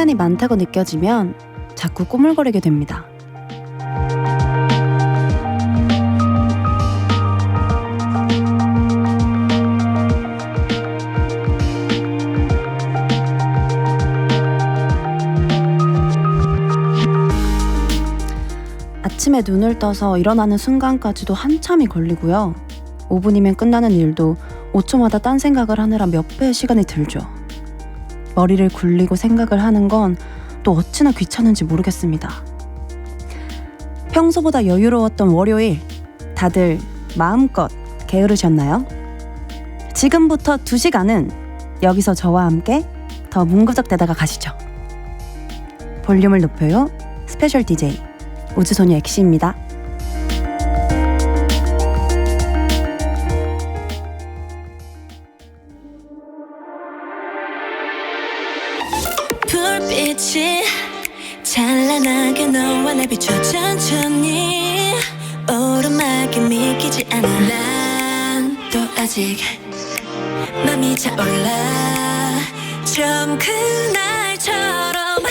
시간이 많다고 느껴지면 자꾸 꾸물거리게 됩니다. 아침에 눈을 떠서 일어나는 순간까지도 한참이 걸리고요. 5분이면 끝나는 일도 5초마다 딴 생각을 하느라 몇 배의 시간이 들죠. 머리를 굴리고 생각을 하는 건 또 어찌나 귀찮은지 모르겠습니다. 평소보다 여유로웠던 월요일, 다들 마음껏 게으르셨나요? 지금부터 2시간은 여기서 저와 함께 더 문구적대다가 가시죠. 볼륨을 높여요. 스페셜 DJ 우주소녀 엑시입니다. 불빛이 찬란하게 너와 날 비춰 천천히 오르막이 믿기지 않아 난 또 아직 맘이 차올라 좀 그날처럼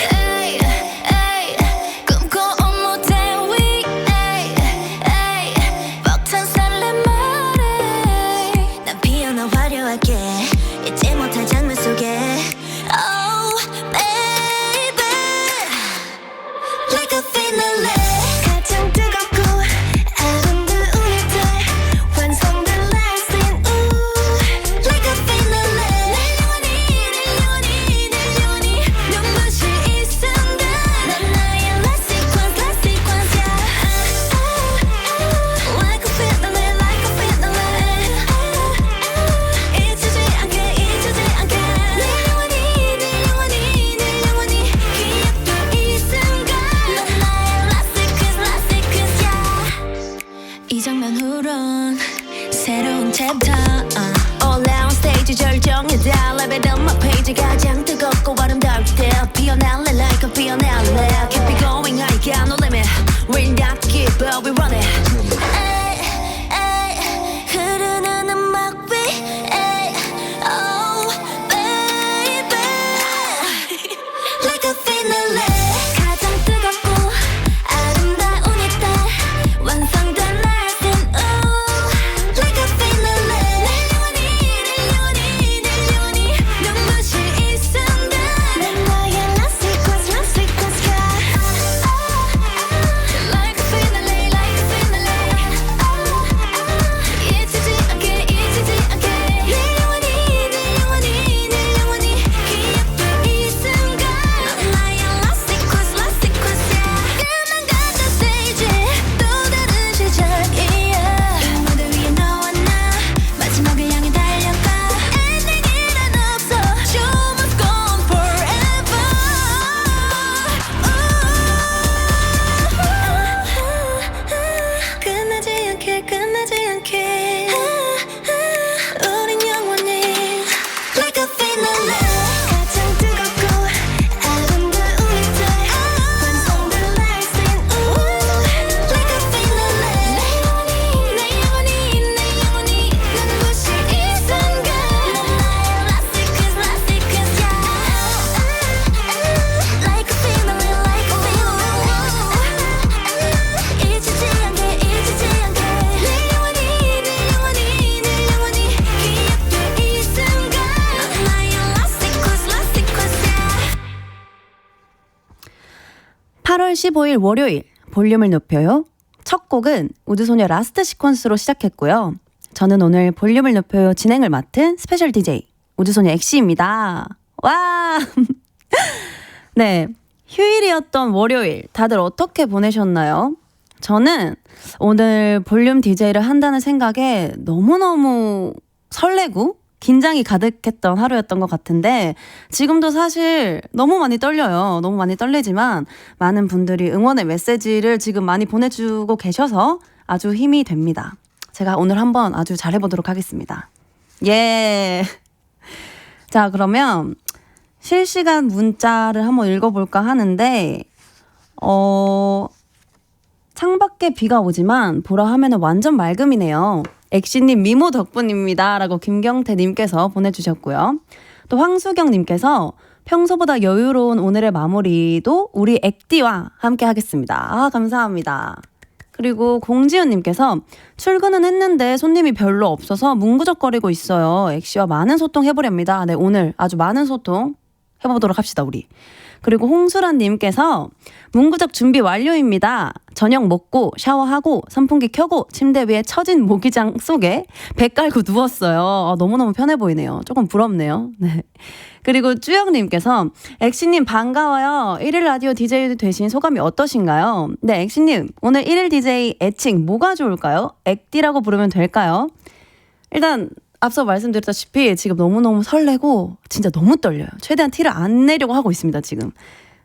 잊지 못할 장면 속에 Oh baby Like a finale 가장 뜨겁고 아름다운 이때 완성된 last scene Ooh Like a finale 날 영원히 눈부실 이 순간 넌 나의 last sequence yeah Like a finale like a finale 잊히지 않게 늘 영원히 기억될 이 순간 넌 나의 last sequence yeah 이 장면 후론 새로운 챕터 올라온 스테이지 절정이다 레벨 up my page 가장 뜨겁고 아름다울 때 피어날래 like a 피어날래 Keep it going I got no limit We're not keep but we run it 흐르는 음악 위 Oh baby Like a finale 가장 뜨겁고 아름다운 이때 완성된 last scene Ooh Like a finale 늘 영원히 눈부실 이 순간 넌 나의 last sequence yeah Like a finale like a finale 잊히지 않게 늘 영원히 기억될 이 순간 넌 나의 last sequence yeah 끝난 같은 스테이지 또 다른 시작이야 이 무대 위에 너와 나 마지막을 향해 달려가 엔딩이란 없어 Show must go on forever 끝나지 않게 우린 영원히 Like a finale 가장 뜨겁고 아름다운 이때 완성된 last scene Ooh Like a finale 날 영원히 눈부실 이 순간 넌 나의 last sequence yeah Like a finale like a finale 잊히지 않게 늘 영원히 기억될 이 순간 넌 나의 last sequence yeah 8월 15일 월요일 볼륨을 높여요. 첫 곡은 우주소녀 라스트 시퀀스로 시작했고요. 저는 오늘 볼륨을 높여요 진행을 맡은 스페셜 DJ 우주소녀 엑시입니다. 와! 네, 휴일이었던 월요일 다들 어떻게 보내셨나요? 저는 오늘 볼륨 DJ를 한다는 생각에 너무너무 설레고 긴장이 가득했던 하루였던 것 같은데 지금도 사실 너무 많이 떨려요. 너무 많이 떨리지만 많은 분들이 응원의 메시지를 지금 많이 보내주고 계셔서 아주 힘이 됩니다. 제가 오늘 한번 아주 잘해보도록 하겠습니다. 예. 자, 그러면 실시간 문자를 한번 읽어볼까 하는데 창밖에 비가 오지만 보라 화면은 완전 맑음이네요. 엑시님 미모 덕분입니다 라고 김경태님께서 보내주셨고요. 또 황수경님께서 평소보다 여유로운 오늘의 마무리도 우리 액디와 함께 하겠습니다. 아, 감사합니다. 그리고 공지연님께서 출근은 했는데 손님이 별로 없어서 문구적거리고 있어요. 액씨와 많은 소통 해보렵니다. 네, 오늘 아주 많은 소통 해보도록 합시다, 우리. 그리고 홍수란님께서 문구적 준비 완료입니다. 저녁 먹고 샤워하고 선풍기 켜고 침대 위에 처진 모기장 속에 배 깔고 누웠어요. 아, 너무너무 편해 보이네요. 조금 부럽네요. 네. 그리고 쭈영님께서 액시님 반가워요. 1일 라디오 DJ 되신 소감이 어떠신가요? 네, 액시님 오늘 1일 DJ 애칭 뭐가 좋을까요? 액디라고 부르면 될까요? 일단 앞서 말씀드렸다시피 지금 너무너무 설레고 진짜 너무 떨려요. 최대한 티를 안 내려고 하고 있습니다, 지금.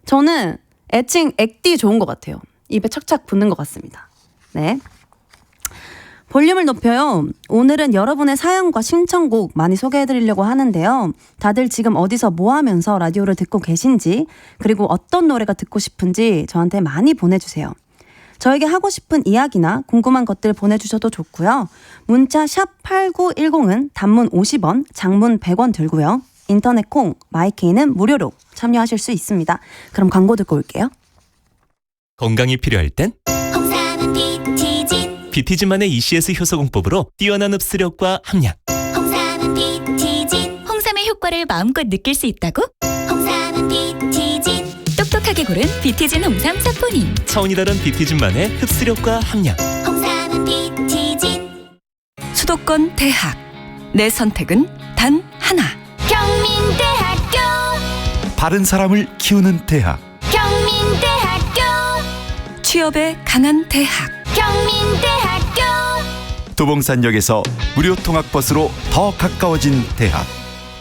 저는 애칭 액디 좋은 것 같아요. 입에 착착 붙는 것 같습니다. 네. 볼륨을 높여요. 오늘은 여러분의 사연과 신청곡 많이 소개해드리려고 하는데요. 다들 지금 어디서 뭐 하면서 라디오를 듣고 계신지, 그리고 어떤 노래가 듣고 싶은지 저한테 많이 보내주세요. 저에게 하고 싶은 이야기나 궁금한 것들 보내주셔도 좋고요. 문자 샵 8910은 단문 50원, 장문 100원 들고요. 인터넷 콩, 마이케이는 무료로 참여하실 수 있습니다. 그럼 광고 듣고 올게요. 건강이 필요할 땐 홍삼은 비티진, 비티진만의 ECS 효소공법으로 뛰어난 흡수력과 함량. 홍삼은 비티진, 홍삼의 효과를 마음껏 느낄 수 있다고? 홍삼은 비티진, 똑똑하게 고른 비티진 홍삼 사포닌, 차원이 다른 비티진만의 흡수력과 함량. 홍삼은 비티진. 수도권 대학 내 선택은 단 하나. 경민대학교, 바른 사람을 키우는 대학 경민대학교, 취업에 강한 대학. 경민대학교. 도봉산역에서 무료 통학버스로 더 가까워진 대학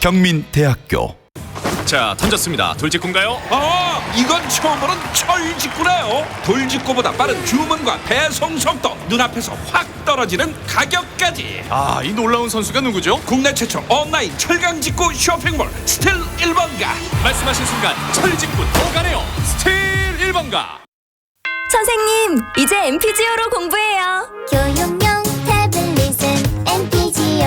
경민대학교. 자, 던졌습니다. 돌직구인가요? 이건 처음 보는 철직구네요. 돌직구보다 빠른 주문과 배송 속도, 눈앞에서 확 떨어지는 가격까지. 이 놀라운 선수가 누구죠? 국내 최초 온라인 철강직구 쇼핑몰 스틸 1번가. 말씀하신 순간 철직구 더 가네요. 스틸 1번가. 선생님, 이제 MPGO로 공부해요. 교육용 태블릿은 MPGO.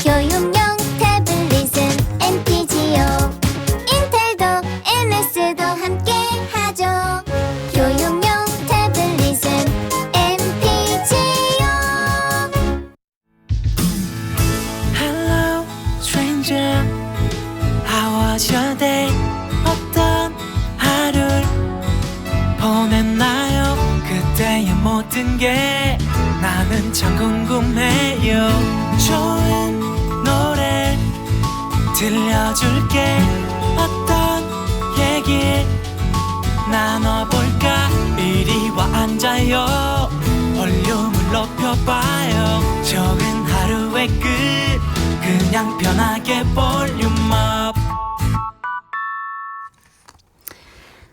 교육용 태블릿은 MPGO. 인텔도 NS도 함께 하죠. 교육용 태블릿은 MPGO. Hello, stranger. How was your day? 어떤 하루를 보냈나요? 그때의 모든 게 나는 참 궁금해요. 좋은 노래 들려줄게. 어떤 얘기 나눠볼까? 이리 와 앉아요. 볼륨을 높여봐요. 적은 하루의 끝 그냥 편하게 볼륨업.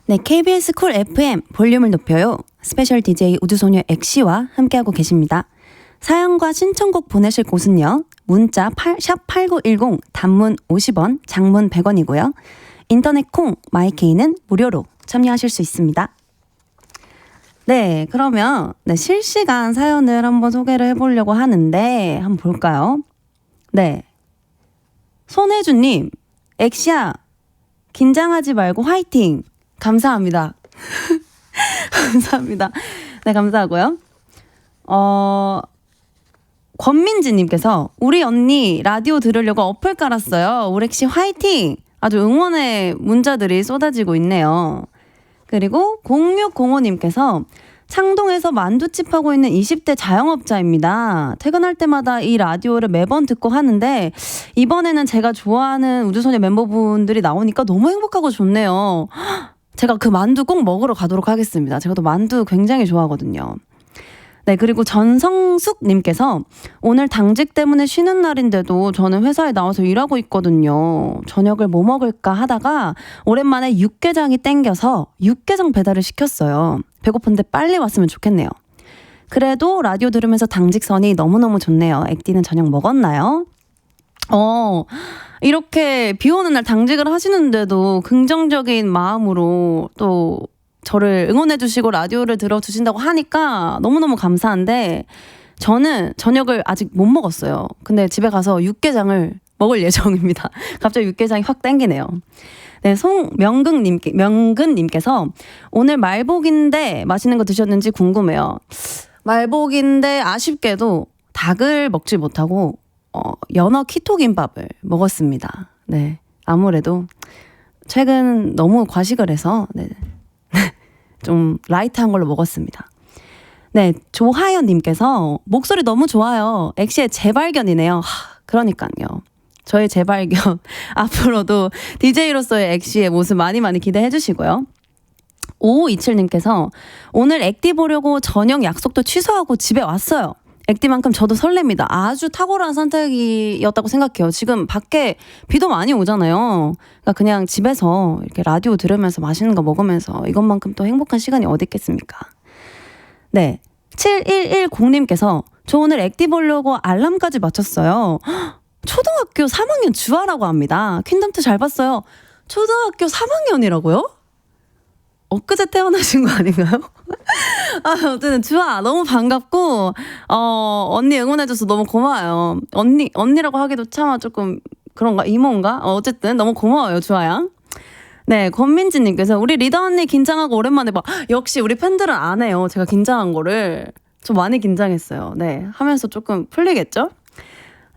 네, KBS 쿨 FM 볼륨을 높여요. 스페셜 DJ 우주소녀 액시와 함께하고 계십니다. 사연과 신청곡 보내실 곳은요. 문자 샵 8910, 단문 50원, 장문 100원이고요. 인터넷 콩, 마이케이는 무료로 참여하실 수 있습니다. 네, 그러면 실시간 사연을 한번 소개를 해보려고 하는데 한번 볼까요? 네, 손혜주님, 액시야 긴장하지 말고 화이팅! 감사합니다. 감사합니다. 네, 감사하고요. 권민지님께서 우리 언니 라디오 들으려고 어플 깔았어요. 오렉씨 화이팅! 아주 응원의 문자들이 쏟아지고 있네요. 그리고 0605님께서 창동에서 만두집 하고 있는 20대 자영업자입니다. 퇴근할 때마다 이 라디오를 매번 듣고 하는데 이번에는 제가 좋아하는 우주소녀 멤버분들이 나오니까 너무 행복하고 좋네요. 제가 그 만두 꼭 먹으러 가도록 하겠습니다. 제가 또 만두 굉장히 좋아하거든요. 네, 그리고 전성숙님께서 오늘 당직 때문에 쉬는 날인데도 저는 회사에 나와서 일하고 있거든요. 저녁을 뭐 먹을까 하다가 오랜만에 육개장이 땡겨서 육개장 배달을 시켰어요. 배고픈데 빨리 왔으면 좋겠네요. 그래도 라디오 들으면서 당직선이 너무너무 좋네요. 액디는 저녁 먹었나요? 이렇게 비 오는 날 당직을 하시는데도 긍정적인 마음으로 또 저를 응원해 주시고 라디오를 들어주신다고 하니까 너무너무 감사한데 저는 저녁을 아직 못 먹었어요. 근데 집에 가서 육개장을 먹을 예정입니다. 갑자기 육개장이 확 땡기네요. 네, 명근님께서 오늘 말복인데 맛있는 거 드셨는지 궁금해요. 말복인데 아쉽게도 닭을 먹지 못하고 연어 키토김밥을 먹었습니다. 네, 아무래도 최근 너무 과식을 해서 네, 좀 라이트한 걸로 먹었습니다. 네, 조하연님께서 목소리 너무 좋아요. 엑시의 재발견이네요. 그러니까요. 저의 재발견 앞으로도 DJ로서의 엑시의 모습 많이 기대해 주시고요. 5527님께서 오늘 액디 보려고 저녁 약속도 취소하고 집에 왔어요. 액디만큼 저도 설렙니다. 아주 탁월한 선택이었다고 생각해요. 지금 밖에 비도 많이 오잖아요. 그러니까 그냥 집에서 이렇게 라디오 들으면서 맛있는 거 먹으면서 이것만큼 또 행복한 시간이 어디 있겠습니까? 네, 7110님께서 저 오늘 액디 보려고 알람까지 맞췄어요. 초등학교 3학년 주아라고 합니다. 퀸덤트 잘 봤어요. 초등학교 3학년이라고요? 엊그제 태어나신 거 아닌가요? 어쨌든 주아 너무 반갑고 언니 응원해줘서 너무 고마워요. 언니라고 하기도 참 조금 그런가 이모인가? 어쨌든 너무 고마워요 주아양. 네, 권민지님께서 우리 리더 언니 긴장하고 오랜만에 봐. 역시 우리 팬들은 안 해요. 제가 긴장한 거를 좀 많이 긴장했어요. 네, 하면서 조금 풀리겠죠?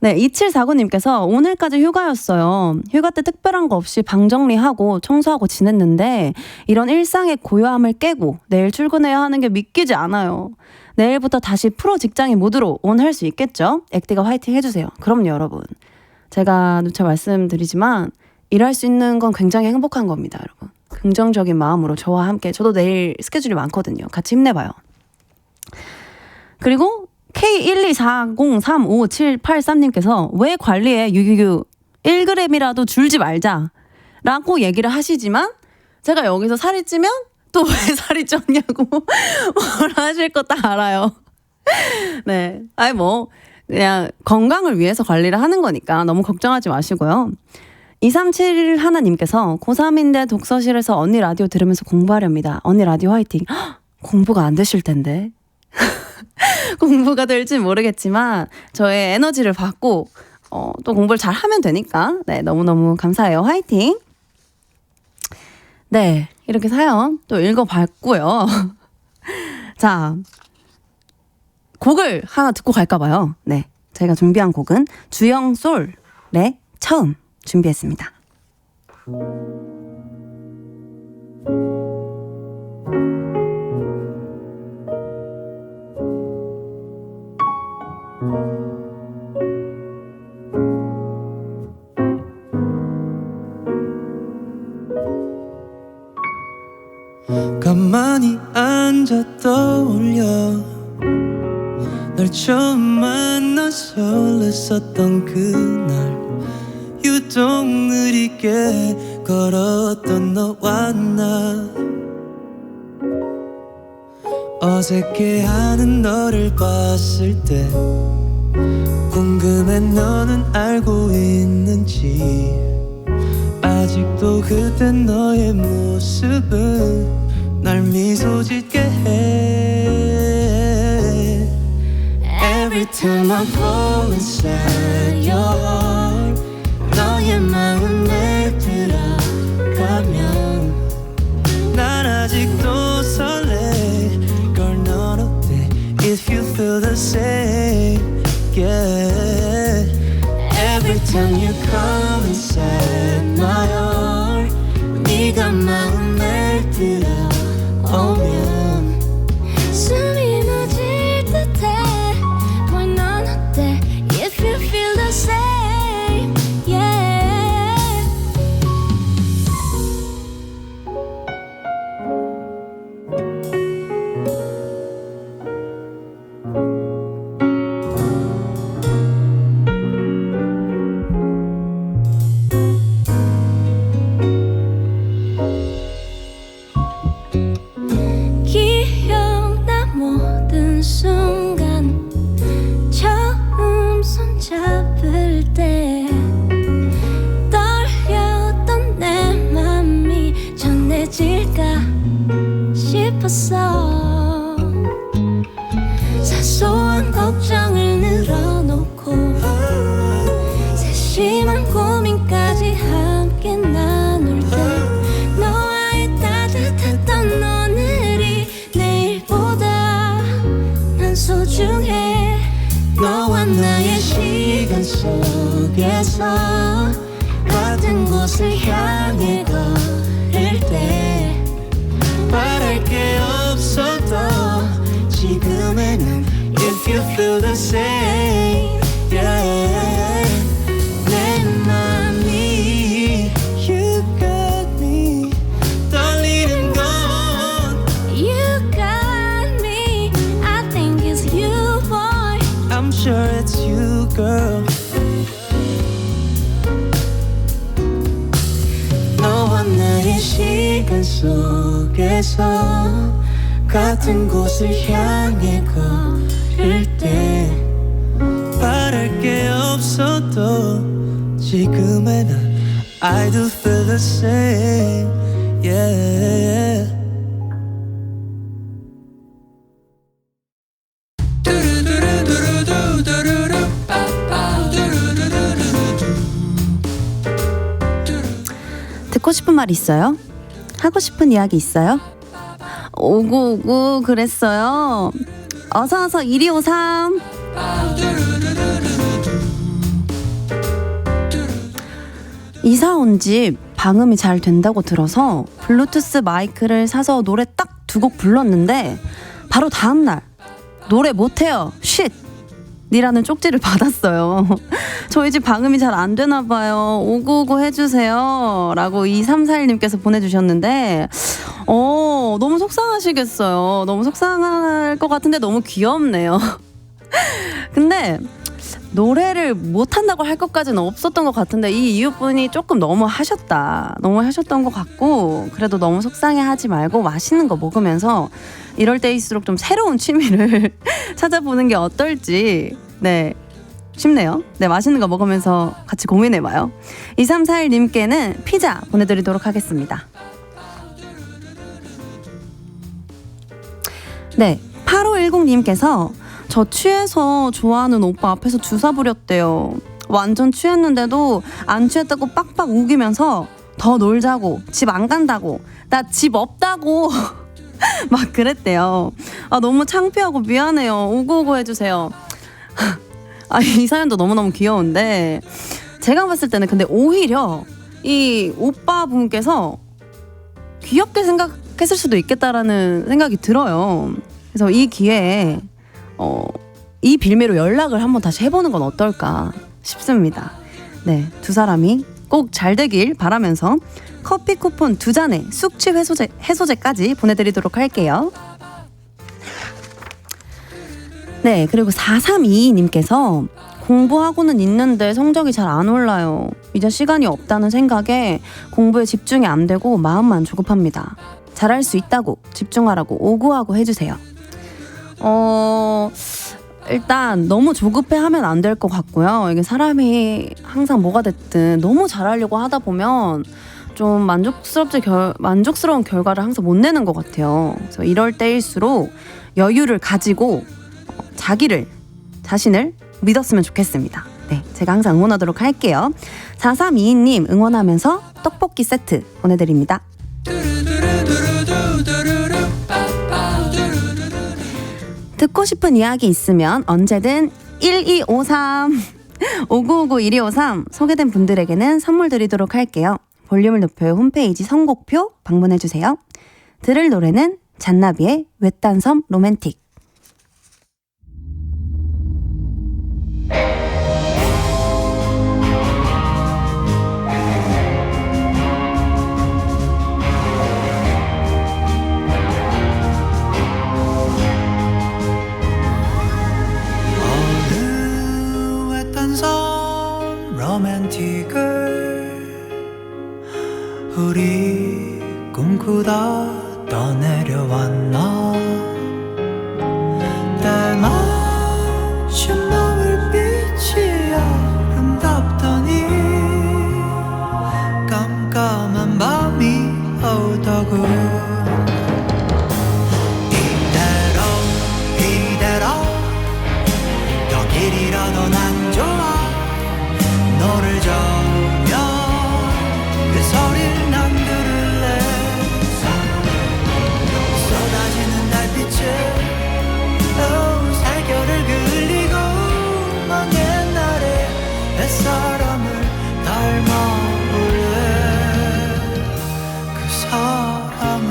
네, 2749님께서 오늘까지 휴가였어요. 휴가 때 특별한 거 없이 방 정리하고 청소하고 지냈는데 이런 일상의 고요함을 깨고 내일 출근해야 하는 게 믿기지 않아요. 내일부터 다시 프로 직장인 모드로 할 수 있겠죠? 액디가 화이팅 해주세요. 그럼요, 여러분. 제가 누차 말씀드리지만 일할 수 있는 건 굉장히 행복한 겁니다, 여러분. 긍정적인 마음으로 저와 함께, 저도 내일 스케줄이 많거든요. 같이 힘내봐요. 그리고 K124035783님께서 왜 관리에 유유유 1g이라도 줄지 말자 라고 얘기를 하시지만 제가 여기서 살이 찌면 또 왜 살이 쪘냐고 뭐라 하실 거 다 알아요. 네, 아니 뭐 그냥 건강을 위해서 관리를 하는 거니까 너무 걱정하지 마시고요. 2371님께서 고3인데 독서실에서 언니 라디오 들으면서 공부하렵니다. 언니 라디오 화이팅. 헉, 공부가 안 되실 텐데. 공부가 될지 모르겠지만 저의 에너지를 받고 또 공부를 잘 하면 되니까 네, 너무너무 감사해요. 화이팅. 네, 이렇게 사연 또 읽어봤고요. 자, 곡을 하나 듣고 갈까 봐요. 네, 제가 준비한 곡은 주영솔의 처음 준비했습니다. 가만히 앉아 떠올려 널 처음 만나 설렜었던 그날 유독 느리게 걸었던 너와 나 어색해하는 너를 봤을 때 궁금해 너는 알고 있는지 아직도 그땐 너의 모습은 날 미소 짓게 해 Every time I fall inside your heart 너의 마음에 들어가면 난 아직도 설레 걸 넌 어때 If you feel the same Yeah Every time you come inside my heart 네가 마음에 들어오면 숨이 멎을 듯해 Boy 넌 어때 If you feel the same Yeah 기억나 모든 순간 처음 손잡 시간 속에서 같은 곳을 향해 걸을 때 바랄 게 없어도 지금의 난 If you feel the same yeah. 내 맘이 You got me 떨리는 건 You got me. I think it's you, boy. I'm sure it's you girl 너와 나의 시간 속에서 같은 곳을 향해 걸을 때 바랄 게 없어도 지금의 난 I do feel the same yeah. 듣고 싶은 말 있어요? 하고 싶은 이야기 있어요? 오구오구 그랬어요. 어서어서 1253. 이사 온 집 방음이 잘 된다고 들어서 블루투스 마이크를 사서 노래 딱 두 곡 불렀는데 바로 다음날 노래 못해요 쉿 니라는 쪽지를 받았어요. 저희 집 방음이 잘 안 되나 봐요. 오구오구 해주세요 라고 2341님께서 보내주셨는데 너무 속상하시겠어요. 너무 속상할 것 같은데 너무 귀엽네요. 근데 노래를 못한다고 할 것까지는 없었던 것 같은데 이 이웃분이 조금 너무 하셨던 것 같고 그래도 너무 속상해하지 말고 맛있는 거 먹으면서 이럴 때일수록 좀 새로운 취미를 찾아보는 게 어떨지 싶네요. 맛있는 거 먹으면서 같이 고민해봐요. 2341님께는 피자 보내드리도록 하겠습니다. 8510님께서 저 취해서 좋아하는 오빠 앞에서 주사 부렸대요. 완전 취했는데도 안 취했다고 빡빡 우기면서 더 놀자고 집 안 간다고 나 집 없다고 막 그랬대요. 너무 창피하고 미안해요. 오구오구 해주세요. 이 사연도 너무너무 귀여운데 제가 봤을 때는 근데 오히려 이 오빠분께서 귀엽게 생각했을 수도 있겠다라는 생각이 들어요. 그래서 이 기회에 이 빌미로 연락을 한번 다시 해보는 건 어떨까 싶습니다. 두 사람이 꼭 잘 되길 바라면서 커피 쿠폰 2잔에 숙취 해소제까지 보내드리도록 할게요. 그리고 4322님께서 공부하고는 있는데 성적이 잘 안 올라요. 이제 시간이 없다는 생각에 공부에 집중이 안 되고 마음만 조급합니다. 잘할 수 있다고 집중하라고 오구하고 해주세요. 일단 너무 조급해하면 안 될 것 같고요. 이게 사람이 항상 뭐가 됐든 너무 잘하려고 하다 보면 좀 만족스러운 결과를 항상 못 내는 것 같아요. 그래서 이럴 때일수록 여유를 가지고 자신을 믿었으면 좋겠습니다. 제가 항상 응원하도록 할게요. 4322님 응원하면서 떡볶이 세트 보내드립니다. 듣고 싶은 이야기 있으면 언제든 1253 5959 1253 소개된 분들에게는 선물 드리도록 할게요. 볼륨을 높여요 홈페이지 선곡표 방문해주세요. 들을 노래는 잔나비의 외딴 섬 로맨틱. 우리 꿈꾸다 떠내려왔나 때마침 노을빛이 아름답더니 깜깜한 밤이 오더군 이대로 여길이라도 난 좋아 너를 정면 그 소리를 난 들을래 쏟아지는 달빛에 살결을 그리고 햇사람을 닮아볼래 그 사람을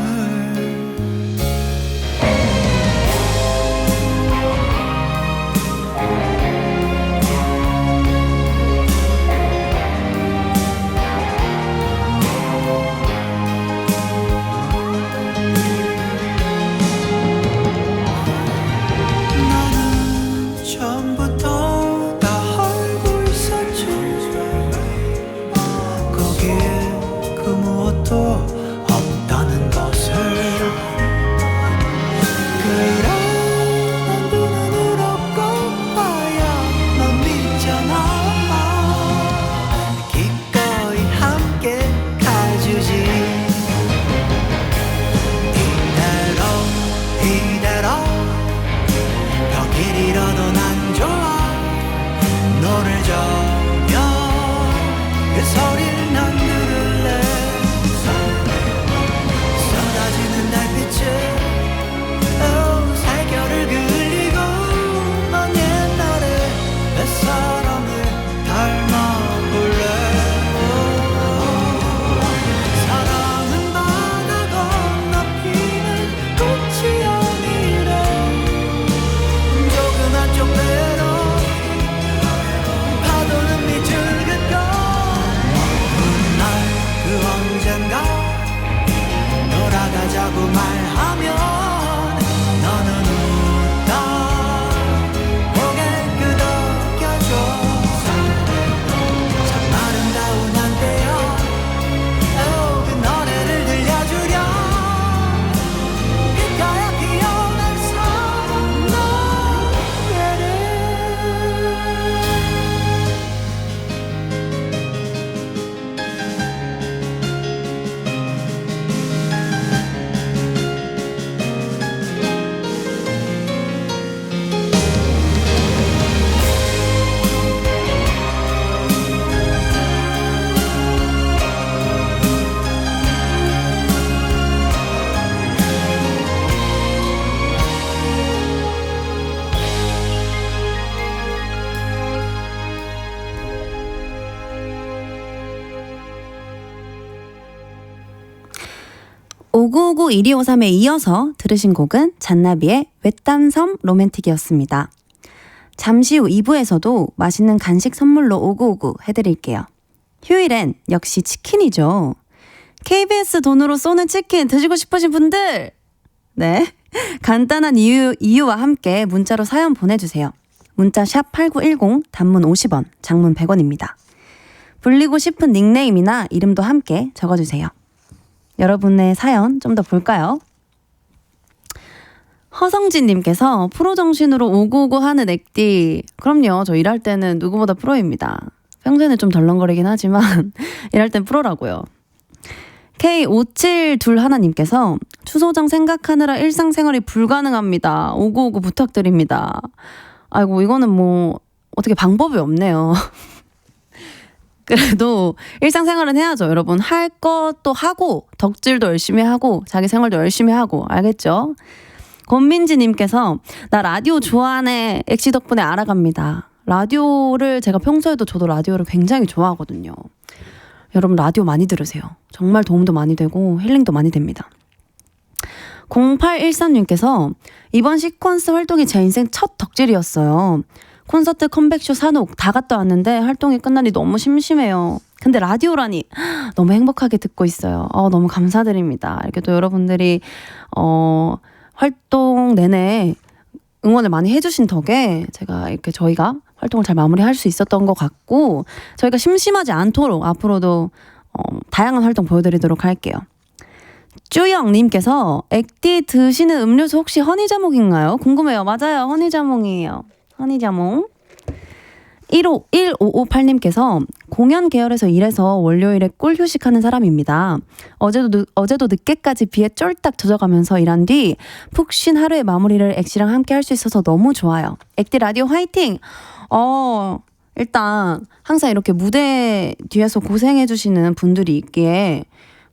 나는 처음부터 다 알고 있었지 거기에 그 무엇도 없다는 것을 그래 난 두 눈으로 꼭 봐야만 믿잖아 기꺼이 함께 가주지 이대로 벽길 잃어도 난 좋아 너를 저며 그 소리를 난 들을래 쏟아지는 달빛에 살결을 그리고 넌 옛날에 햇사람을 닮아볼래 사랑은 바다 건너 피는 꽃이 아니래 조그만 쪽배로 파도는 비틀겠고 날 그 언젠가 돌아가자고 말하면 너는 웃다 고개 끄덕여줘 참 아름다운 한때여 그 노래를 들려주렴 귓가에 피어날 사랑 너에게 오구오구 1253에 이어서 들으신 곡은 잔나비의 외딴섬 로맨틱이었습니다. 잠시 후 2부에서도 맛있는 간식 선물로 오구오구 해드릴게요. 휴일엔 역시 치킨이죠. KBS 돈으로 쏘는 치킨 드시고 싶으신 분들! 네. 간단한 이유와 함께 문자로 사연 보내주세요. 문자 샵 8910, 단문 50원, 장문 100원입니다. 불리고 싶은 닉네임이나 이름도 함께 적어주세요. 여러분의 사연 좀 더 볼까요? 허성진님께서 프로 정신으로 오구오구 하는 액디. 그럼요. 저 일할 때는 누구보다 프로입니다. 평소에는 좀 덜렁거리긴 하지만 일할 땐 프로라고요. K5721님께서 추소정 생각하느라 일상생활이 불가능합니다. 오구오구 부탁드립니다. 아이고 이거는 뭐 어떻게 방법이 없네요. 그래도 일상생활은 해야죠. 여러분 할 것도 하고 덕질도 열심히 하고 자기 생활도 열심히 하고 알겠죠? 권민지님께서 나 라디오 좋아하네. 엑시 덕분에 알아갑니다. 라디오를 제가 평소에도 저도 라디오를 굉장히 좋아하거든요. 여러분 라디오 많이 들으세요. 정말 도움도 많이 되고 힐링도 많이 됩니다. 0813님께서 이번 시퀀스 활동이 제 인생 첫 덕질이었어요. 콘서트, 컴백쇼, 산옥 다 갔다 왔는데 활동이 끝나니 너무 심심해요. 근데 라디오라니 너무 행복하게 듣고 있어요. 너무 감사드립니다. 이렇게 또 여러분들이 활동 내내 응원을 많이 해주신 덕에 제가 이렇게 저희가 활동을 잘 마무리할 수 있었던 것 같고 저희가 심심하지 않도록 앞으로도 다양한 활동 보여드리도록 할게요. 쭈영님께서 액디 드시는 음료수 혹시 허니자몽인가요? 궁금해요. 맞아요. 허니자몽이에요. 허니자몽. 1558님께서 공연 계열에서 일해서 월요일에 꿀 휴식하는 사람입니다. 어제도 늦게까지 비에 쫄딱 젖어가면서 일한 뒤 푹 쉰 하루의 마무리를 액시랑 함께 할 수 있어서 너무 좋아요. 액디 라디오 화이팅! 일단 항상 이렇게 무대 뒤에서 고생해주시는 분들이 있기에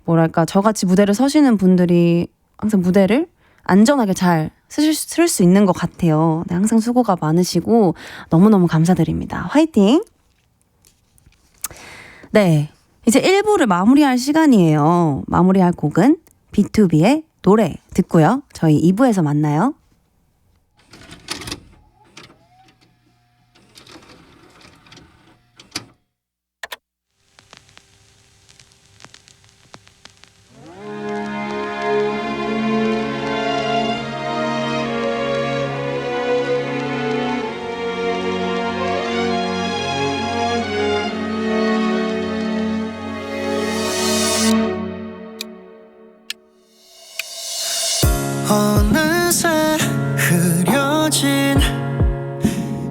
뭐랄까 저같이 무대를 서시는 분들이 항상 무대를 안전하게 잘 쓸 수 있는 것 같아요. 네, 항상 수고가 많으시고 너무너무 감사드립니다. 화이팅! 네, 이제 1부를 마무리할 시간이에요. 마무리할 곡은 B2B의 노래 듣고요. 저희 2부에서 만나요. 어느새 흐려진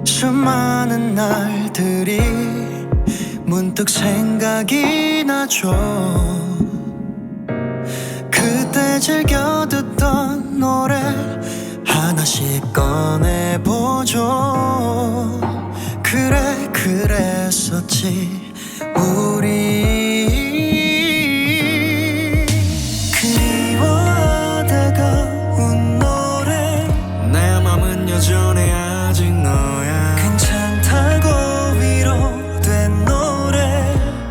수많은 날들이 문득 생각이 나죠. 그때 즐겨 듣던 노래 하나씩 꺼내보죠. 그래 그랬었지 우리. 여전히 아직 너야. 괜찮다고 위로된 노래.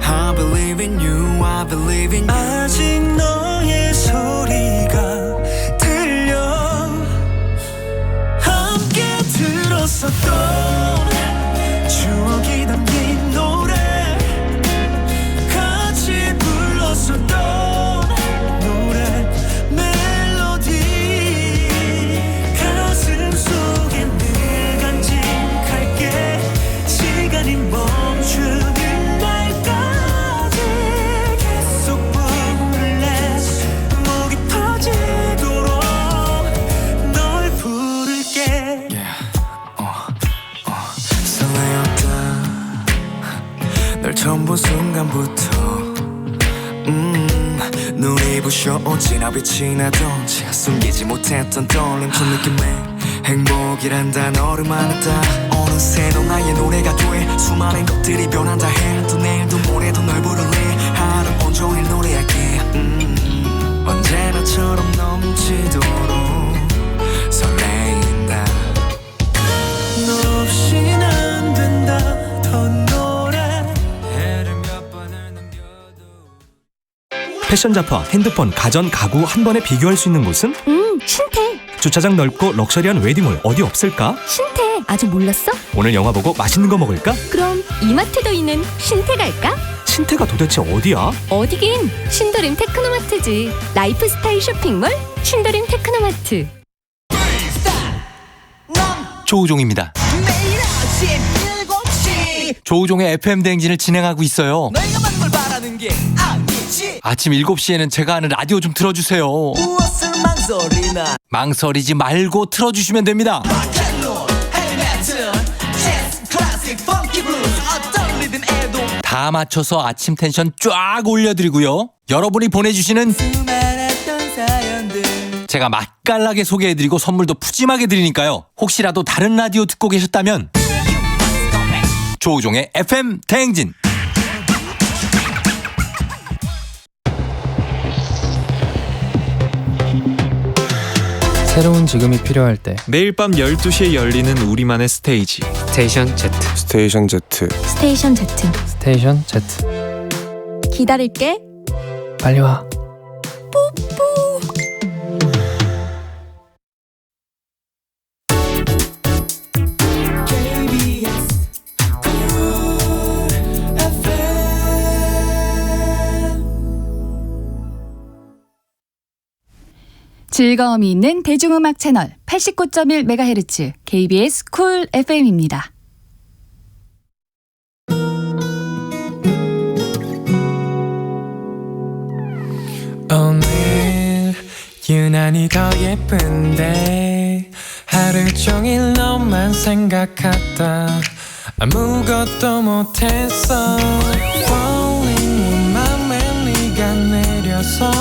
I believe in you, I believe in you. 아직 너의 소리가 들려. 함께 들었었던 추억이 담긴 노래. 같이 불렀었던 노래. 멜로디 가슴 속에 늘 간직할게. 시간이 멈추는 날까지 계속 부를래. 목이 터지도록 널 부를게. 설레었다 널 처음 본 순간부터. 눈이 부셔 오지나 빛이 나던지 숨기지 못했던 떨림 저 느낌에 행복이란 단어를 말했다. 어느새 넌 나의 노래가 돼. 수많은 것들이 변한다 해도 내일도 모레도 널 부를래. 하루 온종일 노래할게. 언제나처럼 넘치도록 설레인다. 너 없인 안 된다 던 노래. 해를 몇 번을 넘겨도. 패션 잡화, 핸드폰, 가전, 가구 한 번에 비교할 수 있는 곳은? 신태. 주차장 넓고 럭셔리한 웨딩홀 어디 없을까? 신태 아직 몰랐어? 오늘 영화 보고 맛있는 거 먹을까? 그럼 이마트도 있는 신태 갈까? 신태가 도대체 어디야? 어디긴 신도림 테크노마트지. 라이프 스타일 쇼핑몰 신도림 테크노마트. 조우종입니다. 매일 아침 7시 조우종의 FM 대행진을 진행하고 있어요. 너희가 만걸 바라는 게 아니지. 아침 7시에는 제가 하는 라디오 좀 틀어주세요. 무엇을 망설이나. 망설이지 말고 틀어주시면 됩니다. 락앤롤, 헤비메탈, 재즈, 클래식, 펑키 블루스 어떤 리듬에도 다 맞춰서 아침 텐션 쫙 올려드리고요. 여러분이 보내주시는 수많았던 사연들. 제가 맛깔나게 소개해드리고 선물도 푸짐하게 드리니까요. 혹시라도 다른 라디오 듣고 계셨다면 조우종의 FM 대행진. 새로운 지금이 필요할 때 매일 밤 12시에 열리는 우리만의 스테이지 스테이션 Z. 스테이션 Z. 스테이션 Z. 스테이션 Z. 기다릴게. 빨리 와. 즐거움이 있는 대중음악 채널 89.1MHz KBS 쿨 FM입니다. 오늘 유난히 더 예쁜데 하루 종일 너만 생각하다 아무것도 못했어. Falling 내 맘에 네가 내려서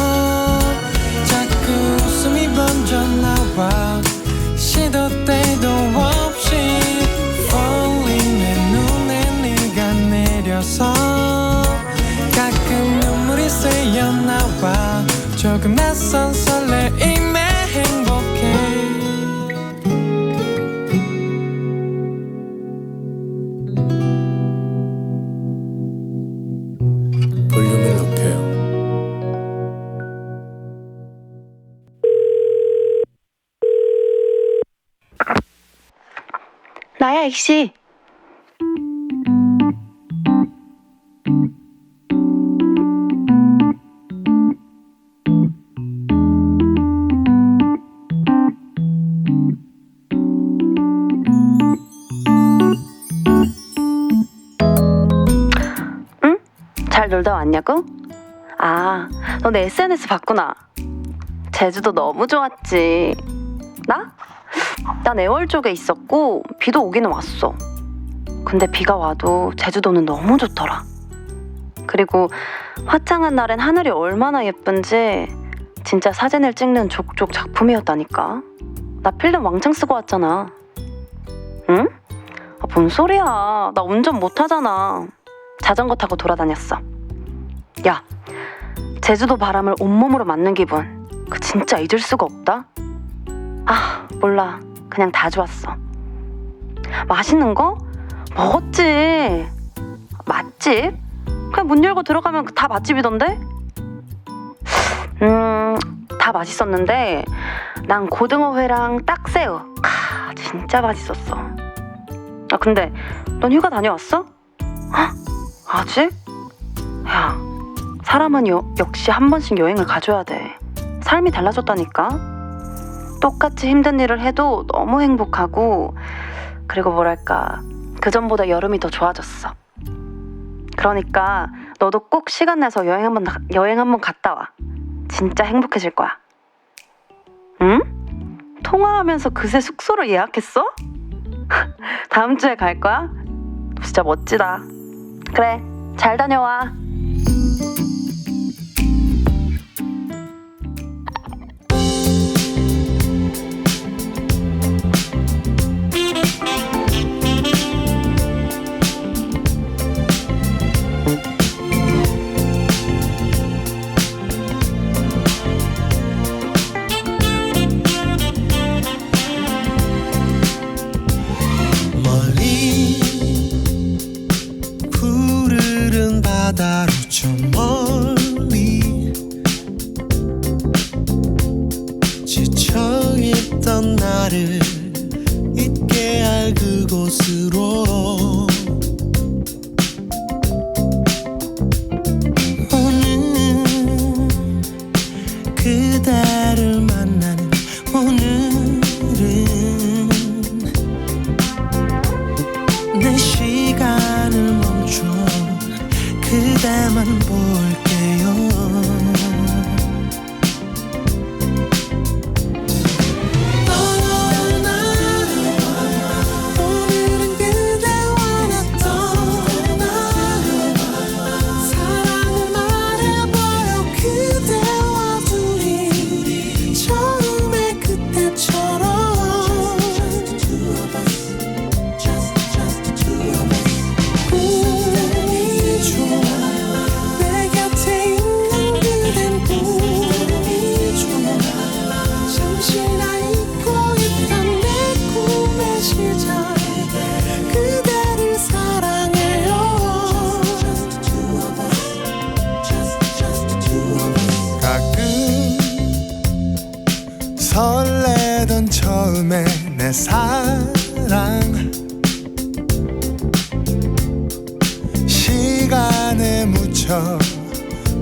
자꾸 웃음이 번져나와 시도 때도 없이. Falling 내 눈에 네가 내려서 가끔 눈물이 새어나와 조금 낯선 설레임에 행복해. 야, 익시. 응? 잘 놀다 왔냐고? 아, 너 내 SNS 봤구나. 제주도 너무 좋았지. 나? 난 애월 쪽에 있었고 비도 오기는 왔어. 근데 비가 와도 제주도는 너무 좋더라. 그리고 화창한 날엔 하늘이 얼마나 예쁜지 진짜 사진을 찍는 족족 작품이었다니까. 나 필름 왕창 쓰고 왔잖아. 응? 아, 뭔 소리야. 나 운전 못하잖아. 자전거 타고 돌아다녔어. 야, 제주도 바람을 온몸으로 맞는 기분, 그 진짜 잊을 수가 없다. 아, 몰라. 그냥 다 좋았어. 맛있는 거? 먹었지. 맛집? 그냥 문 열고 들어가면 다 맛집이던데? 다 맛있었는데 난 고등어회랑 딱새우. 진짜 맛있었어. 아, 근데 넌 휴가 다녀왔어? 헉? 아직? 야, 사람은 역시 한 번씩 여행을 가줘야 돼. 삶이 달라졌다니까. 똑같이 힘든 일을 해도 너무 행복하고, 그리고 뭐랄까, 그전보다 여름이 더 좋아졌어. 그러니까 너도 꼭 시간 내서 여행 한번 갔다 와. 진짜 행복해질 거야. 응? 통화하면서 그새 숙소를 예약했어? 다음 주에 갈 거야? 진짜 멋지다. 그래, 잘 다녀와. 바다로 저 멀리 지쳐있던 나를 잊게 할 그곳으로 오늘 그대를 만나는 오늘은 내 시간을 멈춰 그대만 볼게요. 오늘은 그대와 나 떠나 사랑을 말해봐요. 그대와 둘이 처음에 그때처럼 설레던 처음에 내 사랑 시간에 묻혀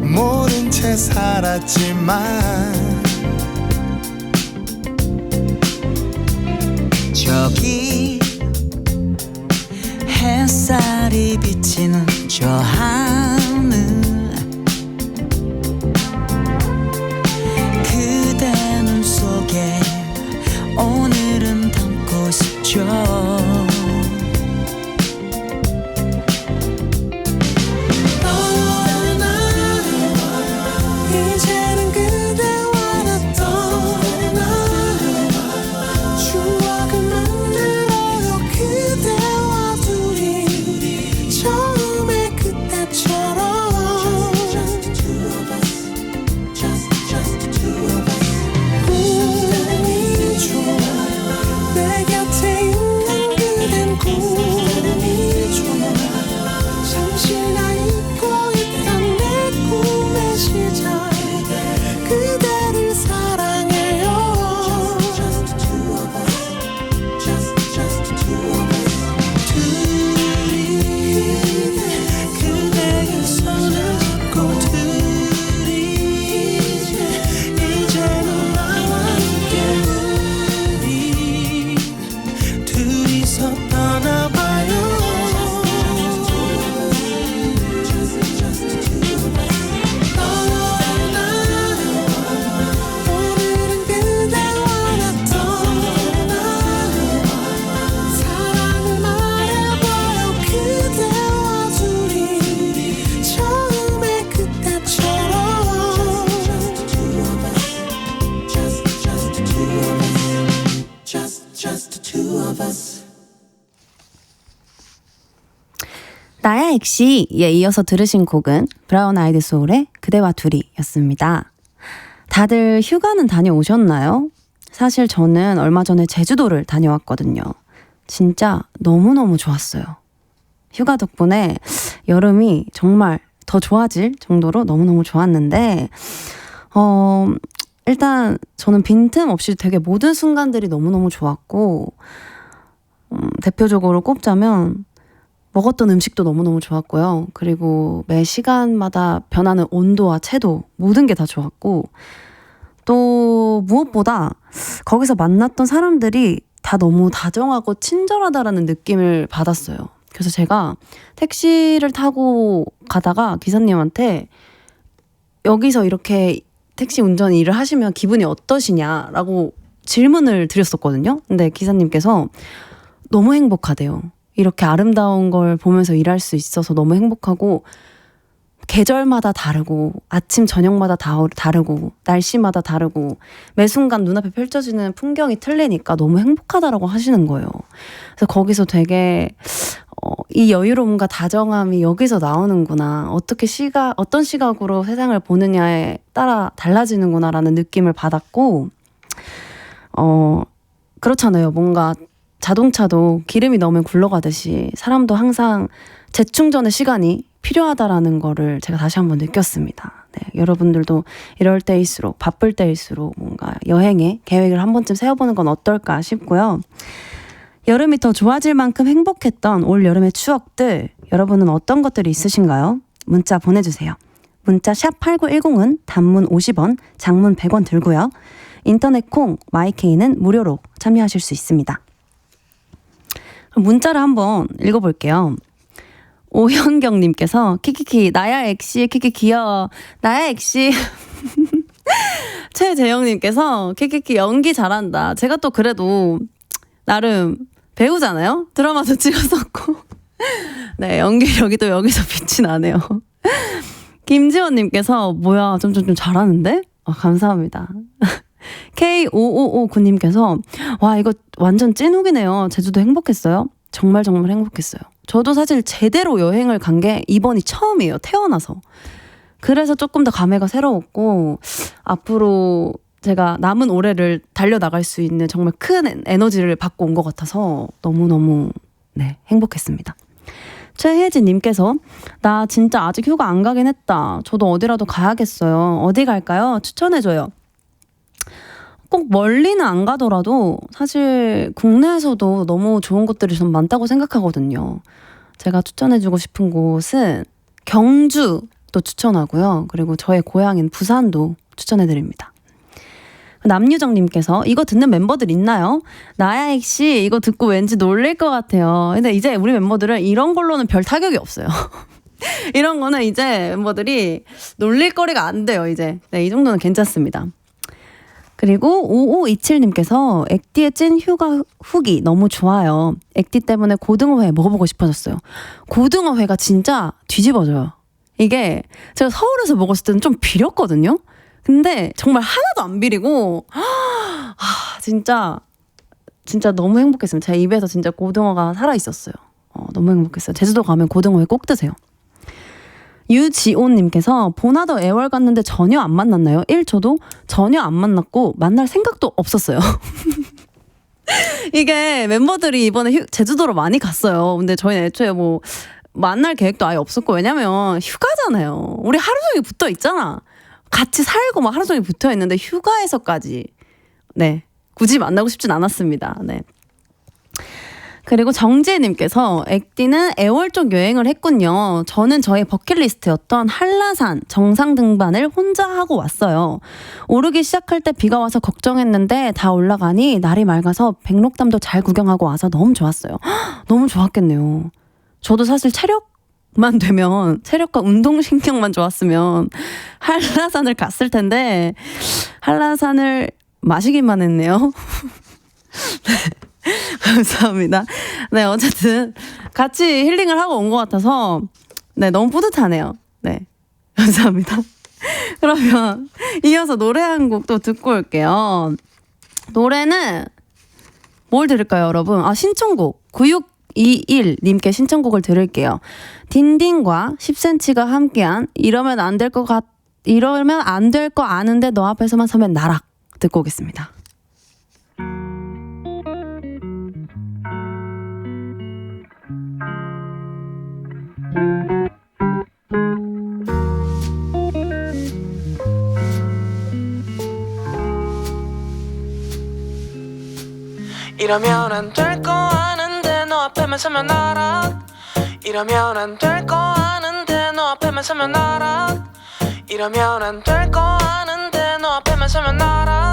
모른 채 살았지만 저기 햇살이 비치는 저 하늘 그대 눈 속에 오늘은 담고 싶죠. 이제는 그대와 나 떠나 추억을 만들어요. 그대와 둘이 처음 나야 액시에 이어서 들으신 곡은 브라운 아이드 소울의 그대와 둘이 였습니다. 다들 휴가는 다녀오셨나요? 사실 저는 얼마 전에 제주도를 다녀왔거든요. 진짜 너무너무 좋았어요. 휴가 덕분에 여름이 정말 더 좋아질 정도로 너무너무 좋았는데 일단 저는 빈틈없이 되게 모든 순간들이 너무너무 좋았고 대표적으로 꼽자면 먹었던 음식도 너무너무 좋았고요. 그리고 매 시간마다 변하는 온도와 채도 모든 게 다 좋았고 또 무엇보다 거기서 만났던 사람들이 다 너무 다정하고 친절하다라는 느낌을 받았어요. 그래서 제가 택시를 타고 가다가 기사님한테 여기서 이렇게 택시 운전 일을 하시면 기분이 어떠시냐라고 질문을 드렸었거든요. 근데 기사님께서 너무 행복하대요. 이렇게 아름다운 걸 보면서 일할 수 있어서 너무 행복하고 계절마다 다르고 아침 저녁마다 다르고 날씨마다 다르고 매 순간 눈앞에 펼쳐지는 풍경이 틀리니까 너무 행복하다라고 하시는 거예요. 그래서 거기서 되게 이 여유로움과 다정함이 여기서 나오는구나. 어떤 시각으로 세상을 보느냐에 따라 달라지는구나라는 느낌을 받았고 그렇잖아요. 뭔가 자동차도 기름이 넣으면 굴러가듯이 사람도 항상 재충전의 시간이 필요하다라는 거를 제가 다시 한번 느꼈습니다. 네, 여러분들도 이럴 때일수록 바쁠 때일수록 뭔가 여행에 계획을 한 번쯤 세워보는 건 어떨까 싶고요. 여름이 더 좋아질 만큼 행복했던 올 여름의 추억들 여러분은 어떤 것들이 있으신가요? 문자 보내주세요. 문자 샵 8910은 단문 50원, 장문 100원 들고요. 인터넷 콩, 마이케이는 무료로 참여하실 수 있습니다. 그럼 문자를 한번 읽어볼게요. 오현경님께서 키키키 나야 액시 키키 귀여워 나야 액시 최재영님께서 키키키 연기 잘한다. 제가 또 그래도 나름 배우잖아요. 드라마도 찍었었고 네 연기력이 또 여기서 빛이 나네요. 김지원님께서 뭐야 좀 잘하는데? 감사합니다. K5559님께서 와 이거 완전 찐욱이네요. 제주도 행복했어요? 정말 행복했어요. 저도 사실 제대로 여행을 간 게 이번이 처음이에요. 태어나서. 그래서 조금 더 감회가 새로웠고 앞으로 제가 남은 올해를 달려나갈 수 있는 정말 큰 에너지를 받고 온 것 같아서 너무너무 행복했습니다. 최혜진님께서 나 진짜 아직 휴가 안 가긴 했다. 저도 어디라도 가야겠어요. 어디 갈까요? 추천해줘요. 꼭 멀리는 안 가더라도 사실 국내에서도 너무 좋은 곳들이 좀 많다고 생각하거든요. 제가 추천해주고 싶은 곳은 경주도 추천하고요. 그리고 저의 고향인 부산도 추천해드립니다. 남유정님께서 이거 듣는 멤버들 있나요? 나야 액시 이거 듣고 왠지 놀릴 것 같아요. 근데 이제 우리 멤버들은 이런 걸로는 별 타격이 없어요. 이런 거는 이제 멤버들이 놀릴 거리가 안 돼요. 이제 이 정도는 괜찮습니다. 그리고 5527님께서 액디의 찐 휴가 후기 너무 좋아요. 액디 때문에 고등어회 먹어보고 싶어졌어요. 고등어회가 진짜 뒤집어져요. 이게 제가 서울에서 먹었을 때는 좀 비렸거든요. 근데 정말 하나도 안 비리고 진짜 너무 행복했습니다. 제 입에서 진짜 고등어가 살아있었어요. 너무 행복했어요. 제주도 가면 고등어회 꼭 드세요. 유지온님께서 보나더 애월 갔는데 전혀 안 만났나요? 1초도 전혀 안 만났고 만날 생각도 없었어요. 이게 멤버들이 이번에 제주도로 많이 갔어요. 근데 저희는 애초에 뭐 만날 계획도 아예 없었고 왜냐면 휴가잖아요. 우리 하루 종일 붙어 있잖아. 같이 살고 막 하루 종일 붙어 있는데 휴가에서까지 굳이 만나고 싶진 않았습니다. 그리고 정지혜님께서 액디는 애월 쪽 여행을 했군요. 저는 저의 버킷리스트였던 한라산 정상 등반을 혼자 하고 왔어요. 오르기 시작할 때 비가 와서 걱정했는데 다 올라가니 날이 맑아서 백록담도 잘 구경하고 와서 너무 좋았어요. 너무 좋았겠네요. 저도 사실 체력만 되면 체력과 운동신경만 좋았으면 한라산을 갔을 텐데 한라산을 마시기만 했네요. 감사합니다. 어쨌든 같이 힐링을 하고 온 것 같아서 너무 뿌듯하네요. 감사합니다. 그러면 이어서 노래 한 곡 또 듣고 올게요. 노래는 뭘 들을까요, 여러분? 신청곡 3021님께 신청곡을 들을게요. 딘딘과 10cm가 함께한 이러면 안 될 거 아는데 너 앞에서만 서면 나락 듣고 오겠습니다. 이러면 안 될 거 아는데 너 앞에만 서면 나락 이러면 안 될 거 아는데 너 앞에만 서면 나락 이러면 안 될 거 아는데 너 앞에만 서면 나락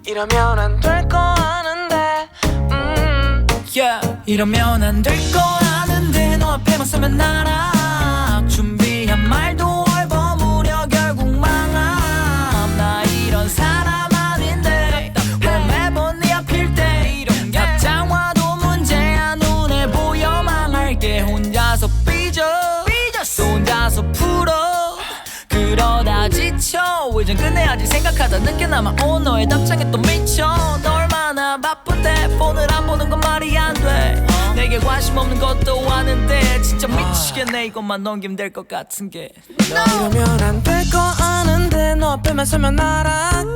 이러면 안 될 거 아는데 yeah. 이러면 안 될 거 아는데 너 앞에만 서면 나락 준비한 말도 얼버무려 결국 망함 나 이런 사람 아닌데 왜 매번 네 앞일 때 이런 답장 와도 문제야 눈에 보여 망할게 혼자서 삐져 또 혼자서 풀어 그러다 지쳐 이젠 끝내야지 생각하다 늦게 남아 온 너의 답장에 또 미쳐 너 얼마나 바쁜데 폰을 안 보는 건 말이 안 돼 내게 관심 없는 것도 아는데 진짜 미치겠네 이것만 넘기면 될 것 같은 게 이러면 안 될 거 아는데 너 앞에만 서면 나락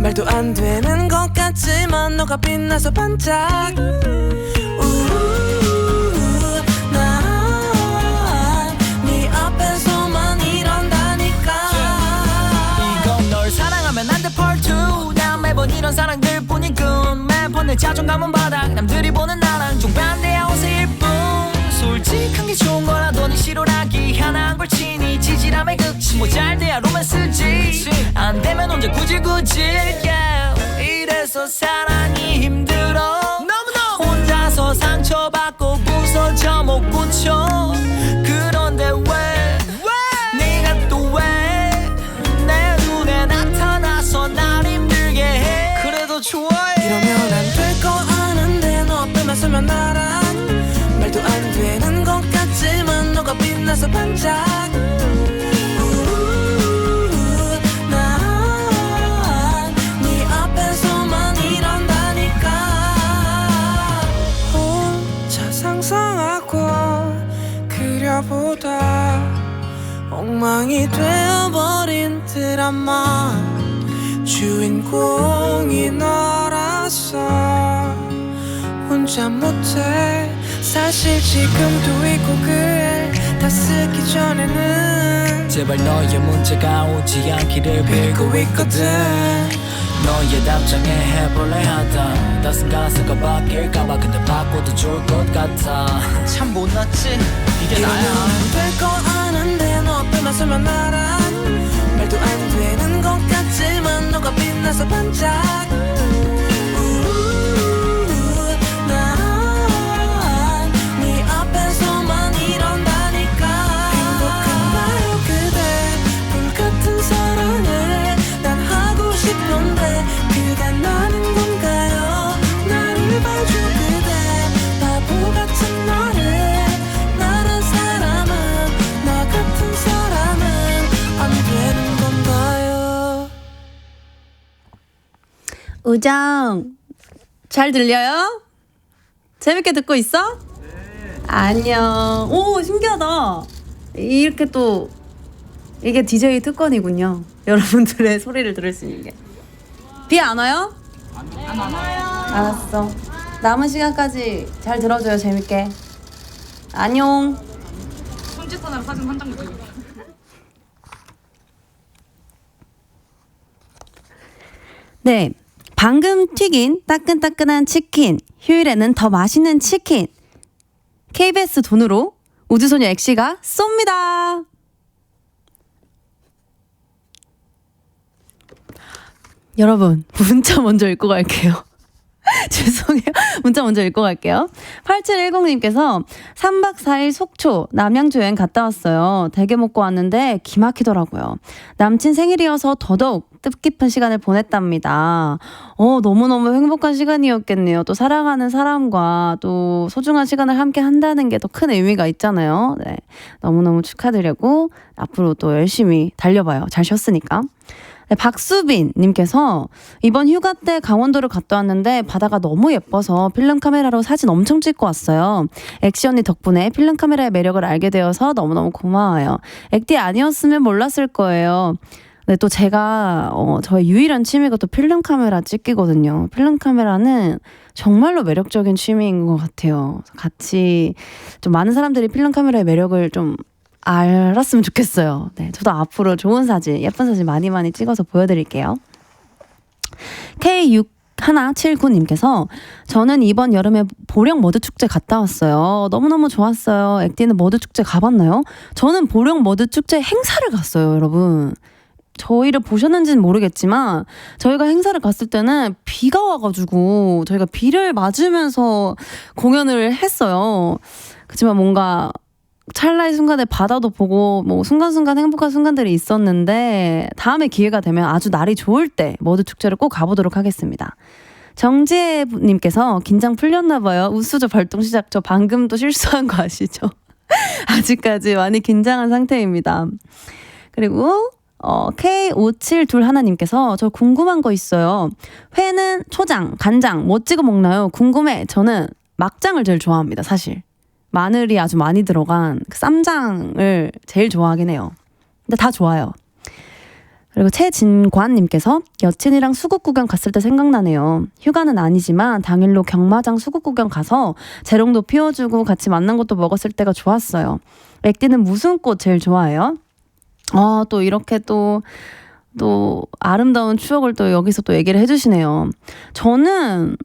말도 안 되는 것 같지만 너가 빛나서 반짝 난 네 앞에서만 이런다니까 이건 널 사랑하면 안 돼 part 2 난 매번 이런 사랑들 뿐이군 매번 내 자존감은 바닥 남들이 보는 나랑 좀 반대야 옷일 뿐 솔직한 게 좋은 거라도 네 싫어라기 하나한 걸 치니 지지람의 극치 뭐 잘돼야 로맨스지 안 되면 혼자 구질구질 yeah. 이래서 사랑이 힘들어 너무너무 혼자서 상처받고 부서져 못 고쳐 그런데 왜 네가 또 왜 내 눈에 나타나서 날 힘들게 해 그래도 좋아해 이러면 안 될 거 아는데 너 앞에만 서면 나랑 말도 안 되는 것 같지만 너가 빛나서 반짝 난 네 앞에서만 이런다니까 혼자 상상하고 그려보다 엉망이 되어버린 드라마 주인공이 너라서 혼자 못해 사실 지금도 있고 글 다 쓰기 전에는 제발 너의 문자가 오지 않기를 빌고 있거든 너의 답장에 해볼래 하다 따뜻한 가사가 바뀔까봐 근데 바꿔도 좋을 것 같아 참 못났지 이게 나야 될 거 아는데 너 앞에만 서면 나랑 말도 안 되는 것 같지만 너가 빛나서 반짝 우정 잘 들려요? 재밌게 듣고 있어? 네. 안녕. 오 신기하다. 이렇게 또 이게 DJ 특권이군요. 여러분들의 소리를 들을 수 있는 게. 비 안 와요? 안 와요. 알았어. 남은 시간까지 잘 들어줘요. 재밌게. 안녕. 손짓하느라 사진 한 장 못 찍어. 네. 방금 튀긴 따끈따끈한 치킨, 휴일에는 더 맛있는 치킨. KBS 돈으로 우주소녀 엑시가 쏩니다. 여러분, 문자 먼저 읽고 갈게요. 죄송해요. 문자 먼저 읽고 갈게요. 8710님께서 3박 4일 속초 남양주 여행 갔다 왔어요. 대게 먹고 왔는데 기막히더라고요. 남친 생일이어서 더더욱 뜻깊은 시간을 보냈답니다. 너무너무 행복한 시간이었겠네요. 또 사랑하는 사람과 또 소중한 시간을 함께 한다는 게 더 큰 의미가 있잖아요. 네, 너무너무 축하드리고 앞으로 또 열심히 달려봐요. 잘 쉬었으니까. 네, 박수빈님께서 이번 휴가 때 강원도를 갔다 왔는데 바다가 너무 예뻐서 필름 카메라로 사진 엄청 찍고 왔어요. 엑시 언니 덕분에 필름 카메라의 매력을 알게 되어서 너무너무 고마워요. 엑디 아니었으면 몰랐을 거예요. 네, 또 제가 저의 유일한 취미가 또 필름 카메라 찍기거든요. 필름 카메라는 정말로 매력적인 취미인 것 같아요. 같이 좀 많은 사람들이 필름 카메라의 매력을 좀 알았으면 좋겠어요. 네, 저도 앞으로 좋은 사진, 예쁜 사진 많이 찍어서 보여드릴게요. K6179님께서 저는 이번 여름에 보령 머드축제 갔다 왔어요. 너무너무 좋았어요. 엑디는 머드축제 가봤나요? 저는 보령 머드축제 행사를 갔어요, 여러분. 저희를 보셨는지는 모르겠지만 저희가 행사를 갔을 때는 비가 와가지고 저희가 비를 맞으면서 공연을 했어요. 그렇지만 뭔가 찰나의 순간에 바다도 보고 뭐 순간순간 행복한 순간들이 있었는데 다음에 기회가 되면 아주 날이 좋을 때 머드축제를 꼭 가보도록 하겠습니다. 정지혜님께서 긴장 풀렸나 봐요. 우수저 발동 시작. 저 방금도 실수한 거 아시죠? 아직까지 많이 긴장한 상태입니다. 그리고 K5721님께서 저 궁금한 거 있어요. 회는 초장, 간장 뭐 찍어 먹나요? 궁금해. 저는 막장을 제일 좋아합니다. 사실 마늘이 아주 많이 들어간 그 쌈장을 제일 좋아하긴 해요. 근데 다 좋아요. 그리고 최진관님께서 여친이랑 수국 구경 갔을 때 생각나네요. 휴가는 아니지만 당일로 경마장 수국 구경 가서 재롱도 피워주고 같이 만난 것도 먹었을 때가 좋았어요. 엑디는 무슨 꽃 제일 좋아해요? 또 이렇게 또 아름다운 추억을 또 여기서 또 얘기를 해주시네요. 저는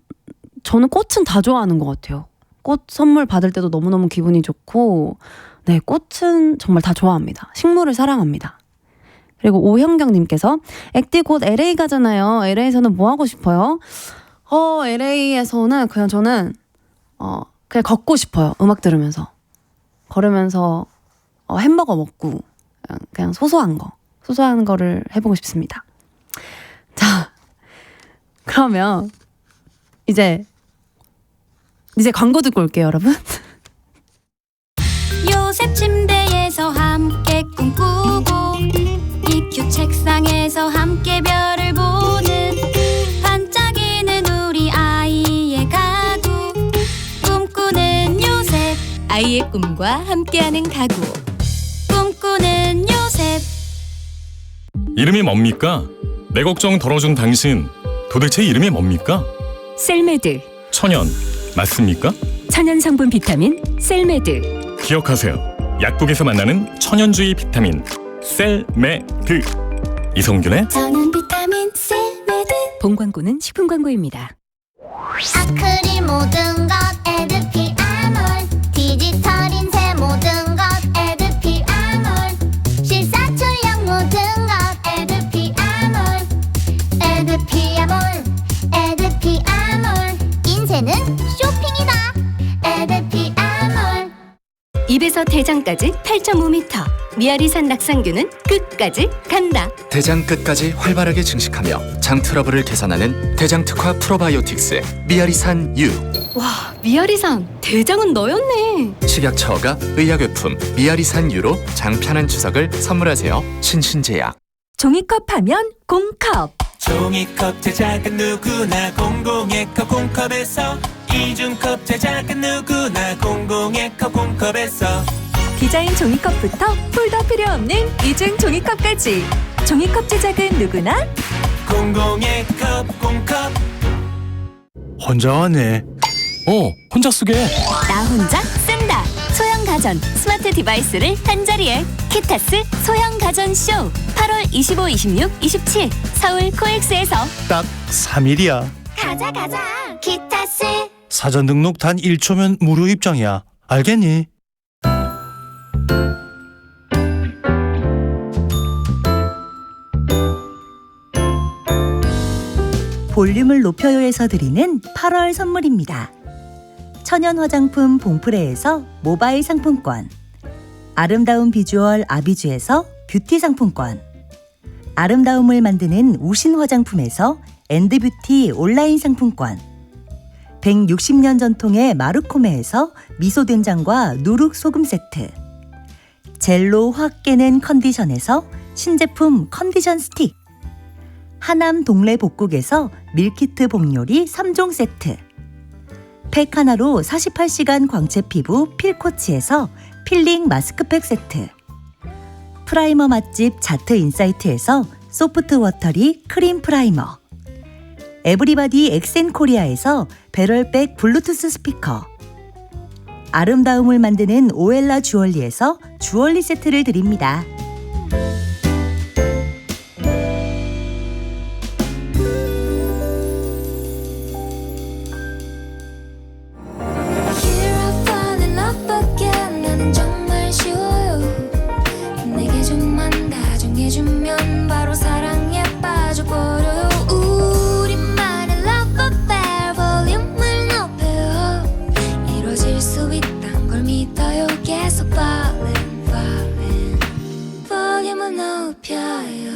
꽃은 다 좋아하는 것 같아요. 꽃 선물 받을 때도 너무너무 기분이 좋고, 네, 꽃은 정말 다 좋아합니다. 식물을 사랑합니다. 그리고 오현경님께서 엑디 곧 LA 가잖아요. LA에서는 뭐 하고 싶어요? LA에서는 저는 그냥 걷고 싶어요. 음악 들으면서 걸으면서 햄버거 먹고 그냥 소소한 거를 해보고 싶습니다. 자, 그러면 이제 광고 듣고 올게요, 여러분. 요셉 침대에서 함께 꿈꾸고 EQ 책상에서 함께 별을 보는 반짝이는 우리 아이의 가구 꿈꾸는 요셉. 아이의 꿈과 함께하는 가구. 꿈꾸는 요셉. 이름이 뭡니까? 내 걱정 덜어준 당신. 도대체 이름이 뭡니까? 셀메드. 천연 맞습니까? 천연 성분 비타민 셀메드. 기억하세요. 약국에서 만나는 천연주의 비타민 셀메드. 이성균의 저는 비타민 셀메드. 본 광고는 식품 광고입니다. 아크릴 모든 것 에드피 아몰. 디지털 인쇄 모든 것 에드피 아몰. 실사출력 모든 것 에드피 아몰. 에드피 아몰. 에드피 아몰. 인쇄는 쇼핑이다. 에드피 아몰. 입에서 대장까지 8.5m. 미아리산 낙상균은 끝까지 간다. 대장 끝까지 활발하게 증식하며 장 트러블을 개선하는 대장 특화 프로바이오틱스 미아리산 U. 와, 미아리산 대장은 너였네. 식약처가 의약용품 미아리산 U로 장 편한 추석을 선물하세요. 신신제약. 종이컵 하면 공컵. 종이컵 제작은 누구나 공공의 컵 공컵에서 이중컵 제작은 누구나 공공의 컵 공컵에서 디자인 종이컵부터 폴더 필요 없는 이중 종이컵까지. 종이컵 제작은 누구나 공공의 컵 공컵. 혼자 왔네. 혼자 쓰게. 나 혼자 쓴다. 소형 가전 스마트 디바이스를 한자리에. 키타스 소형 가전 쇼. 8월 25, 26, 27 서울 코엑스에서 딱 3일이야. 가자 기타스. 사전 등록 단 1초면 무료 입장이야. 알겠니? 볼륨을 높여요에서 드리는 8월 선물입니다. 천연 화장품 봉프레에서 모바일 상품권, 아름다운 비주얼 아비주에서 뷰티 상품권, 아름다움을 만드는 우신 화장품에서 엔드뷰티 온라인 상품권, 160년 전통의 마루코메에서 미소된장과 누룩소금 세트, 젤로 확 깨는 컨디션에서 신제품 컨디션 스틱, 하남 동래 복국에서 밀키트 복요리 3종 세트, 팩 하나로 48시간 광채 피부 필코치에서 필링 마스크팩 세트, 프라이머 맛집 자트 인사이트에서 소프트 워터리 크림 프라이머, 에브리바디 엑센코리아에서 배럴백 블루투스 스피커, 아름다움을 만드는 오엘라 주얼리에서 주얼리 세트를 드립니다. Here I fall in love again. 나는 정말 쉬워요. 내게 좀만 다정해주면 바로 사랑에 빠져버려요. 우리만의 love affair. 볼륨을 높여요. 이루어질 수 있단 걸 믿어요. 계속 falling, falling. 볼륨을 높여요.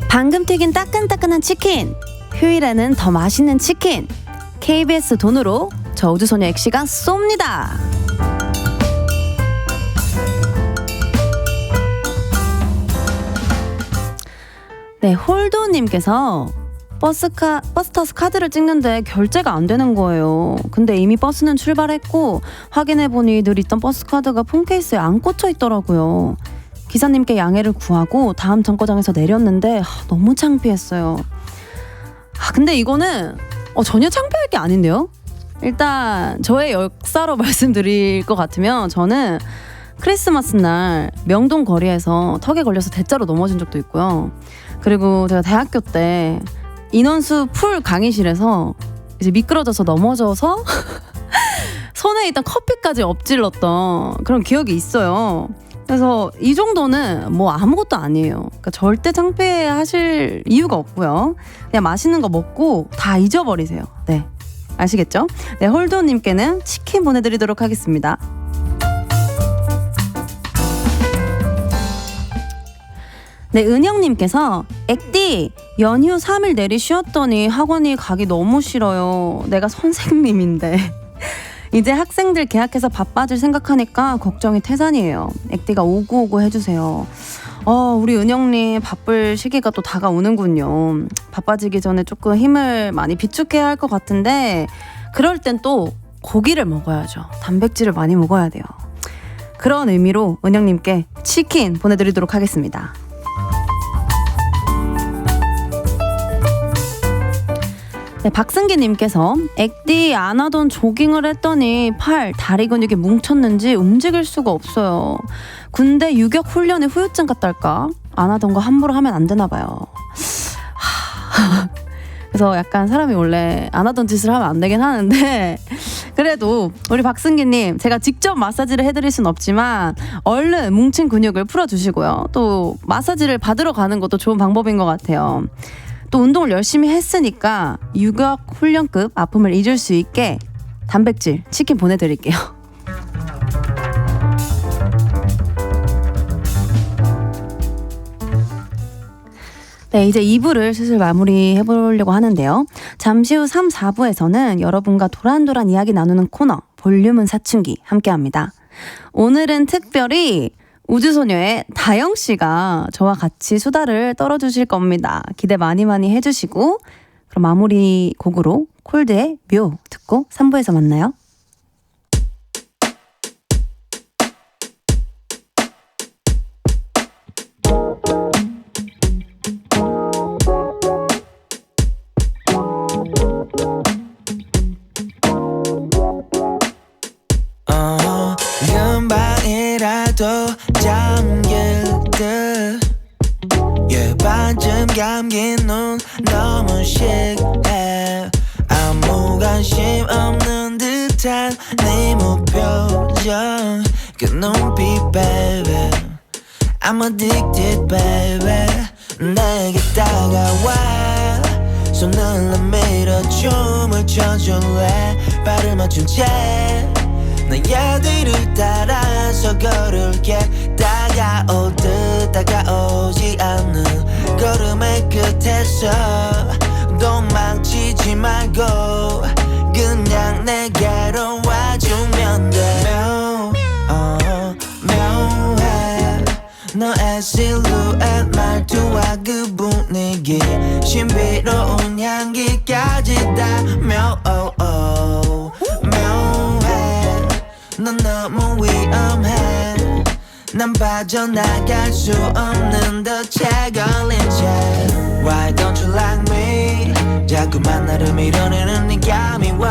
방금 튀긴 따끈따끈한 치킨, 휴일에는 더 맛있는 치킨, KBS 돈으로 저 우주소녀 엑시가 쏩니다. 네, 홀도님께서 버스 타서 카드를 찍는데 결제가 안 되는 거예요. 근데 이미 버스는 출발했고 확인해보니 늘 있던 버스 카드가 폰케이스에 안 꽂혀 있더라고요. 기사님께 양해를 구하고 다음 정거장에서 내렸는데 너무 창피했어요. 근데 이거는 전혀 창피할 게 아닌데요? 일단 저의 역사로 말씀드릴 것 같으면 저는 크리스마스 날 명동 거리에서 턱에 걸려서 대자로 넘어진 적도 있고요. 그리고 제가 대학교 때 인원수 풀 강의실에서 이제 미끄러져서 넘어져서 손에 있던 커피까지 엎질렀던 그런 기억이 있어요. 그래서 이 정도는 뭐 아무것도 아니에요. 그러니까 절대 창피하실 이유가 없고요. 그냥 맛있는 거 먹고 다 잊어버리세요. 네, 아시겠죠? 네, 홀도님께는 치킨 보내드리도록 하겠습니다. 네, 은영님께서 엑디 연휴 3일 내리 쉬었더니 학원이 가기 너무 싫어요. 내가 선생님인데 이제 학생들 개학해서 바빠질 생각하니까 걱정이 태산이에요. 엑디가 오구오구 해주세요. 우리 은영님 바쁠 시기가 또 다가오는군요. 바빠지기 전에 조금 힘을 많이 비축해야 할 것 같은데 그럴 땐 또 고기를 먹어야죠. 단백질을 많이 먹어야 돼요. 그런 의미로 은영님께 치킨 보내드리도록 하겠습니다. 네, 박승기님께서 엑디 안 하던 조깅을 했더니 팔, 다리 근육이 뭉쳤는지 움직일 수가 없어요. 군대 유격 훈련의 후유증 같달까? 안 하던 거 함부로 하면 안 되나 봐요. 그래서 약간 사람이 원래 안 하던 짓을 하면 안 되긴 하는데 그래도 우리 박승기님 제가 직접 마사지를 해드릴 순 없지만 얼른 뭉친 근육을 풀어주시고요. 또 마사지를 받으러 가는 것도 좋은 방법인 것 같아요. 또 운동을 열심히 했으니까 유격 훈련급 아픔을 잊을 수 있게 단백질 치킨 보내드릴게요. 네, 이제 2부를 슬슬 마무리해보려고 하는데요. 잠시 후 3, 4부에서는 여러분과 도란도란 이야기 나누는 코너 볼륨은 사춘기 함께합니다. 오늘은 특별히 우주소녀의 다영씨가 저와 같이 수다를 떨어주실 겁니다. 기대 많이 많이 해주시고 그럼 마무리 곡으로 콜드의 묘 듣고 3부에서 만나요. 금방이라도 잠길 듯 반쯤 감긴 눈 너무 식해 아무 관심 없는 듯한 네 무표정 그 눈빛 baby I'm addicted baby 내게 다가와 손을 내밀어 춤을 춰줄래 발을 맞춘 채 나의 뒤를 따라서 걸을게 다가오듯 다가오지 않는 걸음의 끝에서 도망치지 말고 그냥 내게로 와주면 돼 너의 실루엣 말투와 그 분위기 신비로운 향기까지 다 묘해 넌 너무 위험해 난 빠져나갈 수 없는 덫에 걸린 채 Why don't you like me 자꾸만 나를 밀어내는 네가 미워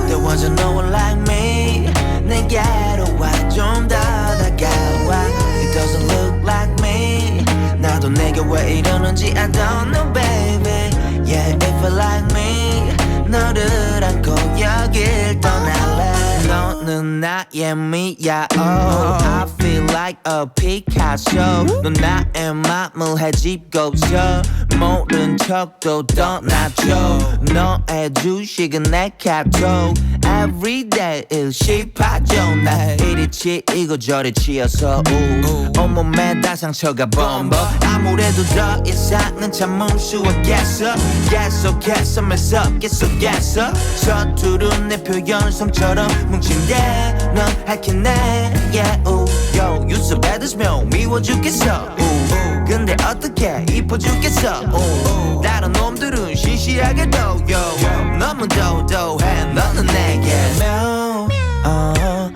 There wasn't no one like me 내게로 와 좀 더 다가와 It doesn't look like me 나도 내게 왜 이러는지 I don't know baby Yeah if you like me 너를 안고 여길 떠날래 너는 나의 미야 oh I feel like a Picasso 넌 나의 맘을 헤집고서 모른 척도 떠나줘 너의 주식은 내 카톡 Everyday 일시파죠 나 이리 치이고 저리 치여서 온몸에 다 상처가 범벅 아무래도 더 이상은 참을 수 없겠어 계속해서 계속해서 서투른 내 표현성처럼 뭉친 게넌 할겠네 yeah ooh yo you so bad as me 미워 죽겠어 근데 어떻게 이뻐 죽겠어 다른 놈들은 시시하게도 yo 너무 도도해 너는 내게 묘해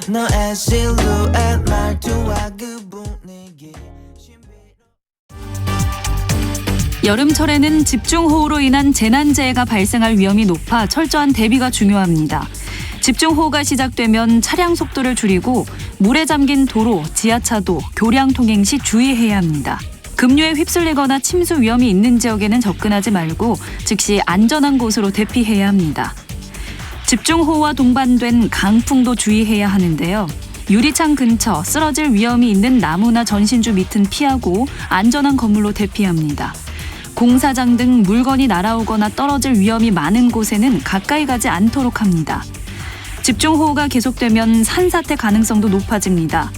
너의 실루엣 말투와 그 분위기 여름철에는 집중호우로 인한 재난재해가 발생할 위험이 높아 철저한 대비가 중요합니다. 집중호우가 시작되면 차량 속도를 줄이고 물에 잠긴 도로, 지하차도, 교량 통행 시 주의해야 합니다. 급류에 휩쓸리거나 침수 위험이 있는 지역에는 접근하지 말고 즉시 안전한 곳으로 대피해야 합니다. 집중호우와 동반된 강풍도 주의해야 하는데요. 유리창 근처 쓰러질 위험이 있는 나무나 전신주 밑은 피하고 안전한 건물로 대피합니다. 공사장 등 물건이 날아오거나 떨어질 위험이 많은 곳에는 가까이 가지 않도록 합니다. 집중호우가 계속되면 산사태 가능성도 높아집니다.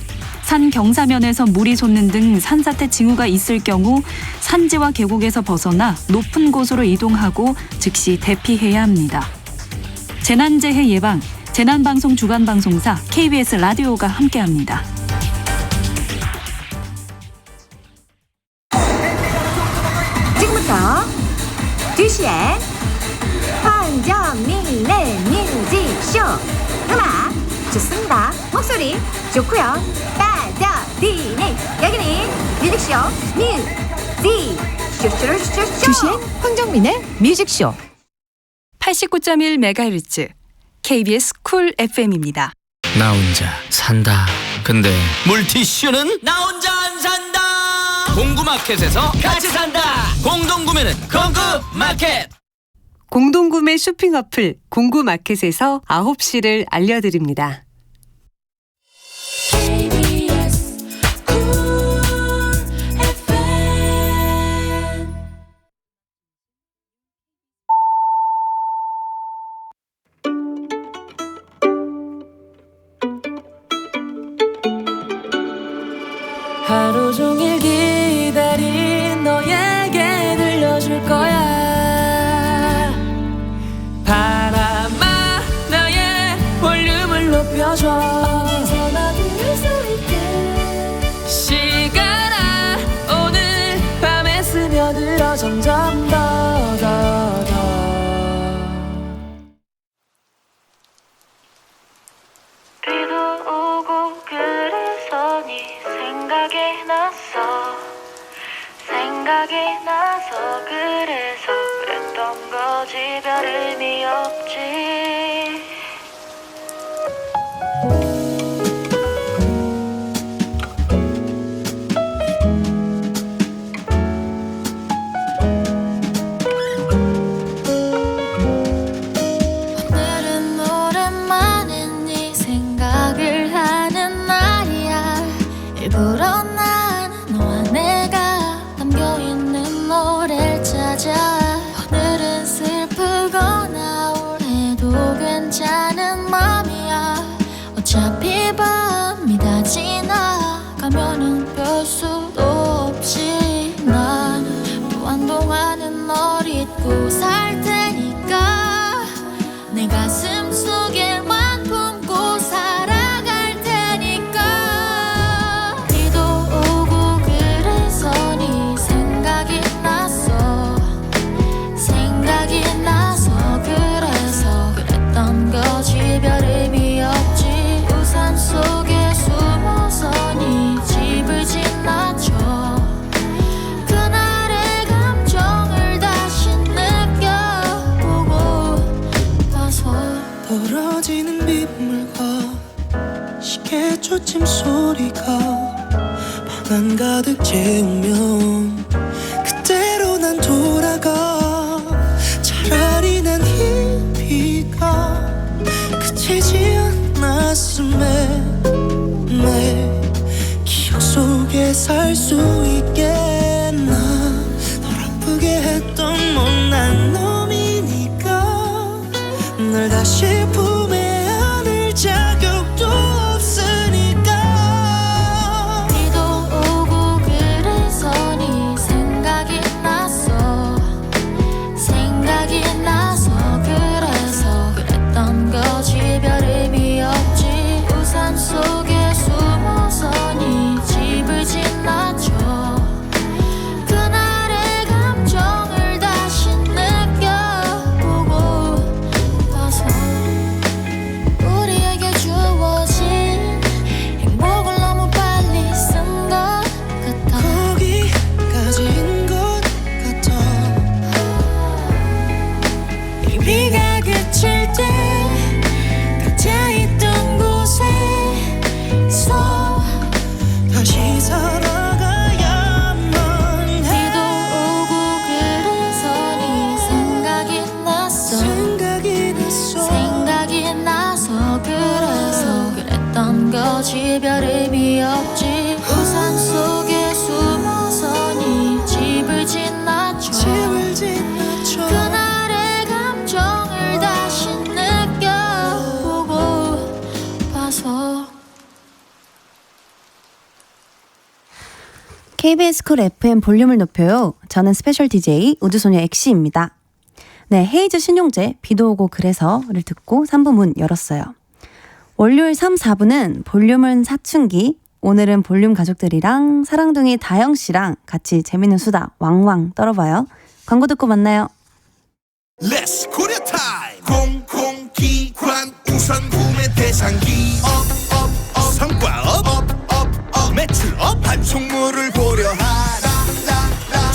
산 경사면에서 물이 솟는 등 산사태 징후가 있을 경우 산지와 계곡에서 벗어나 높은 곳으로 이동하고 즉시 대피해야 합니다. 재난재해 예방, 재난방송 주간방송사 KBS 라디오가 함께합니다. 지금부터 2시에 황정민의 뮤직쇼 음악 좋습니다. 목소리 좋고요. 빠져드는 여기는 뮤직쇼 뮤직쇼 2시에 황정민의 뮤직쇼 89.1MHz KBS 쿨 FM입니다. 나 혼자 산다. 근데 물티슈는 나 혼자 안 산다. 공구마켓에서 같이 산다. 공동구매는 공구마켓. 공동구매 쇼핑 어플 공구마켓에서 9시를 알려드립니다. 하루 종일 기다린 너에게 들려줄 거야. 바람아 나의 볼륨을 높여줘. 어디서나 들을 수 있게. 시간아 오늘 밤에 스며들어 점점 더 비도 오고 그래서 네 생각이 나서 그래서 그랬던 거지 별 의미 없지. 오늘은 오랜만에 네 생각을 하는 날이야. 일부러 너와 내가 담겨있는 노래를 찾아. 오늘은 슬프거나 우울해도 괜찮은 맘이야. 어차피 밤이 다 지나가면은 별 수도 없이 난 또 한동안은 널 잊고 살 테니까 내 가슴 속에만 품고 살아갈 테니까 초침 소리가 방 한가득 채우면 그때로 난 돌아가. 차라리 난 이 비가 그치지 않았음에 내 기억 속에 살 수 있겠나. 널 아프게 했던 못난 놈이니까 널 다시 품에 안을 자격도 없으니까. 비도 오고 그래서 네 생각이 났어. 생각이 나서 그래서 그랬던 거지. 별 의미 없지. 우산 속에 숨어서 네 집을 지나쳐. 그날의 감정을 다시 느껴보고 봐서 우리에게 주어진 행복을 너무 빨리 쓴 것 같아. 거기까지인 것 같아. 이 비가 그칠 때 각자 있던 곳에서 다시 살아가야만 해. 비도 오고 그래서 네 생각이 났어. 생각이 나서 그래서 그랬던 거지. 별 의미 없지. 우산 속에 숨어서 네 집을 지나쳐. 그날의 감정을 다시 느껴보고 봐서. KBS 쿨 FM 볼륨을 높여요. 저는 스페셜 DJ 우주소녀 엑시입니다. 네, 헤이즈 신용재 비도 오고 그래서를 듣고 3부 문 열었어요. 월요일 3, 4부는 볼륨은 사춘기. 오늘은 볼륨 가족들이랑 사랑둥이 다영씨랑 같이 재밌는 수다 왕왕 떨어봐요. 광고 듣고 만나요. Let's 코리아 타임. 공공기관 우선 구매 대상기 업 성과 업 매출 업. 판촉물을 고려하라.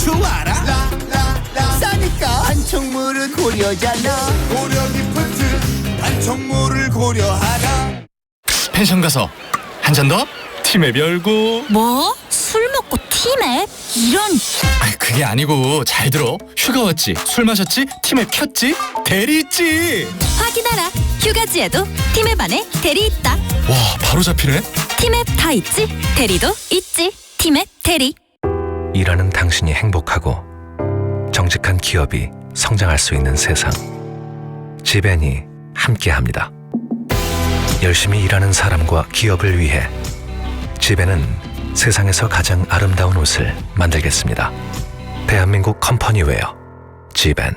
좋아라. 싸니까 판촉물은 고려잖아. 고려 기프트 판촉물을 고려하라. 펜션 가서 한 잔 더? 팀앱 열고. 뭐? 술 먹고 팀앱? 이런. 그게 아니고 잘 들어. 휴가 왔지? 술 마셨지? 팀앱 켰지? 대리 있지. 확인하라. 휴가지에도 팀앱 안에 대리 있다. 와, 바로 잡히네. 팀앱 다 있지? 대리도 있지. 팀앱 대리. 일하는 당신이 행복하고 정직한 기업이 성장할 수 있는 세상. 지벤이 함께합니다. 열심히 일하는 사람과 기업을 위해 지벤은 세상에서 가장 아름다운 옷을 만들겠습니다. 대한민국 컴퍼니웨어 지벤.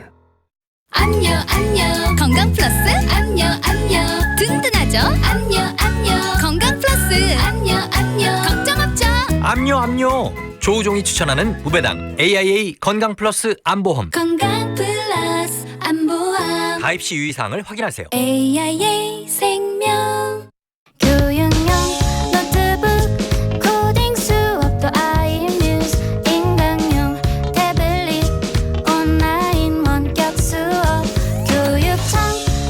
안녕 안녕 건강 플러스 안녕 안녕 든든하죠. 안녕 안녕 건강 플러스 안녕 안녕 걱정 없죠. 압뇨. 조우종이 추천하는 무배당 AIA 건강 플러스 안보험. 건강 플러스 안보함. 가입 시 유의사항을 확인하세요. AIA 생명. 교육용 노트북 코딩 수업도 아이뮤즈. 인강용 태블릿 온라인 원격 수업. 교육청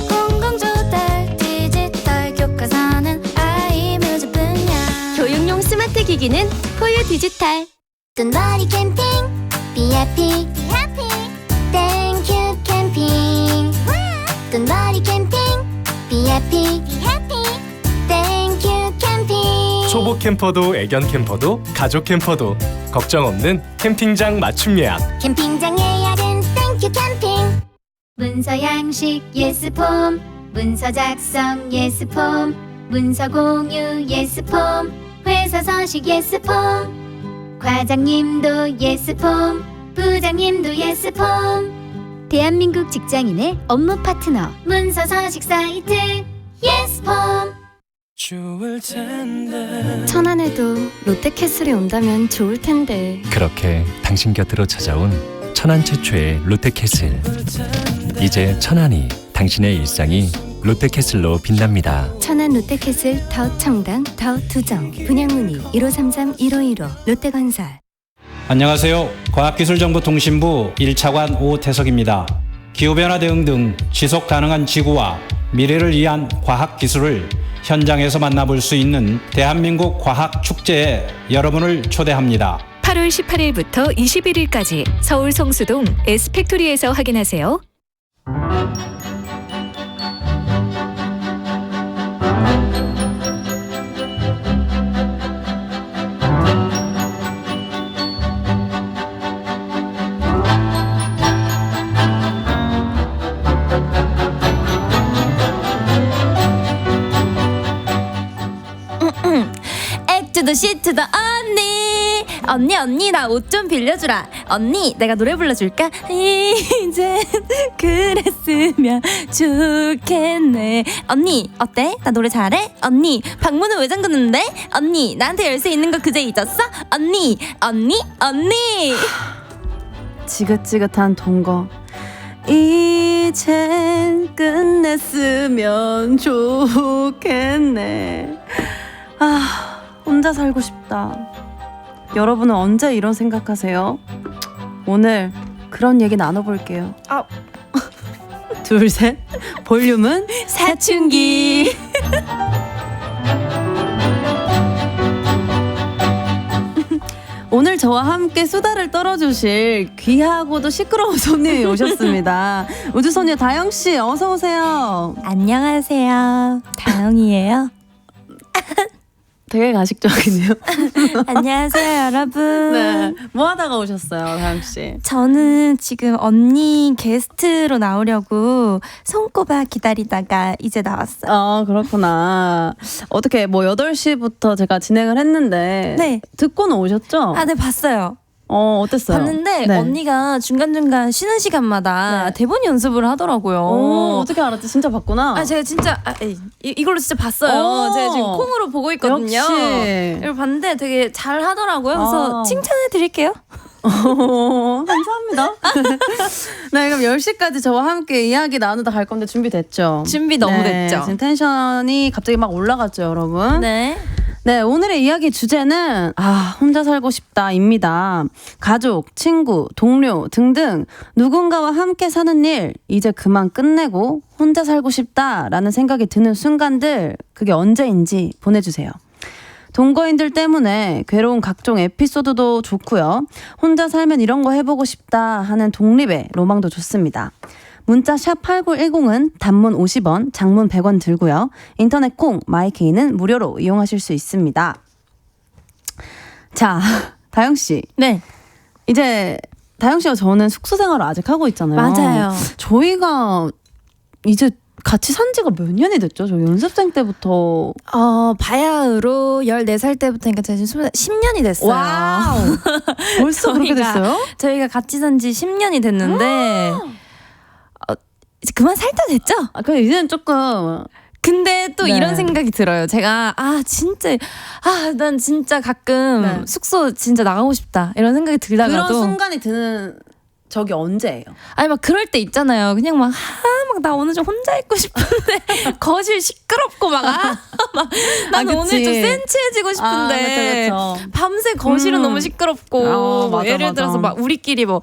공공조달 디지털 교과서는 아이뮤즈 분야. 교육용 스마트 기기는 포유 디지털. 뜬다리 캠핑 BRP 땡큐 캠핑. 뜬다리 캠핑 BRP 땡큐 캠핑. 초보 캠퍼도 애견 캠퍼도 가족 캠퍼도 걱정 없는 캠핑장 맞춤 예약. 캠핑장 예약은 땡큐 캠핑. 문서 양식 예스폼. 문서 작성 예스폼. 문서 공유 예스폼. 회사 서식 예스폼. 과장님도 예스폼. 부장님도 예스폼. 대한민국 직장인의 업무 파트너 문서 서식 사이트 예스폼. 좋을 텐데. 천안에도 롯데캐슬이 온다면 좋을 텐데. 그렇게 당신 곁으로 찾아온 천안 최초의 롯데캐슬. 이제 천안이 당신의 일상이 롯데캐슬로 빛납니다. 천안 롯데캐슬 더 청담 더 두정. 분양문의 1533-1515 롯데건설. 안녕하세요. 과학기술정보통신부 1차관 오태석입니다. 기후변화 대응 등 지속가능한 지구와 미래를 위한 과학기술을 현장에서 만나볼 수 있는 대한민국 과학 축제에 여러분을 초대합니다. 8월 18일부터 21일까지 서울 성수동 S팩토리에서 확인하세요. 액투더 시트더 언니 나 옷 좀 빌려주라. 언니 내가 노래 불러줄까? 이젠 그랬으면 좋겠네. 언니 어때? 나 노래 잘해? 언니 방문은 왜 잠그는데? 언니 나한테 열쇠 있는 거 그제 잊었어? 언니 지긋지긋한 동거. 이젠 끝냈으면 좋겠네. 아, 혼자 살고 싶다. 여러분은 언제 이런 생각하세요? 오늘 그런 얘기 나눠볼게요. 둘, 셋. 볼륨은 사춘기. 오늘 저와 함께 수다를 떨어주실 귀하고도 시끄러운 손님이 오셨습니다. 우주소녀 다영씨 어서 오세요. 안녕하세요. 다영이에요. 되게 가식적이네요. 안녕하세요 여러분. 네, 뭐 하다가 오셨어요 다영씨? 저는 지금 언니 게스트로 나오려고 손꼽아 기다리다가 이제 나왔어요. 그렇구나. 어떻게 뭐 8시부터 제가 진행을 했는데 네. 듣고는 오셨죠? 네 봤어요. 어땠어요? 봤는데 네. 언니가 중간중간 쉬는 시간마다 대본 연습을 하더라고요. 어떻게 알았지? 진짜 봤구나. 제가 진짜 이걸로 진짜 봤어요. 제가 지금 콩으로 보고 있거든요. 역시. 이걸 봤는데 되게 잘 하더라고요. 그래서 칭찬해 드릴게요. 감사합니다. 네, 그럼 10시까지 저와 함께 이야기 나누다 갈 건데 준비됐죠? 준비 너무 됐죠? 지금 텐션이 갑자기 막 올라갔죠, 여러분? 네. 네, 오늘의 이야기 주제는 혼자 살고 싶다입니다. 가족, 친구, 동료 등등 누군가와 함께 사는 일 이제 그만 끝내고 혼자 살고 싶다라는 생각이 드는 순간들, 그게 언제인지 보내주세요. 동거인들 때문에 괴로운 각종 에피소드도 좋고요. 혼자 살면 이런 거 해보고 싶다 하는 독립의 로망도 좋습니다. 문자 샵 8910은 단문 50원, 장문 100원 들고요. 인터넷 콩, 마이케이는 무료로 이용하실 수 있습니다. 자, 다영씨. 네. 이제 다영씨와 저는 숙소 생활을 아직 하고 있잖아요. 맞아요. 저희가 이제 같이 산 지가 몇 년이 됐죠? 저 연습생 때부터. 바야흐로 14살 때부터니까 제가 지금 10년이 됐어요. 와우. 벌써 그렇게 됐어요? 저희가 같이 산 지 10년이 됐는데 이제 그만 살다 됐죠? 그래 이제는 조금. 근데 또 이런 생각이 들어요. 제가 난 진짜 가끔 숙소 진짜 나가고 싶다 이런 생각이 들다가도 그런 순간이 드는 적이 언제예요? 막 그럴 때 있잖아요. 그냥 막 나 오늘 좀 혼자 있고 싶은데 거실 시끄럽고 난 오늘 좀 센치해지고 싶은데 그쵸. 밤새 거실은 너무 시끄럽고 맞아, 예를 들어서 막 우리끼리 막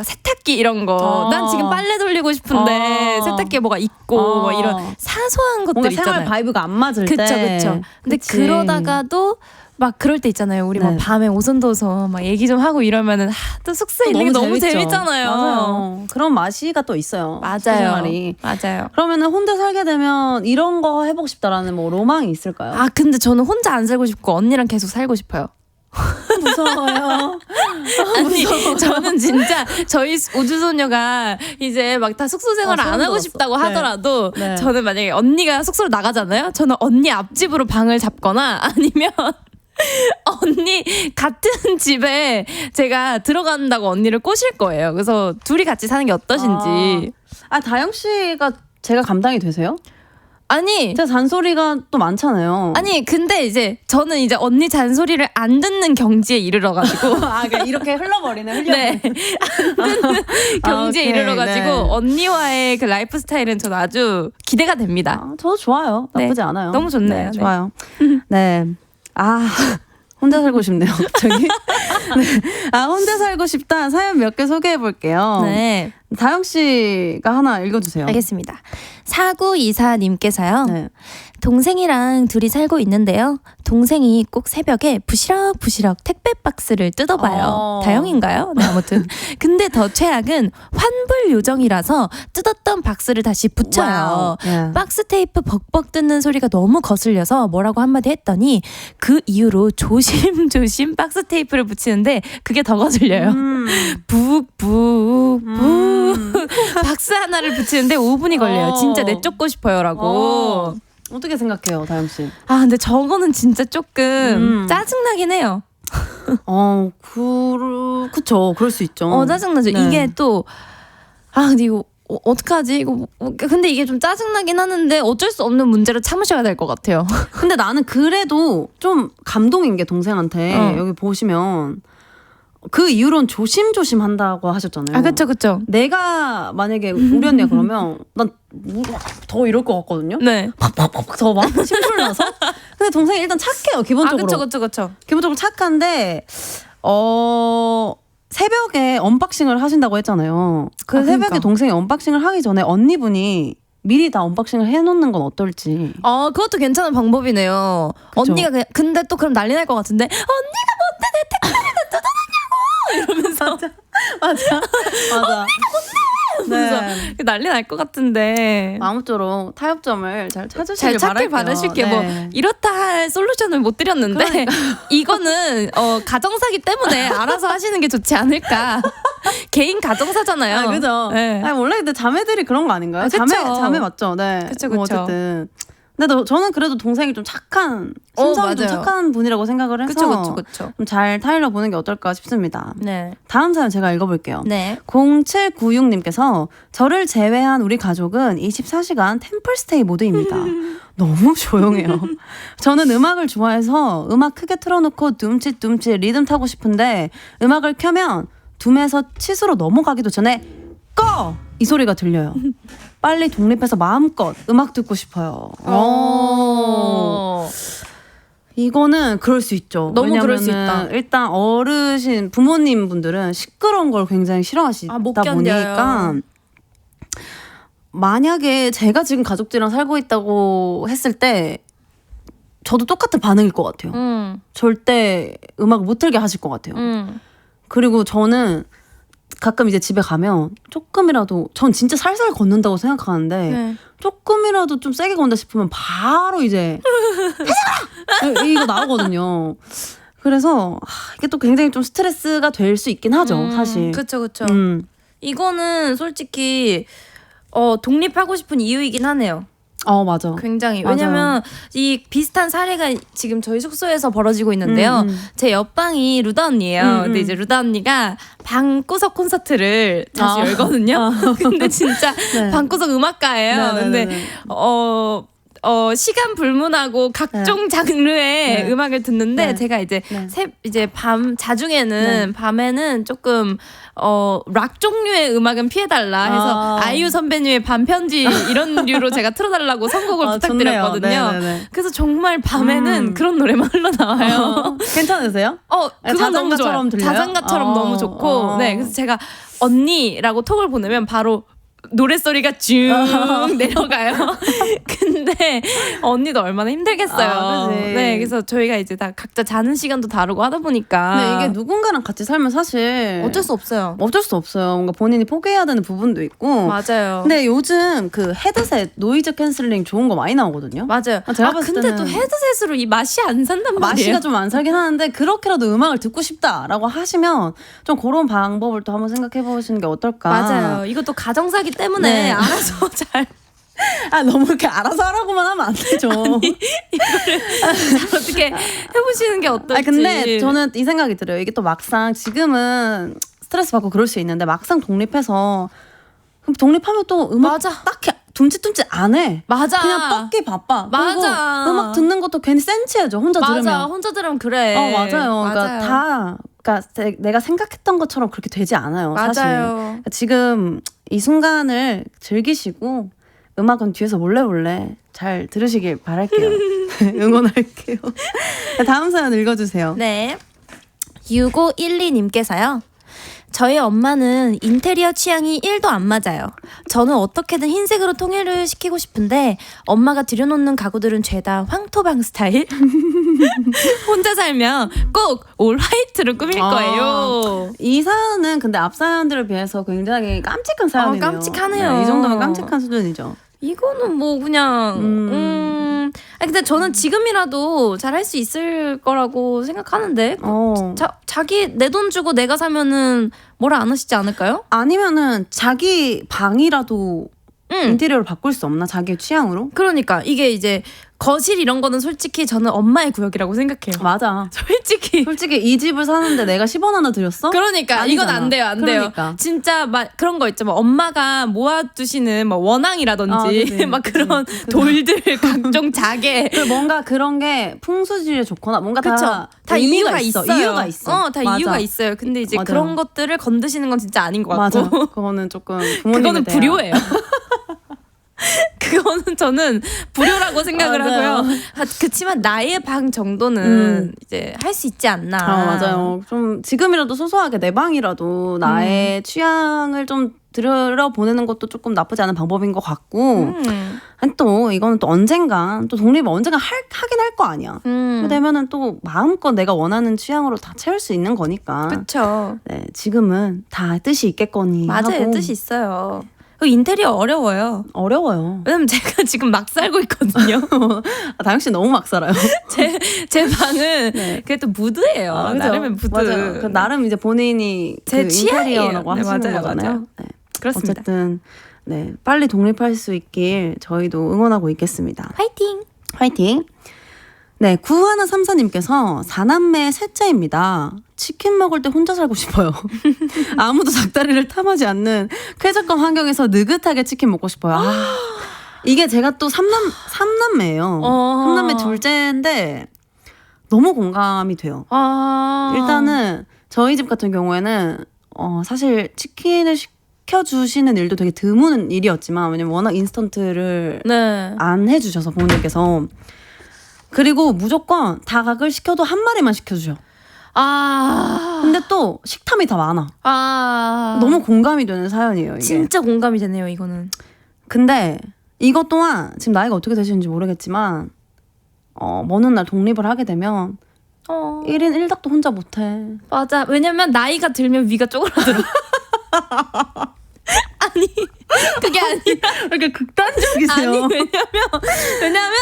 세탁기 이런 거 난 지금 빨래 돌리고 싶은데 세탁기에 뭐가 있고 막 이런 사소한 것들 뭔가 있잖아요. 생활 바이브가 안 맞을 때. 그쵸. 근데 그러다가도 막 그럴 때 있잖아요. 우리 막 밤에 오선 둬서 막 얘기 좀 하고 이러면은 또 숙소에 있는 게 너무 재밌잖아요. 맞아요. 그런 맛이가 또 있어요. 맞아요. 그러면은 혼자 살게 되면 이런 거 해보고 싶다라는 뭐 로망이 있을까요? 근데 저는 혼자 안 살고 싶고 언니랑 계속 살고 싶어요. 무서워요. 아니 저는 진짜 저희 우주소녀가 이제 막 다 숙소 생활을 안 하고 싶다고 하더라도 저는 만약에 언니가 숙소를 나가잖아요. 저는 언니 앞집으로 방을 잡거나 아니면 언니 같은 집에 제가 들어간다고 언니를 꼬실 거예요. 그래서 둘이 같이 사는 게 어떠신지. 다영 씨가 제가 감당이 되세요? 아니, 제가 잔소리가 또 많잖아요. 아니 근데 이제 저는 이제 언니 잔소리를 안 듣는 경지에 이르러가지고 그러니까 이렇게 흘러버리는 네, 안 듣는 경지에 이르러가지고 언니와의 그 라이프 스타일은 저는 아주 기대가 됩니다. 저도 좋아요. 나쁘지 않아요. 너무 좋네요. 좋아요. 네. 혼자 살고 싶네요, 갑자기. 혼자 살고 싶다. 사연 몇 개 소개해 볼게요. 네. 다영 씨가 하나 읽어주세요. 알겠습니다. 4924님께서요. 네. 동생이랑 둘이 살고 있는데요. 동생이 꼭 새벽에 부시럭부시럭 택배 박스를 뜯어봐요. 다영인가요? 네, 아무튼. 근데 더 최악은 환불 요정이라서 뜯었던 박스를 다시 붙여요. 와우. 예. 박스 테이프 벅벅 뜯는 소리가 너무 거슬려서 뭐라고 한마디 했더니 그 이후로 조심조심 박스 테이프를 붙이는데 그게 더 거슬려요. 북북북 박스 하나를 붙이는데 5분이 걸려요. 진짜 내쫓고 싶어요라고. 어떻게 생각해요, 다영 씨? 아, 근데 저거는 진짜 조금 짜증나긴 해요. 그쵸. 그럴 수 있죠. 짜증나죠. 네. 이게 또, 근데 이거 어떡하지? 이거 근데 이게 좀 짜증나긴 하는데 어쩔 수 없는 문제로 참으셔야 될 것 같아요. 근데 나는 그래도 좀 감동인 게 동생한테 여기 보시면 그 이후로는 조심조심 한다고 하셨잖아요. 그쵸. 내가 만약에 우리 언니가 그러면 난 더 이럴 것 같거든요. 네. 팍팍팍 더 막 심술 나서. 근데 동생이 일단 착해요, 기본적으로. 그쵸. 기본적으로 착한데 새벽에 언박싱을 하신다고 했잖아요. 그 새벽에 그러니까. 동생이 언박싱을 하기 전에 언니분이 미리 다 언박싱을 해놓는 건 어떨지. 그것도 괜찮은 방법이네요. 그쵸? 언니가 근데 또 그럼 난리 날 것 같은데 언니가 뭔데 내 택배를 뜯어놨냐고 이러면서 맞아. 이러면서 난리 날 것 같은데. 아무쪼록 타협점을 잘 찾으시길 잘 찾길 바랄게요. 바라실게요. 뭐 이렇다 할 솔루션을 못 드렸는데 이거는 가정사기 때문에 알아서 하시는 게 좋지 않을까. 개인 가정사잖아요. 그죠. 네. 원래 근데 자매들이 그런 거 아닌가요? 그쵸. 자매 맞죠? 네. 그쵸. 뭐 어쨌든. 근데 저는 그래도 동생이 좀 착한, 심성이 좀 맞아요. 착한 분이라고 생각을 해서 그쵸. 좀 잘 타일러 보는 게 어떨까 싶습니다. 네. 다음 사연 제가 읽어볼게요. 네. 0796님께서 저를 제외한 우리 가족은 24시간 템플스테이 모드입니다. 너무 조용해요. 저는 음악을 좋아해서 음악 크게 틀어놓고 둠칫둠칫 리듬 타고 싶은데 음악을 켜면 둠에서 치수로 넘어가기도 전에 꺼! 이 소리가 들려요. 빨리 독립해서 마음껏 음악 듣고 싶어요. 이거는 그럴 수 있죠. 너무 그럴 수 있다. 일단 어르신 부모님 분들은 시끄러운 걸 굉장히 싫어하시다 못 보니까 만약에 제가 지금 가족들이랑 살고 있다고 했을 때 저도 똑같은 반응일 것 같아요. 절대 음악 못 틀게 하실 것 같아요. 그리고 저는 가끔 이제 집에 가면 조금이라도 전 진짜 살살 걷는다고 생각하는데 조금이라도 좀 세게 건다 싶으면 바로 이제 이거 나오거든요. 그래서 이게 또 굉장히 좀 스트레스가 될 수 있긴 하죠, 사실. 그쵸. 이거는 솔직히 독립하고 싶은 이유이긴 하네요. 맞아. 굉장히. 맞아요. 왜냐면 이 비슷한 사례가 지금 저희 숙소에서 벌어지고 있는데요. 제 옆방이 루다 언니예요. 근데 이제 루다 언니가 방구석 콘서트를 자주 열거든요. 근데 진짜 방구석 음악가예요. 근데 시간 불문하고 각종 장르의 음악을 듣는데 제가 이제 자중에는 밤에는 조금 락 종류의 음악은 피해달라 해서 아이유 선배님의 반편지 이런 류로 제가 틀어달라고 선곡을 부탁드렸거든요. 그래서 정말 밤에는 그런 노래만 흘러나와요. 괜찮으세요? 그건 너무 좋아요. 들려요? 자장가처럼 너무 좋고. 네, 그래서 제가 언니라고 톡을 보내면 바로 노랫소리가 쭉 내려가요. 근데 언니도 얼마나 힘들겠어요. 네, 그래서 저희가 이제 다 각자 자는 시간도 다르고 하다 보니까. 근데 이게 누군가랑 같이 살면 사실 어쩔 수 없어요. 뭔가 본인이 포기해야 되는 부분도 있고. 맞아요. 근데 요즘 그 헤드셋 노이즈 캔슬링 좋은 거 많이 나오거든요. 맞아요. 제가 봤을 근데 때는 또 헤드셋으로 이 맛이 안 산단 말이에요. 맛이가 좀 안 살긴 하는데 그렇게라도 음악을 듣고 싶다라고 하시면 좀 그런 방법을 또 한번 생각해 보시는 게 어떨까. 맞아요. 이것도 가정사기 때문에 알아서 잘. 너무 이렇게 알아서 하라고만 하면 안 되죠. 이거를 어떻게 해보시는 게 어떨지. 근데 저는 이 생각이 들어요. 이게 또 막상 지금은 스트레스 받고 그럴 수 있는데 막상 독립해서 그럼 독립하면 또 음악 딱히 둠칫둠칫 안 해. 맞아. 그냥 뻗기 바빠. 맞아. 그리고 음악 듣는 것도 괜히 센치해져. 혼자 들으면. 혼자 들으면 그래. 맞아요. 그러니까 내가 생각했던 것처럼 그렇게 되지 않아요. 사실. 그러니까 지금 이 순간을 즐기시고 음악은 뒤에서 몰래 잘 들으시길 바랄게요. 응원할게요. 다음 사연 읽어주세요. 네. 6512님께서요. 저희 엄마는 인테리어 취향이 1도 안 맞아요. 저는 어떻게든 흰색으로 통일을 시키고 싶은데 엄마가 들여놓는 가구들은 죄다 황토방 스타일. 혼자 살면 꼭 올 화이트로 꾸밀 거예요. 이 사연은 근데 앞 사연들에 비해서 굉장히 깜찍한 사연이네요. 깜찍하네요. 네, 이 정도면 깜찍한 수준이죠. 이거는 뭐 그냥 아니 근데 저는 지금이라도 잘 할 수 있을 거라고 생각하는데 자기 내 돈 주고 내가 사면은 뭐라 안 하시지 않을까요? 아니면은 자기 방이라도 인테리어를 바꿀 수 없나? 자기의 취향으로? 그러니까 이게 이제 거실 이런 거는 솔직히 저는 엄마의 구역이라고 생각해요. 맞아. 솔직히 이 집을 사는데 내가 10원 하나 들였어? 그러니까 아니잖아. 이건 안 돼요. 안 돼요. 그러니까. 진짜 막 그런 거 있죠. 막 엄마가 모아두시는 뭐 원앙이라든지 그치, 막 그런 돌들 각종 자개 뭔가 그런 게 풍수지리에 좋거나 뭔가 그쵸? 다 의미가 이유가 있어요. 이유가 있어. 다 맞아. 이유가 있어요. 근데 이제 맞아요. 그런 것들을 건드시는 건 진짜 아닌 것 같고. 맞아. 그거는 조금 부모님에 그거는 대한 불효예요. 그거는 저는 불효라고 생각을 맞아요. 하고요. 그치만 나의 방 정도는 이제 할 수 있지 않나. 맞아요. 좀 지금이라도 소소하게 내 방이라도 나의 취향을 좀 들여보내는 것도 조금 나쁘지 않은 방법인 것 같고 아니, 또 이거는 또 언젠가 또 독립을 언젠가 하긴 할 거 아니야. 그러면은 또 마음껏 내가 원하는 취향으로 다 채울 수 있는 거니까. 그렇죠. 네, 지금은 다 뜻이 있겠거니 맞아요. 하고. 뜻이 있어요. 인테리어 어려워요. 어려워요. 왜냐면 제가 지금 막 살고 있거든요. 다영 씨 너무 막 살아요. 제 방은 그래도 무드예요. 그죠? 나름의 무드. 맞아요. 그 나름 이제 본인이 제 그 취향이에요. 인테리어라고 네, 하시는 맞아요, 거잖아요. 맞아요. 네. 그렇습니다. 어쨌든 네, 빨리 독립할 수 있길 저희도 응원하고 있겠습니다. 화이팅! 화이팅! 네, 9134님께서 4남매 셋째입니다. 치킨 먹을 때 혼자 살고 싶어요. 아무도 닭다리를 탐하지 않는 쾌적한 환경에서 느긋하게 치킨 먹고 싶어요. 이게 제가 또 3남매예요. 3남매 둘째인데 너무 공감이 돼요. 일단은 저희 집 같은 경우에는 사실 치킨을 시켜주시는 일도 되게 드문 일이었지만 왜냐면 워낙 인스턴트를 안 해주셔서 부모님께서 그리고 무조건 닭을 시켜도 한 마리만 시켜주셔. 근데 또 식탐이 다 많아. 너무 공감이 되는 사연이에요, 이게. 진짜 공감이 되네요, 이거는. 근데 이것 또한 지금 나이가 어떻게 되시는지 모르겠지만 먼 날 독립을 하게 되면 1인 1닭도 혼자 못해. 맞아. 왜냐면 나이가 들면 위가 쪼그라들어. 아니 그게 아니라 이렇게 극단적이세요. 아니 왜냐면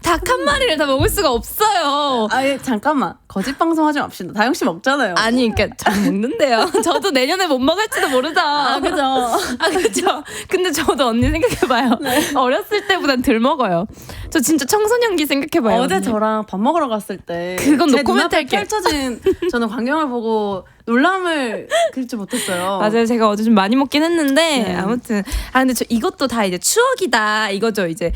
닭 한 마리를 다 먹을 수가 없어요. 아니 잠깐만 거짓 방송하지 맙시다. 다영 씨 먹잖아요. 아니 그러니까 저 먹는데요. 저도 내년에 못 먹을지도 모르죠. 그죠. 근데 저도 언니 생각해봐요. 어렸을 때보단 덜 먹어요. 저 진짜 청소년기 생각해봐요. 어제 언니. 저랑 밥 먹으러 갔을 때 그건 제 노코멘트 눈앞에 할게요. 펼쳐진 저는 광경을 보고 놀람을 그리지 못했어요. 맞아요. 제가 어제 좀 많이 먹긴 했는데 아무튼 근데 저 이것도 다 이제 추억이다 이거죠. 이제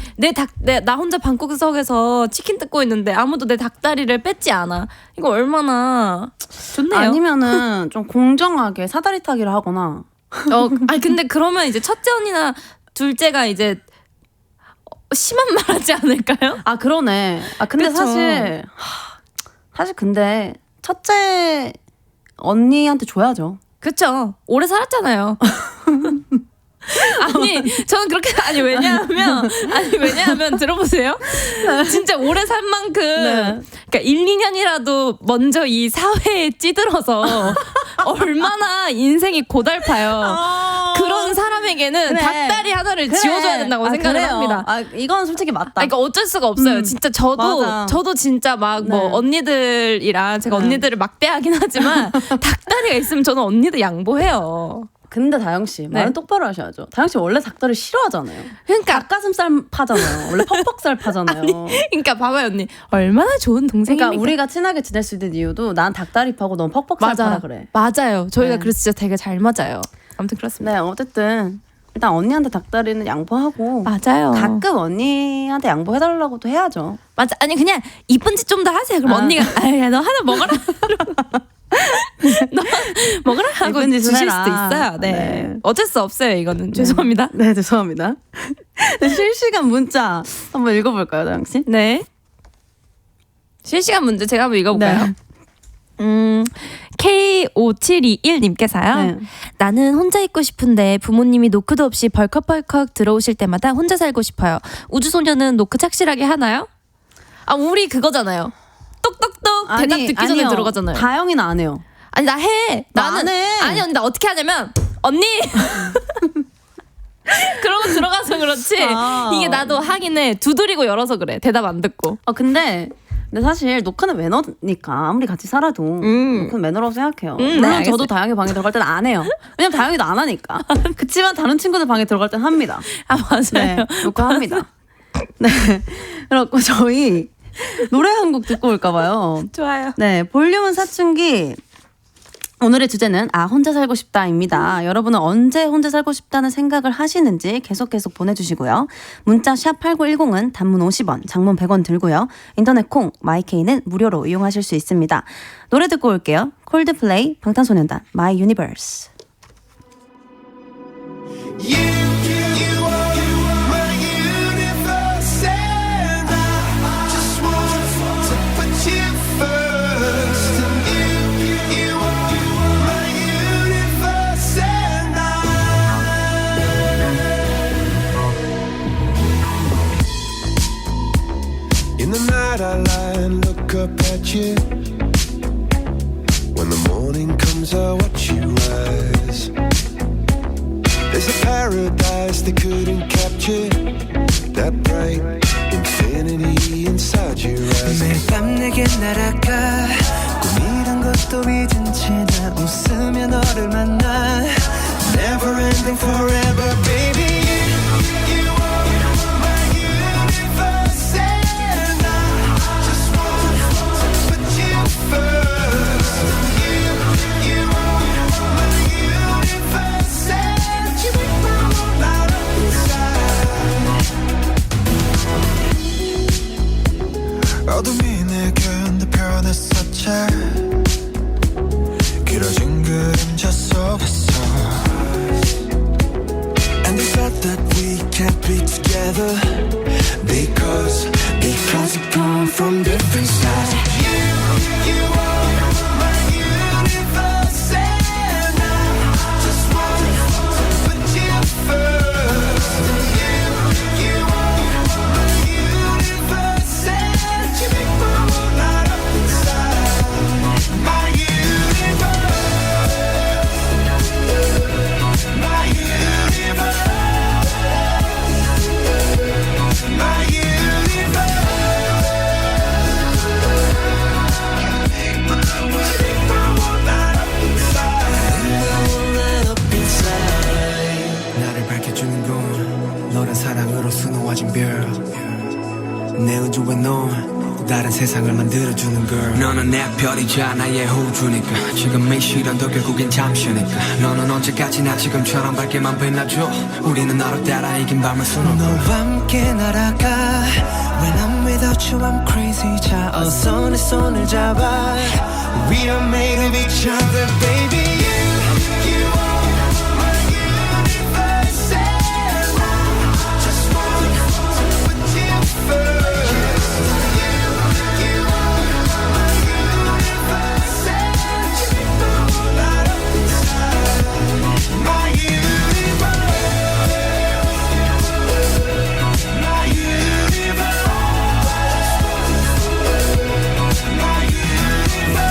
나 혼자 방구석에서 치킨 뜯고 있는데 아무도 내 닭다리를 뺏지 않아. 이거 얼마나 좋네요. 아니면은 좀 공정하게 사다리 타기를 하거나. 아니 근데 그러면 이제 첫째 언니나 둘째가 이제 심한 말 하지 않을까요? 그러네. 근데 그쵸? 사실 근데 첫째 언니한테 줘야죠. 그쵸. 오래 살았잖아요. 저는 그렇게 왜냐하면 들어보세요. 진짜 오래 산 만큼 그러니까 1, 2년이라도 먼저 이 사회에 찌들어서 얼마나 인생이 고달파요. 그런 사람에게는 닭다리 하나를 지워줘야 된다고 생각을 합니다. 이건 솔직히 맞다. 그러니까 어쩔 수가 없어요. 진짜 맞아. 저도 진짜 막 뭐 언니들이랑 제가 언니들을 막대하긴 하지만 닭다리가 있으면 저는 언니들 양보해요. 근데 다영 씨 말은 똑바로 하셔야죠. 다영 씨 원래 닭다리 싫어하잖아요. 그러니까 닭가슴살 파잖아요. 원래 퍽퍽살 파잖아요. 그러니까 봐봐요 언니 얼마나 좋은 동생입니까? 그러니까 우리가 친하게 지낼 수 있는 이유도 난 닭다리 파고 넌 퍽퍽살 파라 그래. 맞아요. 저희가 그래서 진짜 되게 잘 맞아요. 아무튼 그렇습니다. 네, 어쨌든 일단 언니한테 닭다리는 양보하고 맞아요. 가끔 언니한테 양보해달라고도 해야죠. 맞아. 아니 그냥 이쁜 짓 좀 더 하세요. 그럼 언니가 너 하나 먹어라. 너 먹으라 하고 주실 수도 있어요. 네. 어쩔 수 없어요. 이거는 죄송합니다. 네, 죄송합니다. 네, 실시간 문자 한번 읽어볼까요, 다영 씨? 네. 실시간 문제 제가 한번 읽어볼까요? K5721님께서요. 네. 나는 혼자 있고 싶은데 부모님이 노크도 없이 벌컥벌컥 들어오실 때마다 혼자 살고 싶어요. 우주소녀는 노크 착실하게 하나요? 아, 우리 그거잖아요. 똑똑똑 대답 듣기 전에 아니요. 들어가잖아요. 다영이는 안 해요. 아니, 나 해. 나는 안 해. 아니, 근데 어떻게 하냐면 언니 그러고 들어가서 그렇지. 이게 나도 하긴 해. 두드리고 열어서 그래. 대답 안 듣고. 근데 사실 노크는 매너니까 아무리 같이 살아도 노크는 매너라고 생각해요. 물론 알겠어요. 저도 다영이 방에 들어갈 때는 안 해요. 왜냐면 다영이도 안 하니까. 그치만 다른 친구들 방에 들어갈 때는 합니다. 아, 맞아요. 네, 노크 합니다. 네. 그렇고 저희 노래 한 곡 듣고 올까 봐요. 좋아요. 네, 볼륨은 사춘기. 오늘의 주제는 혼자 살고 싶다입니다. 여러분은 언제 혼자 살고 싶다는 생각을 하시는지 계속 보내주시고요. 문자 샵 8910은 단문 50원, 장문 100원 들고요. 인터넷 콩, 마이케이는 무료로 이용하실 수 있습니다. 노래 듣고 올게요. 콜드플레이, 방탄소년단, My Universe. In the night I lie and look up at you. When the morning comes I watch you rise. There's a paradise they couldn't capture. That bright infinity inside your eyes. 매일 밤 내게 날아가 꿈이란 것도 잊은 채 나 웃으며 너를 만나. Never ending forever baby. 어둠이 내게 변했었지. 길어진 그림자 속에서 And they said that we can't be together because we come from different sides. You are my universe and I just want to put you first. You are my universe and you make my world light up inside. My universe, my universe, my universe. 나를 밝혀주는 건 너란 사랑으로 수놓아진 별. 내 우주에 넌 다른 세상을 만들어주는 걸. 너는 내 별이자 나의 호주니까. 지금 이 시련도 결국엔 잠시니까. 너는 언제까지나 지금처럼 밝게만 빛나줘. 우리는 너를 따라 이긴 밤을 수놓고 너와 함께 날아가. When I'm without you I'm crazy. 자 어서 내 손을 잡아. We are made of each other baby. You are my universe and I just want to put you first. You are my universe and you make my world light up inside. My universe, my universe, my universe.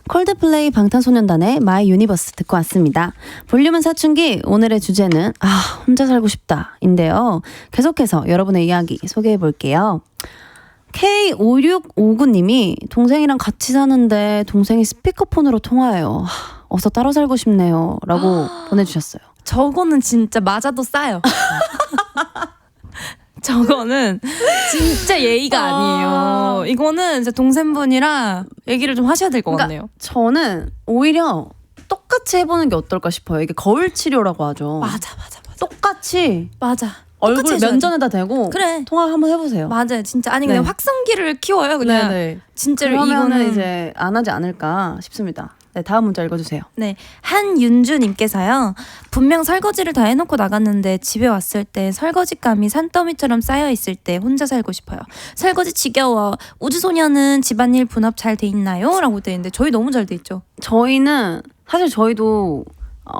콜드플레이 방탄소년단의 My Universe 듣고 왔습니다. 볼륨은 사춘기, 오늘의 주제는 혼자 살고 싶다 인데요. 계속해서 여러분의 이야기 소개해 볼게요. K5659님이 동생이랑 같이 사는데 동생이 스피커폰으로 통화해요. 어서 따로 살고 싶네요. 라고 보내주셨어요. 저거는 진짜 맞아도 싸요. 저거는 진짜 예의가 아니에요. 이거는 진짜 동생분이랑 얘기를 좀 하셔야 될 것 같네요. 저는 오히려 똑같이 해보는 게 어떨까 싶어요. 이게 거울 치료라고 하죠. 맞아. 똑같이 맞아. 얼굴 해줘야 면전에다 대고 그래. 통화 한번 해보세요. 맞아요. 진짜 아니 그냥 네. 확성기를 키워요. 그냥 네네. 진짜로 그러면은 이거는 이제 안 하지 않을까 싶습니다. 네, 다음 문자 읽어주세요. 네, 한윤주님께서요. 분명 설거지를 다 해놓고 나갔는데 집에 왔을 때 설거지감이 산더미처럼 쌓여 있을 때 혼자 살고 싶어요. 설거지 지겨워. 우주소녀는 집안일 분업 잘 돼 있나요? 라고 돼 있는데 저희 너무 잘 돼 있죠. 저희는 사실 저희도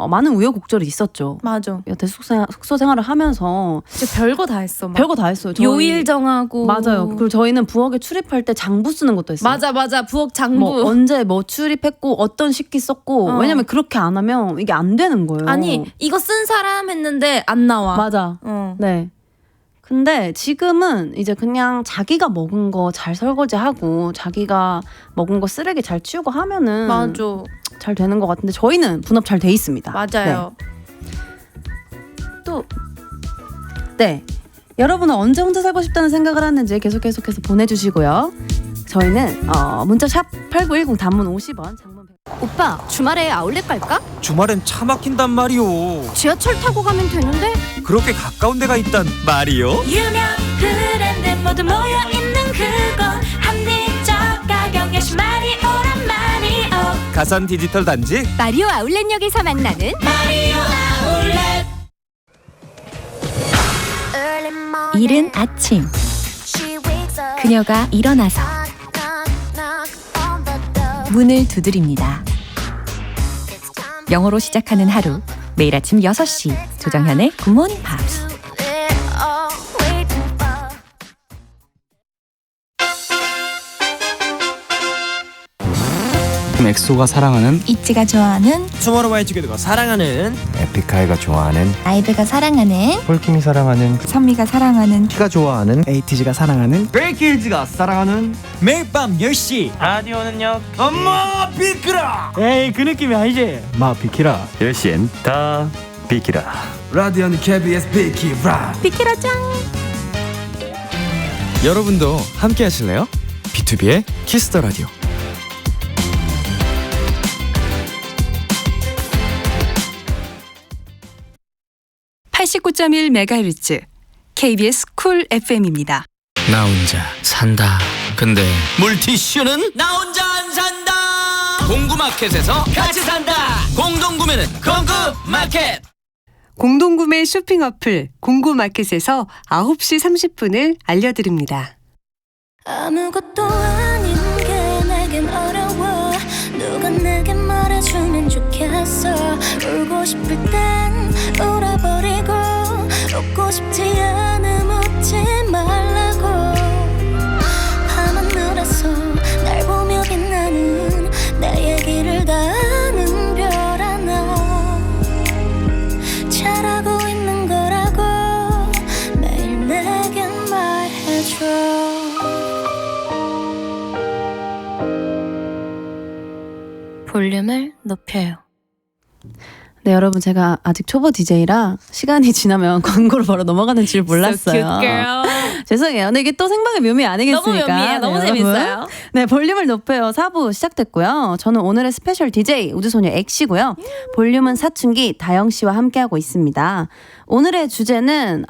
많은 우여곡절이 있었죠. 맞아. 여태 숙소 생활을 하면서 진짜 별거 다 했어. 막. 별거 다 했어요. 요일 정하고. 맞아요. 그리고 저희는 부엌에 출입할 때 장부 쓰는 것도 했어요. 맞아. 부엌 장부. 뭐 언제 뭐 출입했고 어떤 식기 썼고 왜냐면 그렇게 안 하면 이게 안 되는 거예요. 아니 이거 쓴 사람 했는데 안 나와. 맞아. 네. 근데 지금은 이제 그냥 자기가 먹은 거 잘 설거지하고 자기가 먹은 거 쓰레기 잘 치우고 하면은 맞아. 잘 되는 것 같은데 저희는 분업 잘 돼 있습니다. 맞아요. 네. 여러분은 언제 혼자 살고 싶다는 생각을 하는지 계속해서 보내주시고요. 저희는 문자 샵 8910 단문 50원 장문 100원. 오빠 주말에 아울렛 갈까? 주말엔 차 막힌단 말이오. 지하철 타고 가면 되는데. 그렇게 가까운 데가 있단 말이오. 유명 브랜드 모두 모여있는 그곳 합리적 가격에 신발이 오랜만이오. 가산 디지털 단지 마리오 아울렛역에서 만나는 마리오 아울렛. 이른 아침 그녀가 일어나서 문을 두드립니다. 영어로 시작하는 하루 매일 아침 6시 조정현의 굿모닝 팝스. 엑소가 사랑하는 있지가 좋아하는 투모로우바이투게더가 사랑하는 에픽하이가 좋아하는 아이브가 사랑하는 폴킴이 사랑하는 선미가 사랑하는 키가 좋아하는 에이티즈가 사랑하는 브레이키즈가 사랑하는 매일 밤 10시 라디오는요 엄마 비키라. 에이 그 느낌이 아니지 마 비키라 10시엔 다 비키라 라디오는 KBS 비키라. 비키라 짱. 여러분도 함께 하실래요? B2B의 키스 더 라디오. (89.1MHz) KBS 쿨 FM입니다. 나 혼자 산다. 근데 물티슈는 나 혼자 안 산다. 공구마켓에서 같이 산다. 공동구매는 공구마켓. 공동구매 쇼핑 어플 공구마켓에서 9시 30분을 알려드립니다. 아무것도 아닌 게 내겐 어려워. 누가 내게 말해주면 좋겠어. 울고 싶을 땐 울어버리고 웃고 싶지 않음 웃지 말라고. 밤하늘에서 날 보며 빛나는 내 얘기를 다 아는 별 하나. 잘하고 있는 거라고 매일 내겐 말해줘. 볼륨을 높여요. 네, 여러분 제가 아직 초보 DJ라 시간이 지나면 광고로 바로 넘어가는 줄 몰랐어요. So cute girl. 죄송해요. 근데 이게 또 생방의 묘미 아니겠습니까? 너무 묘미해요. 너무 네, 재밌어요. 여러분. 네, 볼륨을 높여요. 4부 시작됐고요. 저는 오늘의 스페셜 DJ 우주소녀 엑시고요. 볼륨은 사춘기 다영 씨와 함께하고 있습니다. 오늘의 주제는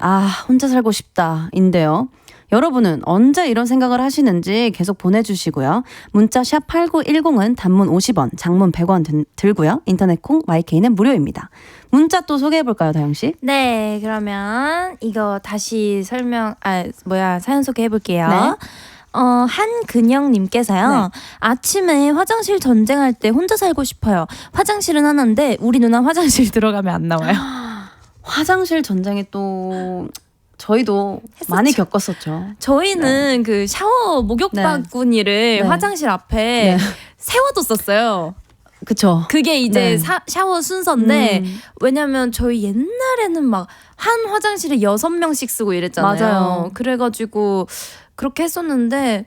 혼자 살고 싶다인데요. 여러분은 언제 이런 생각을 하시는지 계속 보내주시고요. 문자 샵 8910은 단문 50원, 장문 100원 들고요. 인터넷 콩, 마이케이는 무료입니다. 문자 또 소개해볼까요, 다영씨? 네, 그러면 이거 다시 사연 소개해볼게요. 네. 한근영님께서요. 네. 아침에 화장실 전쟁할 때 혼자 살고 싶어요. 화장실은 하나인데 우리 누나 화장실 들어가면 안 나와요. 화장실 전쟁이 또 저희도 많이 겪었었죠. 저희는 그 샤워 목욕 바구니를 화장실 앞에 세워뒀었어요. 그쵸. 그게 이제 네. 샤워 순서인데 왜냐면 저희 옛날에는 막 한 화장실에 6명씩 쓰고 이랬잖아요. 맞아요. 그래가지고 그렇게 했었는데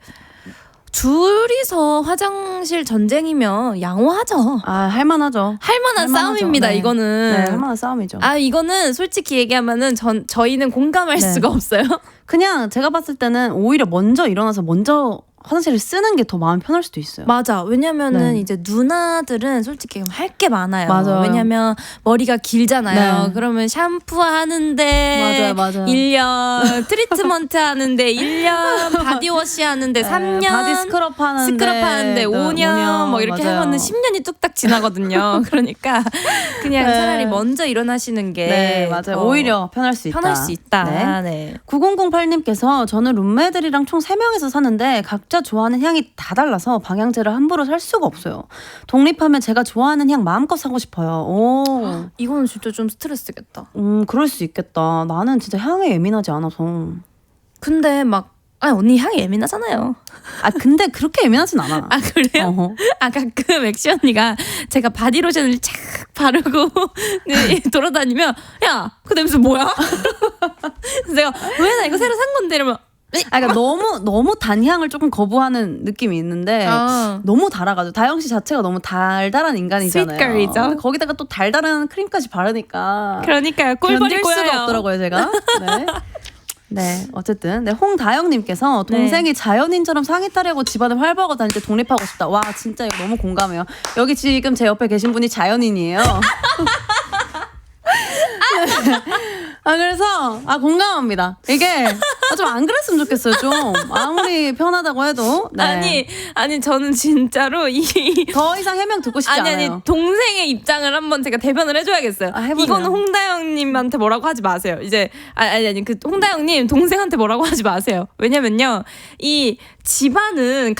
둘이서 화장실 전쟁이면 양호하죠. 할만하죠. 할만한 싸움입니다. 네. 이거는. 네, 할만한 싸움이죠. 이거는 솔직히 얘기하면은 저희는 공감할 네. 수가 없어요. 그냥 제가 봤을 때는 오히려 먼저 일어나서 먼저 화장실을 쓰는 게 더 마음 편할 수도 있어요. 맞아. 왜냐면은 네. 이제 누나들은 솔직히 할 게 많아요. 맞아요. 왜냐면 머리가 길잖아요. 네. 그러면 샴푸 하는데 맞아요. 1년, 트리트먼트 하는데 1년, 바디워시 하는데 3년, 바디 스크럽 하는데 5년, 뭐 이렇게 맞아요. 하면은 10년이 뚝딱 지나거든요. 그러니까 그냥 네. 차라리 먼저 일어나시는 게 네, 맞아요. 오히려 편할 수 있다. 편할 수 있다. 네. 네. 9008님께서 저는 룸메들이랑 총 3명이서 사는데 각자 좋아하는 향이 다 달라서 방향제를 함부로 살 수가 없어요. 독립하면 제가 좋아하는 향 마음껏 사고 싶어요. 오. 이거는 진짜 좀 스트레스겠다. 그럴 수 있겠다. 나는 진짜 향에 예민하지 않아서. 근데 막 언니 향이 예민하잖아요. 근데 그렇게 예민하진 않아. 그래요? 가끔 액시 언니가 제가 바디로션을 착 바르고 네, 돌아다니면 야, 그 냄새 뭐야? 그래서 내가 왜 나 이거 새로 산 건데 이러면 그러니까 너무 단향을 조금 거부하는 느낌이 있는데 너무 달아가지고 다영 씨 자체가 너무 달달한 인간이잖아요. 스윗걸이죠. 거기다가 또 달달한 크림까지 바르니까 그러니까요. 꼴벌이 견딜 수가 꼬여요. 없더라고요, 제가. 네. 네, 어쨌든 홍다영님께서 동생이 자연인처럼 상의 타려고 집안을 활보하고 다닐 때 독립하고 싶다. 와, 진짜 이거 너무 공감해요. 여기 지금 제 옆에 계신 분이 자연인이에요. 그래서 공감합니다. 이게 좀 안 그랬으면 좋겠어요. 좀 아무리 편하다고 해도. 네. 아니 저는 진짜로 더 이상 해명 듣고 싶지 않아요. 동생의 입장을 한번 제가 대변을 해줘야겠어요. 이거는 홍다영님한테 뭐라고 하지 마세요. 이제 아니 그 홍다영님 동생한테 뭐라고 하지 마세요. 왜냐면요, 이 집안은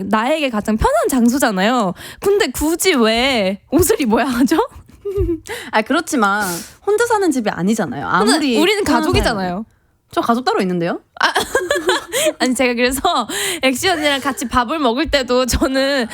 나에게 가장 편한 장소잖아요. 근데 굳이 왜 옷을 입어야 하죠? 그렇지만 혼자 사는 집이 아니잖아요. 아무리 우리는 가족이잖아요. 저 가족 따로 있는데요? 아니 제가 그래서 액시 언니랑 같이 밥을 먹을 때도 저는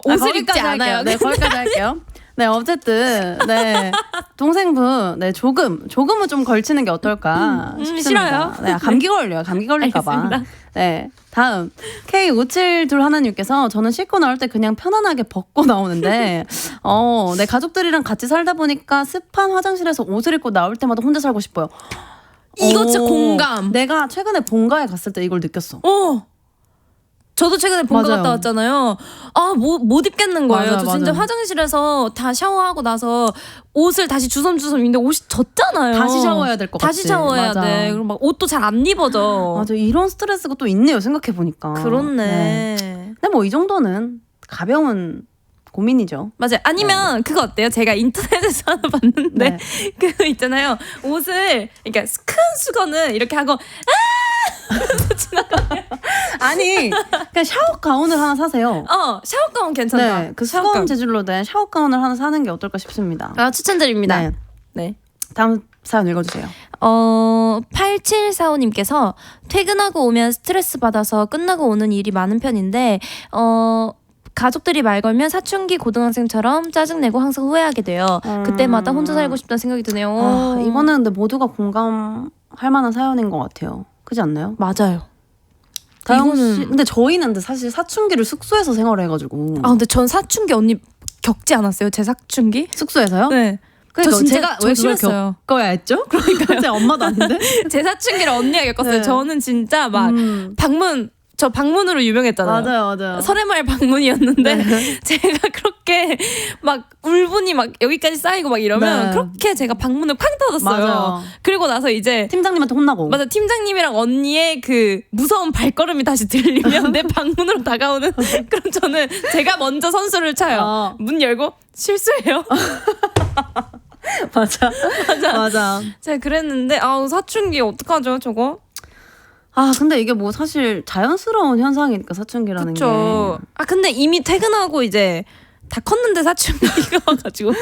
옷을 입지 않아요. 네, 거기까지 할게요. 네, 어쨌든 네 동생분 조금은 좀 걸치는 게 어떨까 싶습니다. 싫어요. 네, 감기 걸릴까봐. 알겠습니다. 네, 다음 K5721님께서 저는 씻고 나올 때 그냥 편안하게 벗고 나오는데 네, 가족들이랑 같이 살다 보니까 습한 화장실에서 옷을 입고 나올 때마다 혼자 살고 싶어요. 이거 진짜 공감. 내가 최근에 본가에 갔을 때 이걸 느꼈어. 저도 최근에 본가 맞아요. 갔다 왔잖아요. 못 입겠는 거예요. 맞아요, 저 진짜 맞아요. 화장실에서 다 샤워하고 나서 옷을 다시 주섬주섬 입는데 옷이 졌잖아요. 다시 샤워해야 될 것 같지. 다시 샤워해야 맞아. 돼. 그럼 막 옷도 잘 안 입어져. 맞아, 이런 스트레스가 또 있네요. 생각해 보니까. 그렇네. 근데 뭐 이 정도는 가벼운 고민이죠. 맞아요. 아니면 그거 어때요? 제가 인터넷에서 하나 봤는데 그거 있잖아요. 옷을 그러니까 큰 수건은 이렇게 하고 아니, 그냥 샤워 가운을 하나 사세요. 샤워 가운 괜찮다. 네, 그 수건 재질로 된 샤워 가운을 하나 사는 게 어떨까 싶습니다. 추천드립니다. 네. 다음 사연 읽어주세요. 8745님께서 퇴근하고 오면 스트레스 받아서 끝나고 오는 일이 많은 편인데 가족들이 말 걸면 사춘기 고등학생처럼 짜증내고 항상 후회하게 돼요. 그때마다 혼자 살고 싶다는 생각이 드네요. 이거는 근데 모두가 공감할 만한 사연인 것 같아요. 그렇지 않나요? 맞아요. 다영 씨, 근데 저희는 근데 사실 사춘기를 숙소에서 생활해가지고. 근데 전 사춘기 언니 겪지 않았어요? 제 사춘기? 숙소에서요? 네. 그러니까 진짜 제가 왜 그걸 심했어요. 겪어야 했죠? 그러니까 제 엄마도 아닌데. 제 사춘기를 언니가 겪었어요. 네. 저는 진짜 막 방문으로 유명했잖아요. 맞아요. 설해마을 방문이었는데 제가 그렇게 막 울분이 막 여기까지 쌓이고 막 이러면 그렇게 제가 방문을 쾅 닫았어요. 맞아요. 그리고 나서 이제 팀장님한테 혼나고. 맞아, 팀장님이랑 언니의 그 무서운 발걸음이 다시 들리면 내 방문으로 다가오는 그럼 저는 제가 먼저 선수를 차요. 문 열고 실수해요. 맞아. 제가 그랬는데 사춘기 어떡하죠 저거? 근데 이게 뭐 사실 자연스러운 현상이니까 사춘기라는 그쵸. 게. 근데 이미 퇴근하고 이제 다 컸는데 사춘기가 와가지고.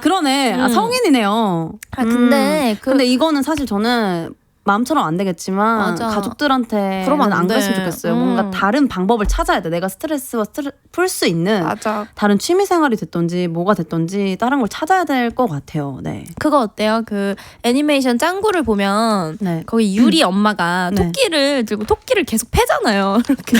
그러네. 성인이네요. 근데 근데 이거는 사실 저는 마음처럼 안 되겠지만 맞아. 가족들한테는 그러면 안 안 돼. 그랬으면 좋겠어요. 뭔가 다른 방법을 찾아야 돼. 내가 스트레스와 풀 수 있는 다른 취미 생활이 됐던지 뭐가 됐던지 다른 걸 찾아야 될 것 같아요. 네. 그거 어때요? 그 애니메이션 짱구를 보면 거기 유리 엄마가 토끼를 들고 토끼를 계속 패잖아요. 이렇게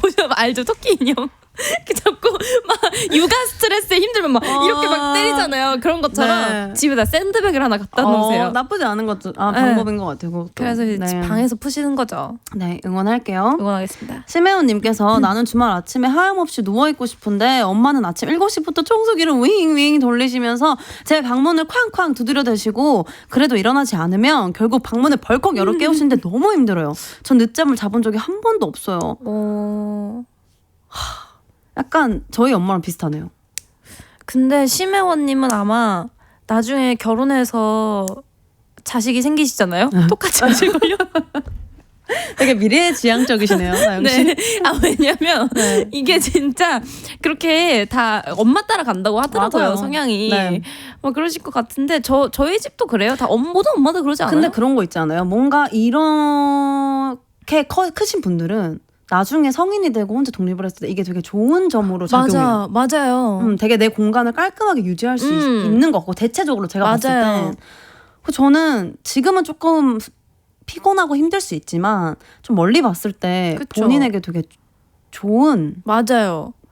보시면 알죠? 토끼 인형. 이렇게 자꾸 막 육아 스트레스에 힘들면 막 이렇게 막 때리잖아요. 그런 것처럼 집에다 샌드백을 하나 갖다 놓으세요. 나쁘지 않은 것도 방법인 것 같아요. 그것도. 그래서 이제 방에서 푸시는 거죠. 네, 응원할게요. 응원하겠습니다. 심혜원님께서 나는 주말 아침에 하염없이 누워있고 싶은데 엄마는 아침 7시부터 청소기를 윙윙 돌리시면서 제 방문을 쾅쾅 두드려 대시고 그래도 일어나지 않으면 결국 방문을 벌컥 열어 깨우시는데 너무 힘들어요. 전 늦잠을 자본 적이 한 번도 없어요. 약간 저희 엄마랑 비슷하네요. 근데 심혜원님은 아마 나중에 결혼해서 자식이 생기시잖아요? 똑같이 하실걸요? 되게 미래지향적이시네요, 나영 씨. 네. 아, 왜냐면 이게 진짜 그렇게 다 엄마 따라 간다고 하더라고요. 맞아요. 성향이. 네. 막 그러실 것 같은데 저희 집도 그래요. 다 모든 엄마들 그러지 않아요? 근데 그런 거 있잖아요. 뭔가 이렇게 크신 분들은 나중에 성인이 되고 혼자 독립을 했을 때 이게 되게 좋은 점으로 작용해요. 맞아요. 되게 내 공간을 깔끔하게 유지할 수 있는 것 같고 대체적으로 제가 봤을 땐 저는 지금은 조금 피곤하고 힘들 수 있지만 좀 멀리 봤을 때 본인에게 되게 좋은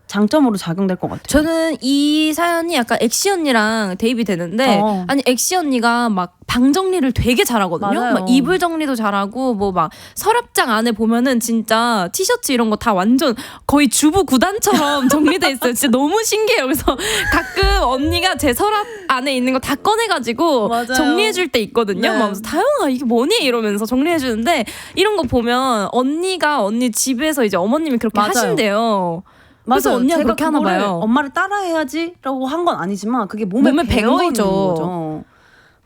장점으로 작용될 것 같아요. 저는 이 사연이 약간 엑시 언니랑 대입이 되는데 아니 엑시 언니가 막 방 정리를 되게 잘하거든요. 맞아요. 막 이불 정리도 잘하고 뭐 막 서랍장 안에 보면은 진짜 티셔츠 이런 거 다 완전 거의 주부 구단처럼 정리돼 있어요. 진짜 너무 신기해요. 그래서 가끔 언니가 제 서랍 안에 있는 거 다 꺼내가지고 정리해줄 때 있거든요. 막 하면서 다영아 이게 뭐니? 이러면서 정리해주는데 이런 거 보면 언니가 언니 집에서 이제 어머님이 그렇게 하신대요. 그래서 언니가 제가 그렇게 하나 그거를 봐요. 엄마를 따라해야지라고 한 건 아니지만 그게 몸에 밴 배어 있는 거죠.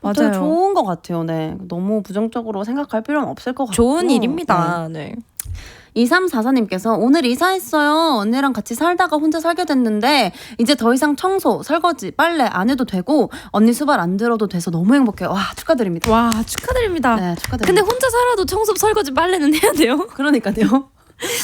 거죠. 되게 좋은 것 같아요. 네, 너무 부정적으로 생각할 필요는 없을 것 같고 좋은 일입니다. 네. 2344님께서 오늘 이사했어요. 언니랑 같이 살다가 혼자 살게 됐는데 이제 더 이상 청소, 설거지, 빨래 안 해도 되고 언니 수발 안 들어도 돼서 너무 행복해요. 와, 축하드립니다. 와, 축하드립니다. 네, 축하드립니다. 근데 혼자 살아도 청소, 설거지, 빨래는 해야 돼요. 그러니까요.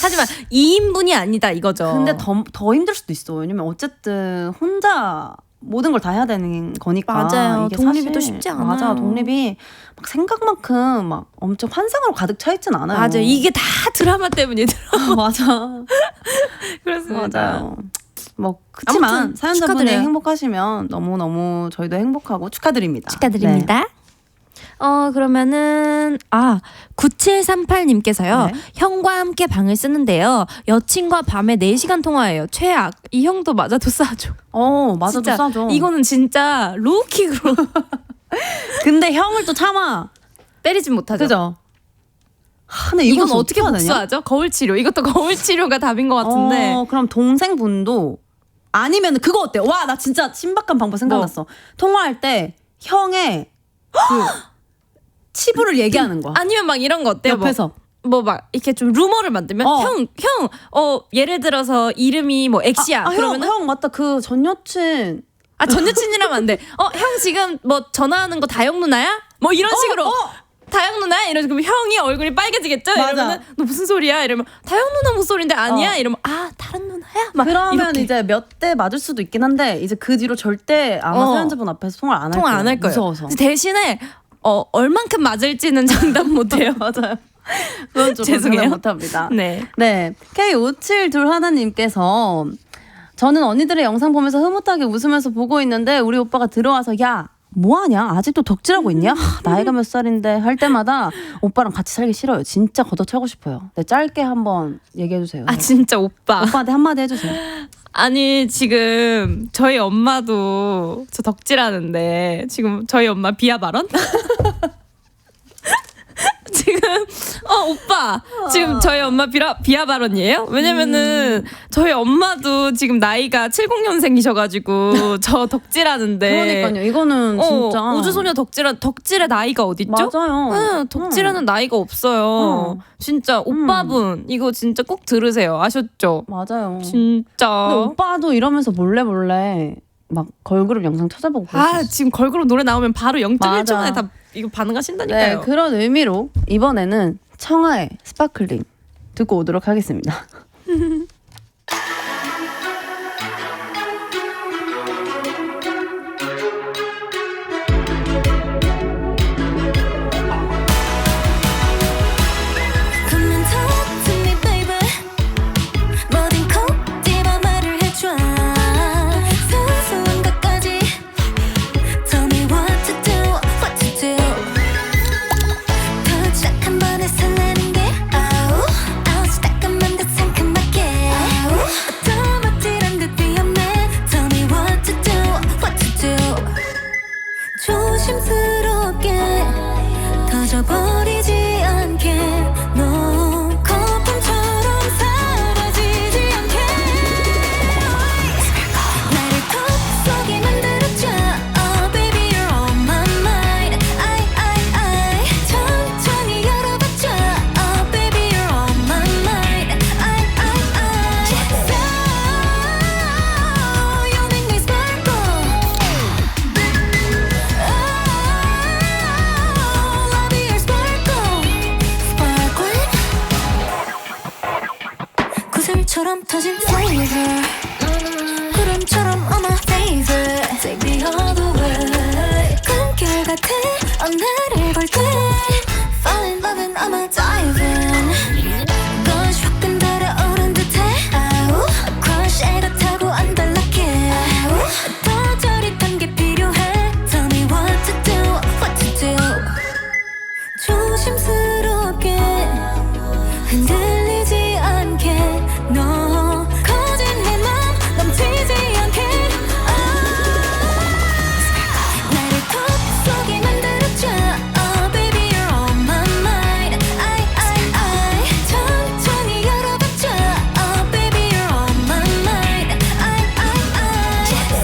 하지만 2인분이 아니다 이거죠. 근데 더 힘들 수도 있어. 왜냐면 어쨌든 혼자 모든 걸 다 해야 되는 거니까. 맞아요. 이게 독립이 사실, 또 쉽지 않아요. 맞아. 독립이 막 생각만큼 막 엄청 환상으로 가득 차 있진 않아요. 맞아. 이게 다 드라마 때문이더라고. 맞아. 그렇습니다. 맞아요. 뭐 그렇지만 아무튼 사연자분이 축하드려요. 행복하시면 너무너무 저희도 행복하고 축하드립니다. 축하드립니다. 그러면은 9738님께서요. 형과 함께 방을 쓰는데요. 여친과 밤에 4시간 통화해요. 최악. 이 형도 맞아도 싸죠. 맞아도 진짜, 싸죠. 이거는 진짜 로우킥으로. 근데 형을 또 참아. 때리진 못하죠. 그죠? 근데 이건 어떻게 복수하죠? 거울 치료. 이것도 거울 치료가 답인 것 같은데. 그럼 동생분도 아니면 그거 어때요? 와, 나 진짜 신박한 방법 생각났어. 통화할 때 형의 치부를 얘기하는 거야. 아니면 막 이런 거 어때요? 옆에서. 뭐 막 이렇게 좀 루머를 만들면 형 예를 들어서 이름이 뭐 엑시야. 그러면 형 맞다. 그 전 여친. 전 여친이라면 안 돼. 형 지금 뭐 전화하는 거 다영 누나야? 뭐 이런 식으로. 다영 누나야? 이러면 그럼 형이 얼굴이 빨개지겠죠? 맞아. 이러면은 너 무슨 소리야? 이러면 다영 누나 목소리인데 아니야? 이러면 다른 누나야? 막 그러면 이렇게. 이제 몇 대 맞을 수도 있긴 한데 이제 그 뒤로 절대 아마 사연자분 앞에서 통화를 안 할 거예요. 통화 안 할 거예요. 무서워서. 대신에 얼만큼 맞을지는 장담 못해요. 맞아요. 그건 좀 죄송해요. 장담 못합니다. 네. 네. K5721님께서 저는 언니들의 영상 보면서 흐뭇하게 웃으면서 보고 있는데 우리 오빠가 들어와서 야 뭐하냐? 아직도 덕질하고 있냐? 나이가 몇 살인데 할 때마다 오빠랑 같이 살기 싫어요. 진짜 걷어차고 싶어요. 네, 짧게 한번 얘기해주세요. 진짜 오빠한테 한마디 해주세요. 아니 지금 저희 엄마도 저 덕질하는데 지금 저희 엄마 비하 발언? 지금 오빠 지금 저희 엄마 비하 발언이에요? 왜냐면은 저희 엄마도 지금 나이가 70년생이셔가지고 저 덕질하는데 그러니까요. 이거는 진짜 우주소녀 덕질의 나이가 어딨죠? 맞아요. 덕질에는 나이가 없어요. 진짜 오빠분 이거 진짜 꼭 들으세요. 아셨죠? 맞아요. 진짜. 근데 오빠도 이러면서 몰래 막 걸그룹 영상 찾아보고 지금 걸그룹 노래 나오면 바로 0.1초 만에 다 이거 반응하신다니까요. 네, 그런 의미로 이번에는 청하의 스파클링 듣고 오도록 하겠습니다. Come and talk to me, baby. 뭐든 콕 집어 말을 해줘. 소소한 것까지. Tell me what to do, what to do. touch 한 번에 설레는 게 아우 아우 따끔한 듯 상큼하게 아우 어떤 멋지란 듯 위험해. Tell me what to do, what to do. 조심스럽게 터져버리지 않게 너 거품처럼 사라지지 않게 나를 톡 쏘게 만들어줘. Oh baby you're on my mind. I 천천히 열어봐줘. Oh baby you're on my mind. I so you make me sparkle. Love your sparkle. Sparkling. 구슬처럼 터진 flavor. 구름처럼 on my favor. Take me all the way. 꿈결 같아. 나를 볼 때. Fall in love and I'm a diving. Blush 화끈 달아오른 듯해. 아우 crush 애가 타고 안 달라게. 아우 더 저릿한 게 필요해. Tell me what to do, what to do. 조심스럽게 흔들리지 않게 너 커진 내 맘 넘치지 않게 나를 톡 쏘게 만들어줘. Oh baby you're on my mind. I 천천히 열어봐줘. Oh baby you're on my mind.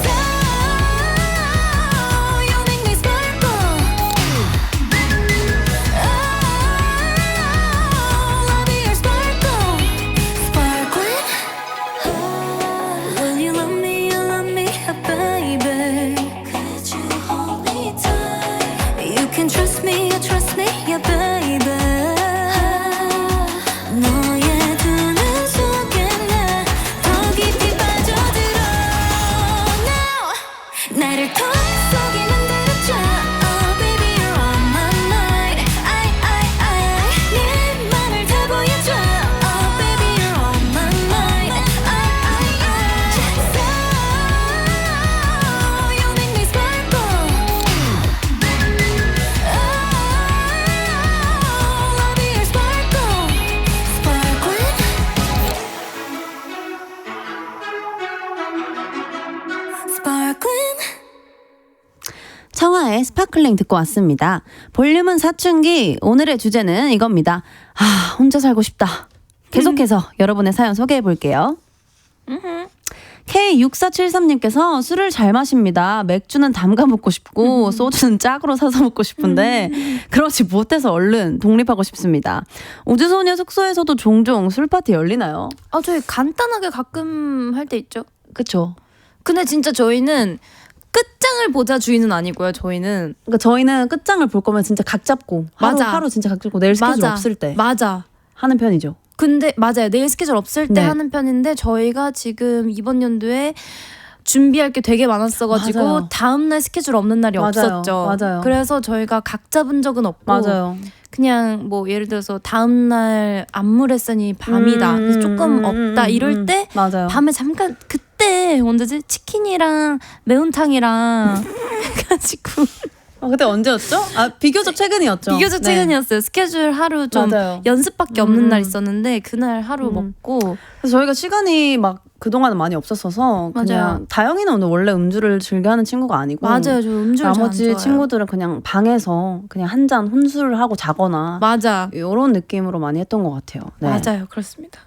so you make me sparkle. Love your sparkle. Sparkling. Will you love me, baby? Could you hold me tight? You can trust me, yeah, baby. 너의 두 눈 속에 나 더 깊이 빠져들어. Now 나를 톡 쏘게 만들어줘. Oh baby you're on my mind. 네 맘을 다 보여줘. Oh baby you're on my mind. so you make me sparkle. Love your sparkle. Sparkling. Sparkling. 청하의 스파클링 듣고 왔습니다. 볼륨은 사춘기. 오늘의 주제는 이겁니다. 혼자 살고 싶다. 계속해서 여러분의 사연 소개해 볼게요. K6473님께서 술을 잘 마십니다. 맥주는 담가 먹고 싶고 소주는 짝으로 사서 먹고 싶은데 그러지 못해서 얼른 독립하고 싶습니다. 우주소녀 숙소에서도 종종 술파티 열리나요? 저희 간단하게 가끔 할 때 있죠. 그쵸. 근데 진짜 저희는 끝장을 보자 주의는 아니고요. 저희는 그러니까 저희는 끝장을 볼 거면 진짜 각 잡고 하루 진짜 각 잡고 내일 스케줄 없을 때 하는 편이죠. 근데 맞아요. 내일 스케줄 없을 때 네. 하는 편인데 저희가 지금 이번 연도에 준비할 게 되게 많았어가지고 맞아요. 다음날 스케줄 없는 날이 없었죠. 맞아요. 그래서 저희가 각 잡은 적은 없고 맞아요. 그냥 뭐 예를 들어서 다음날 안무 레슨이 밤이다. 그래서 조금 없다. 이럴 때 맞아요. 밤에 잠깐 그때 언제지? 치킨이랑 매운탕이랑 해가지고 그때 언제였죠? 비교적 최근이었죠. 비교적 최근이었어요. 스케줄 하루 좀 맞아요. 연습밖에 없는 날 있었는데 그날 하루 먹고 그래서 저희가 시간이 막 그동안은 많이 없었어서 그냥 맞아요. 다영이는 원래 음주를 즐겨하는 친구가 아니고 맞아요. 저 음주를 잘 안 나머지 좋아해요. 친구들은 그냥 방에서 그냥 한 잔 혼술을 하고 자거나 이런 느낌으로 많이 했던 것 같아요. 네. 맞아요. 그렇습니다.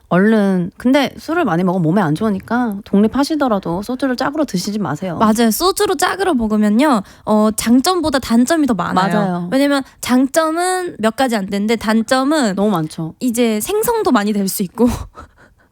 얼른 근데 술을 많이 먹으면 몸에 안 좋으니까 독립하시더라도 소주를 짝으로 드시지 마세요. 맞아요. 소주로 짝으로 먹으면요. 장점보다 단점이 더 많아요. 맞아요. 왜냐면 장점은 몇 가지 안 되는데 단점은 너무 많죠. 이제 생성도 많이 될 수 있고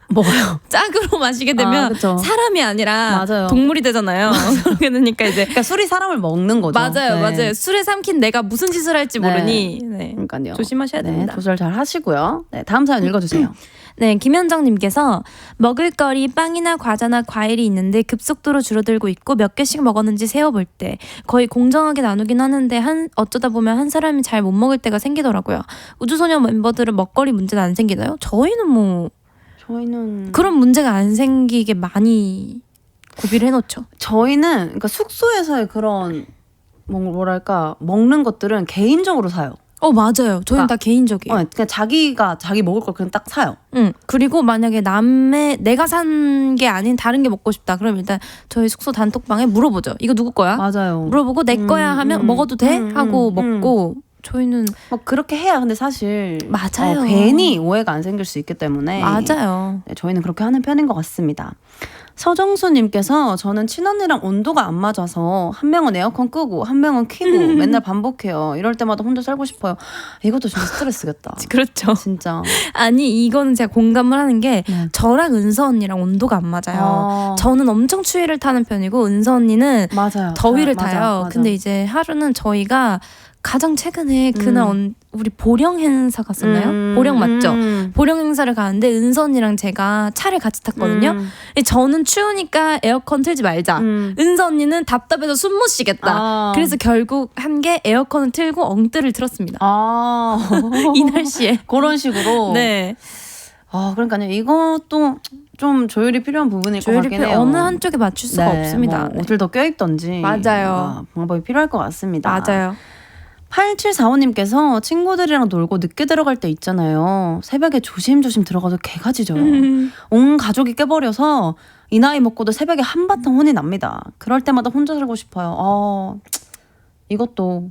뭐요? 짝으로 마시게 되면 그쵸. 사람이 아니라 맞아요. 동물이 되잖아요. 그러게 되니까 이제 그러니까 술이 사람을 먹는 거죠. 맞아요, 네. 맞아요. 술에 삼킨 내가 무슨 짓을 할지 모르니 네. 그러니까요. 조심하셔야 됩니다. 조절 잘 하시고요. 네, 다음 사연 읽어주세요. 네, 김현정님께서 먹을거리 빵이나 과자나 과일이 있는데 급속도로 줄어들고 있고 몇 개씩 먹었는지 세어볼 때 거의 공정하게 나누긴 하는데 어쩌다 보면 한 사람이 잘 못 먹을 때가 생기더라고요. 우주소녀 멤버들은 먹거리 문제는 안 생기나요? 저희는 그런 문제가 안 생기게 많이 구비를 해놓죠. 저희는 그러니까 숙소에서의 그런 뭐랄까 먹는 것들은 개인적으로 사요. 맞아요. 저희는 다 개인적이에요. 그냥 자기 먹을 걸 그냥 딱 사요. 그리고 만약에 내가 산 게 아닌 다른 게 먹고 싶다. 그럼 일단 저희 숙소 단톡방에 물어보죠. 이거 누구 거야? 맞아요. 물어보고 내 거야 하면 먹어도 돼? 하고 먹고 저희는 그렇게 해야 근데 사실 맞아요. 괜히 오해가 안 생길 수 있기 때문에 맞아요. 네, 저희는 그렇게 하는 편인 것 같습니다. 서정수님께서 저는 친언니랑 온도가 안 맞아서 한 명은 에어컨 끄고 한 명은 켜고 맨날 반복해요. 이럴 때마다 혼자 살고 싶어요. 이것도 진짜 스트레스겠다. 그렇죠. 진짜. 아니 이거는 제가 공감을 하는 게 저랑 은서 언니랑 온도가 안 맞아요. 저는 엄청 추위를 타는 편이고 은서 언니는 맞아요. 더위를 맞아, 타요. 맞아. 근데 이제 하루는 저희가 가장 최근에 그날 우리 보령 행사 갔었나요? 보령 맞죠? 보령 행사를 가는데 은서 언니랑 제가 차를 같이 탔거든요. 저는 추우니까 에어컨 틀지 말자. 은서 언니는 답답해서 숨 못 쉬겠다. 그래서 결국 한 게 에어컨을 틀고 엉뜨를 틀었습니다. 이 날씨에. 그런 식으로. 네. 그러니까요. 이것도 좀 조율이 필요한 부분일 것 같긴 해요. 어느 한쪽에 맞출 수가 없습니다. 옷을 더 껴입던지. 맞아요. 방법이 필요할 것 같습니다. 맞아요. 8745님께서 친구들이랑 놀고 늦게 들어갈 때 있잖아요. 새벽에 조심조심 들어가서 개가 짖어요. 온 가족이 깨버려서 이 나이 먹고도 새벽에 한바탕 혼이 납니다. 그럴 때마다 혼자 살고 싶어요. 이것도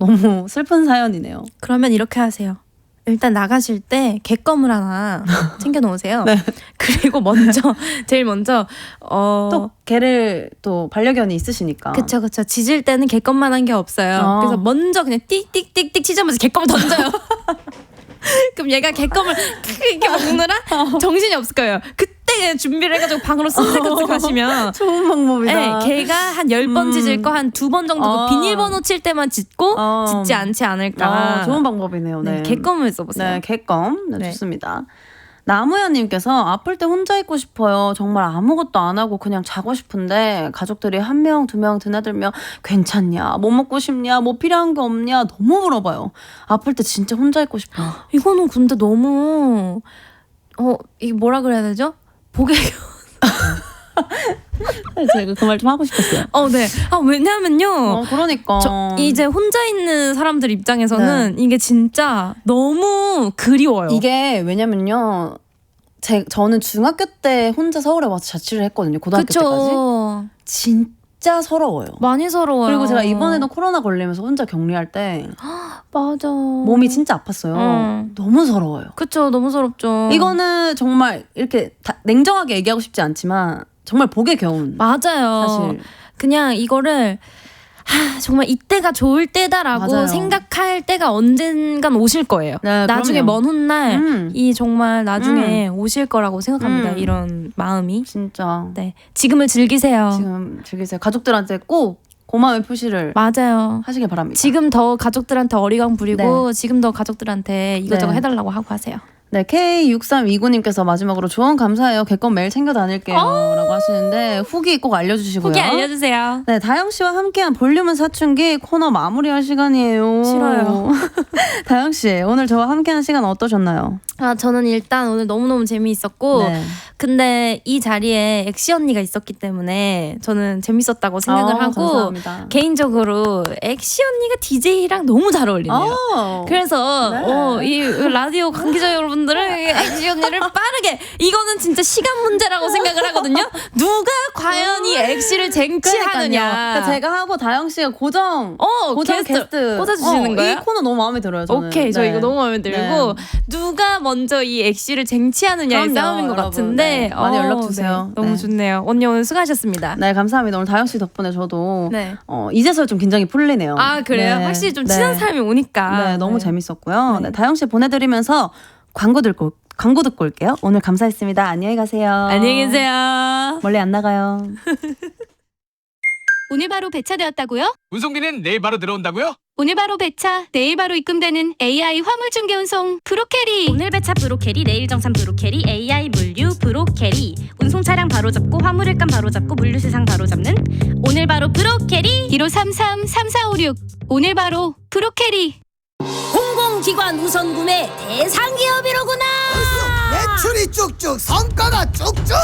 너무 슬픈 사연이네요. 그러면 이렇게 하세요. 일단 나가실 때 갯껌을 하나 챙겨 놓으세요. 네. 그리고 제일 먼저 또 개를 또 반려견이 있으시니까. 그쵸. 짖을 때는 갯껌만 한 게 없어요. 그래서 먼저 그냥 띡띡띡띡 치자면서 갯껌을 던져요. 그럼 얘가 갯껌을 이렇게 먹느라 정신이 없을 거예요. 그때 그냥 준비를 해가지고 방으로 쓱쓱 가시면 좋은 방법이다. 네, 걔가 한 10번 짖을 거 한 2번 정도 비닐번호 칠 때만 짖고 짖지 않지 않을까. 좋은 방법이네요. 네. 갯껌을 써보세요. 네, 갯껌. 네, 좋습니다. 나무야님께서 아플 때 혼자 있고 싶어요. 정말 아무것도 안 하고 그냥 자고 싶은데 가족들이 1명, 2명 드나들며 괜찮냐, 뭐 먹고 싶냐, 뭐 필요한 게 없냐 너무 물어봐요. 아플 때 진짜 혼자 있고 싶어요. 이거는 근데 너무 이게 뭐라 그래야 되죠? 복의 제가 그 말 좀 하고 싶었어요. 네. 왜냐면요. 그러니까. 이제 혼자 있는 사람들 입장에서는 이게 진짜 너무 그리워요. 이게 왜냐면요. 저는 중학교 때 혼자 서울에 와서 자취를 했거든요. 고등학교 때까지. 진짜 서러워요. 많이 서러워요. 그리고 제가 이번에도 코로나 걸리면서 혼자 격리할 때 맞아. 몸이 진짜 아팠어요. 너무 서러워요. 그쵸. 너무 서럽죠. 이거는 정말 이렇게 냉정하게 얘기하고 싶지 않지만 정말 복에 겨운. 맞아요. 사실. 그냥 이거를 정말 이때가 좋을 때다라고 맞아요. 생각할 때가 언젠간 오실 거예요. 네, 나중에 그럼요. 먼 훗날 이 정말 나중에 오실 거라고 생각합니다. 이런 마음이. 진짜. 네. 지금을 즐기세요. 지금 즐기세요. 가족들한테 꼭 고마움의 표시를 맞아요. 하시길 바랍니다. 지금 더 가족들한테 어리광 부리고 네. 지금 더 가족들한테 이것저것 네. 해달라고 하고 하세요. 네, K6329님께서 마지막으로 조언 감사해요. 개껌 매일 챙겨 다닐게요. 라고 하시는데 후기 꼭 알려주시고요. 후기 알려주세요. 네, 다영 씨와 함께한 볼륨은 사춘기 코너 마무리할 시간이에요. 싫어요. 다영 씨, 오늘 저와 함께한 시간 어떠셨나요? 저는 일단 오늘 너무너무 재미있었고 네. 근데 이 자리에 엑시 언니가 있었기 때문에 저는 재밌었다고 생각을 하고 감사합니다. 개인적으로 엑시 언니가 DJ랑 너무 잘 어울리네요. 그래서 이 라디오 관계자 여러분들은 엑시 언니를 빠르게 이거는 진짜 시간 문제라고 생각을 하거든요. 누가 과연 이 엑시를 쟁취하느냐. 그러니까 제가 하고 다영 씨가 고정 게스트 꽂아주시는 거예요? 이 코너 너무 마음에 들어요. 저는. 오케이, 저 네. 이거 너무 마음에 들고 네. 누가 먼저 이 엑시를 쟁취하느냐의 그럼요, 싸움인 것 여러분. 같은데 네, 많이 연락 주세요. 네, 너무 네. 좋네요. 언니 오늘 수고하셨습니다. 네, 감사합니다. 오늘 다영 씨 덕분에 저도 네. 이제서야 좀 긴장이 풀리네요. 그래요? 네. 확실히 좀 네. 친한 사람이 오니까. 네, 너무 재밌었고요. 네, 다영 씨 보내드리면서 광고 듣고 광고 듣고 올게요. 오늘 감사했습니다. 안녕히 가세요. 안녕히 계세요. 멀리 안 나가요. 오늘 바로 배차되었다고요? 운송비는 내일 바로 들어온다고요? 오늘 바로 배차, 내일 바로 입금되는 AI 화물 중개 운송 브로캐리. 오늘 배차 브로캐리, 내일 정산 브로캐리, AI 물류 브로캐리. 운송 차량 바로 잡고 화물 일감 바로 잡고 물류 세상 바로 잡는 오늘 바로 브로캐리. 1533-3456 오늘 바로 브로캐리. 공공기관 우선 구매 대상 기업이로구나. 매출이 쭉쭉, 성과가 쭉쭉.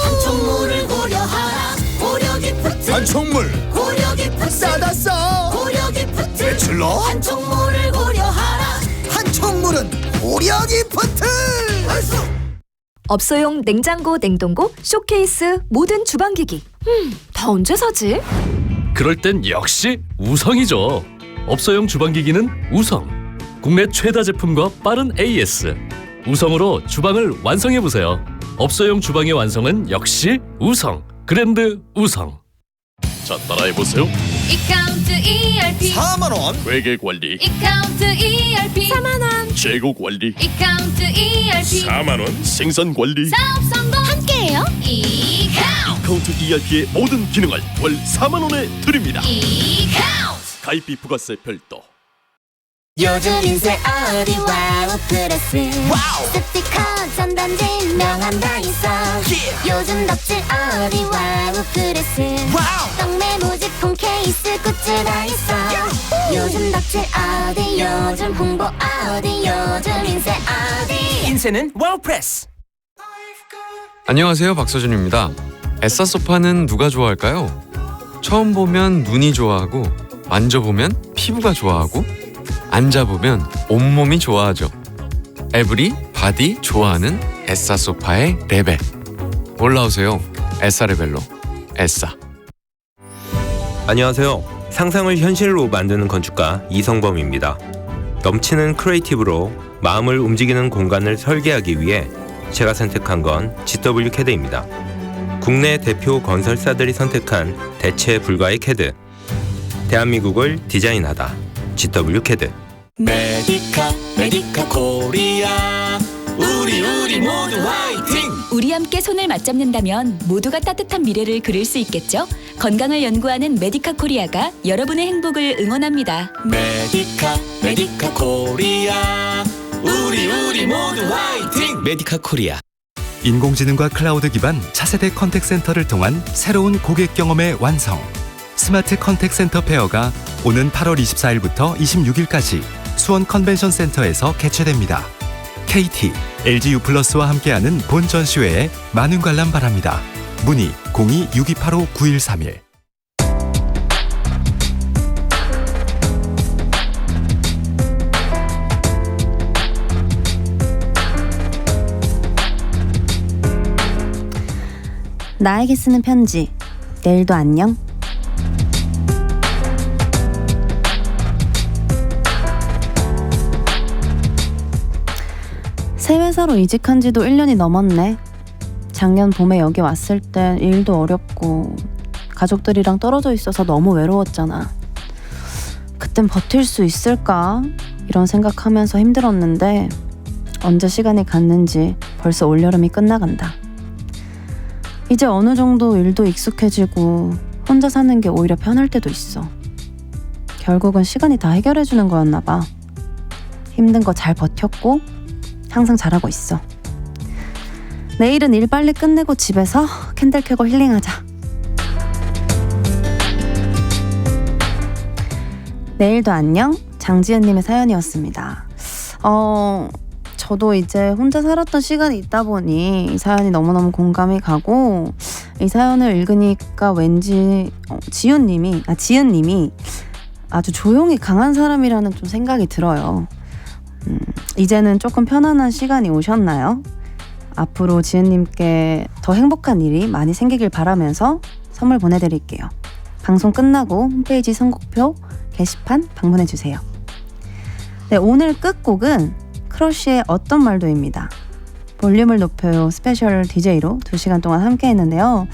한총물을 고려하라. 고려 기프트. 한총물 고려 기프트. 싸다 싸. 고려 기프트. 매출로 한총물을 고려하라. 한총물은 고려 기프트. 업소용 냉장고, 냉동고, 쇼케이스, 모든 주방기기. 다 언제 사지? 그럴 땐 역시 우성이죠. 업소용 주방기기는 우성. 국내 최다 제품과 빠른 AS. 우성으로 주방을 완성해보세요. 업소용 주방의 완성은 역시 우성. 그랜드 우성. 자, 따라해보세요. 이카운트 ERP 4만원 회계관리, 이카운트 ERP 4만원 재고 관리, 이카운트 ERP 4만원 생산관리. 사업 성공 함께해요. 이카운트 ERP의 모든 기능을 월 4만원에 드립니다. 이카운트. 가입비 부가세 별도. 요즘 인생 어디 와우 플러스 스티커 전단지 명함 있어. 요즘 덕질 어디 와우 플러스 떡메 모직폰 케이스 굿즈 다 있어. 요즘 덕질 어디 요즘 홍보 어디 요즘 인생 어디. 인생은 와우 프레스. 안녕하세요, 박서준입니다. 에싸 소파는 누가 좋아할까요? 처음 보면 눈이 좋아하고, 만져보면 피부가 좋아하고, 앉아보면 온몸이 좋아하죠. 에브리 바디 좋아하는 에싸 소파의 레벨. 올라오세요. 에싸 레벨로. 에싸. 안녕하세요. 상상을 현실로 만드는 건축가 이성범입니다. 넘치는 크리에이티브로 마음을 움직이는 공간을 설계하기 위해 제가 선택한 건 GW 캐드입니다. 국내 대표 건설사들이 선택한 대체 불가의 캐드. 대한민국을 디자인하다. GW 캐드. 메디카 코리아. 우리 모두 화이팅! 우리 함께 손을 맞잡는다면 모두가 따뜻한 미래를 그릴 수 있겠죠? 건강을 연구하는 메디카 코리아가 여러분의 행복을 응원합니다. 메디카 코리아. 우리 모두 화이팅! 메디카 코리아. 인공지능과 클라우드 기반 차세대 컨택센터를 통한 새로운 고객 경험의 완성. 스마트 컨택센터 페어가 오는 8월 24일부터 26일까지 수원 컨벤션 센터에서 개최됩니다. KT, LGU+와 함께하는 본 전시회에 많은 관람 바랍니다. 문의 02-6285-9131. 나에게 쓰는 편지. 내일도 안녕. 새 회사로 이직한 지도 1년이 넘었네. 작년 봄에 여기 왔을 땐 일도 어렵고 가족들이랑 떨어져 있어서 너무 외로웠잖아. 그땐 버틸 수 있을까? 이런 생각하면서 힘들었는데 언제 시간이 갔는지 벌써 올여름이 끝나간다. 이제 어느 정도 일도 익숙해지고 혼자 사는 게 오히려 편할 때도 있어. 결국은 시간이 다 해결해주는 거였나 봐. 힘든 거 잘 버텼고 항상 잘하고 있어. 내일은 일 빨리 끝내고 집에서 캔들 켜고 힐링하자. 내일도 안녕. 장지은님의 사연이었습니다. 저도 이제 혼자 살았던 시간이 있다 보니 이 사연이 너무너무 공감이 가고, 이 사연을 읽으니까 왠지 지은님이 아주 조용히 강한 사람이라는 좀 생각이 들어요. 이제는 조금 편안한 시간이 오셨나요? 앞으로 지은님께 더 행복한 일이 많이 생기길 바라면서 선물 보내드릴게요. 방송 끝나고 홈페이지 선곡표 게시판 방문해주세요. 네, 오늘 끝곡은 크러쉬의 어떤 말도입니다. 볼륨을 높여요 스페셜 DJ로 2시간 동안 함께 했는데요.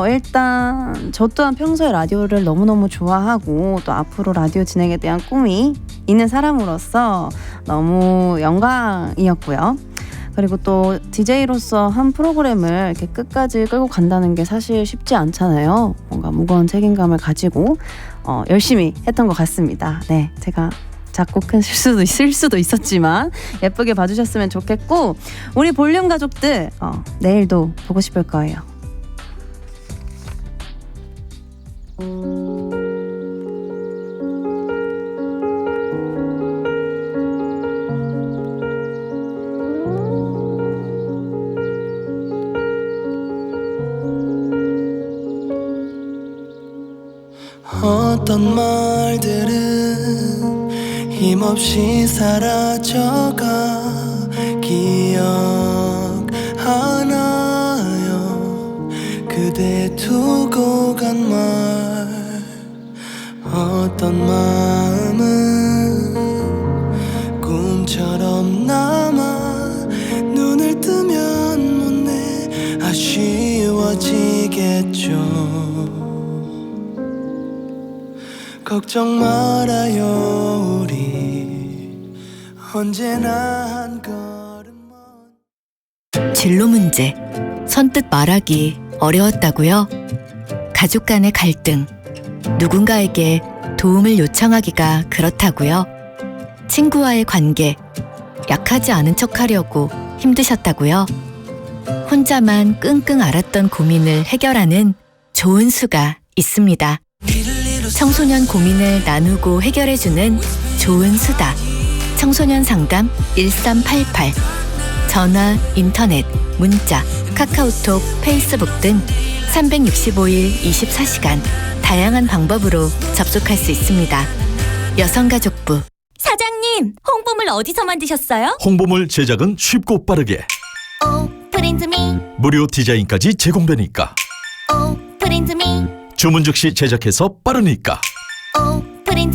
일단 저 또한 평소에 라디오를 너무너무 좋아하고 또 앞으로 라디오 진행에 대한 꿈이 있는 사람으로서 너무 영광이었고요. 그리고 또 DJ로서 한 프로그램을 이렇게 끝까지 끌고 간다는 게 사실 쉽지 않잖아요. 뭔가 무거운 책임감을 가지고 열심히 했던 것 같습니다. 네, 제가 작고 큰 실수도 있을 수도 있었지만 예쁘게 봐주셨으면 좋겠고, 우리 볼륨 가족들 내일도 보고 싶을 거예요. 어떤 말들은 힘없이 사라져가 기억하나요? 그대 두고 간 말. 어떤 마음은 꿈처럼 남아 눈을 뜨면 못내 아쉬워지겠죠. 걱정 말아요, 우리 언제나 한 걸음. 진로 문제, 선뜻 말하기 어려웠다고요? 가족 간의 갈등, 누군가에게 도움을 요청하기가 그렇다고요? 친구와의 관계, 약하지 않은 척하려고 힘드셨다고요? 혼자만 끙끙 앓았던 고민을 해결하는 좋은 수가 있습니다. 청소년 고민을 나누고 해결해주는 좋은 수다. 청소년 상담 1388. 전화, 인터넷, 문자, 카카오톡, 페이스북 등 365일 24시간 다양한 방법으로 접속할 수 있습니다. 여성가족부. 사장님, 홍보물 어디서 만드셨어요? 홍보물 제작은 쉽고 빠르게. 프린즈미. 무료 디자인까지 제공되니까. 프린즈미. 주문 즉시 제작해서 빠르니까. 프린즈미.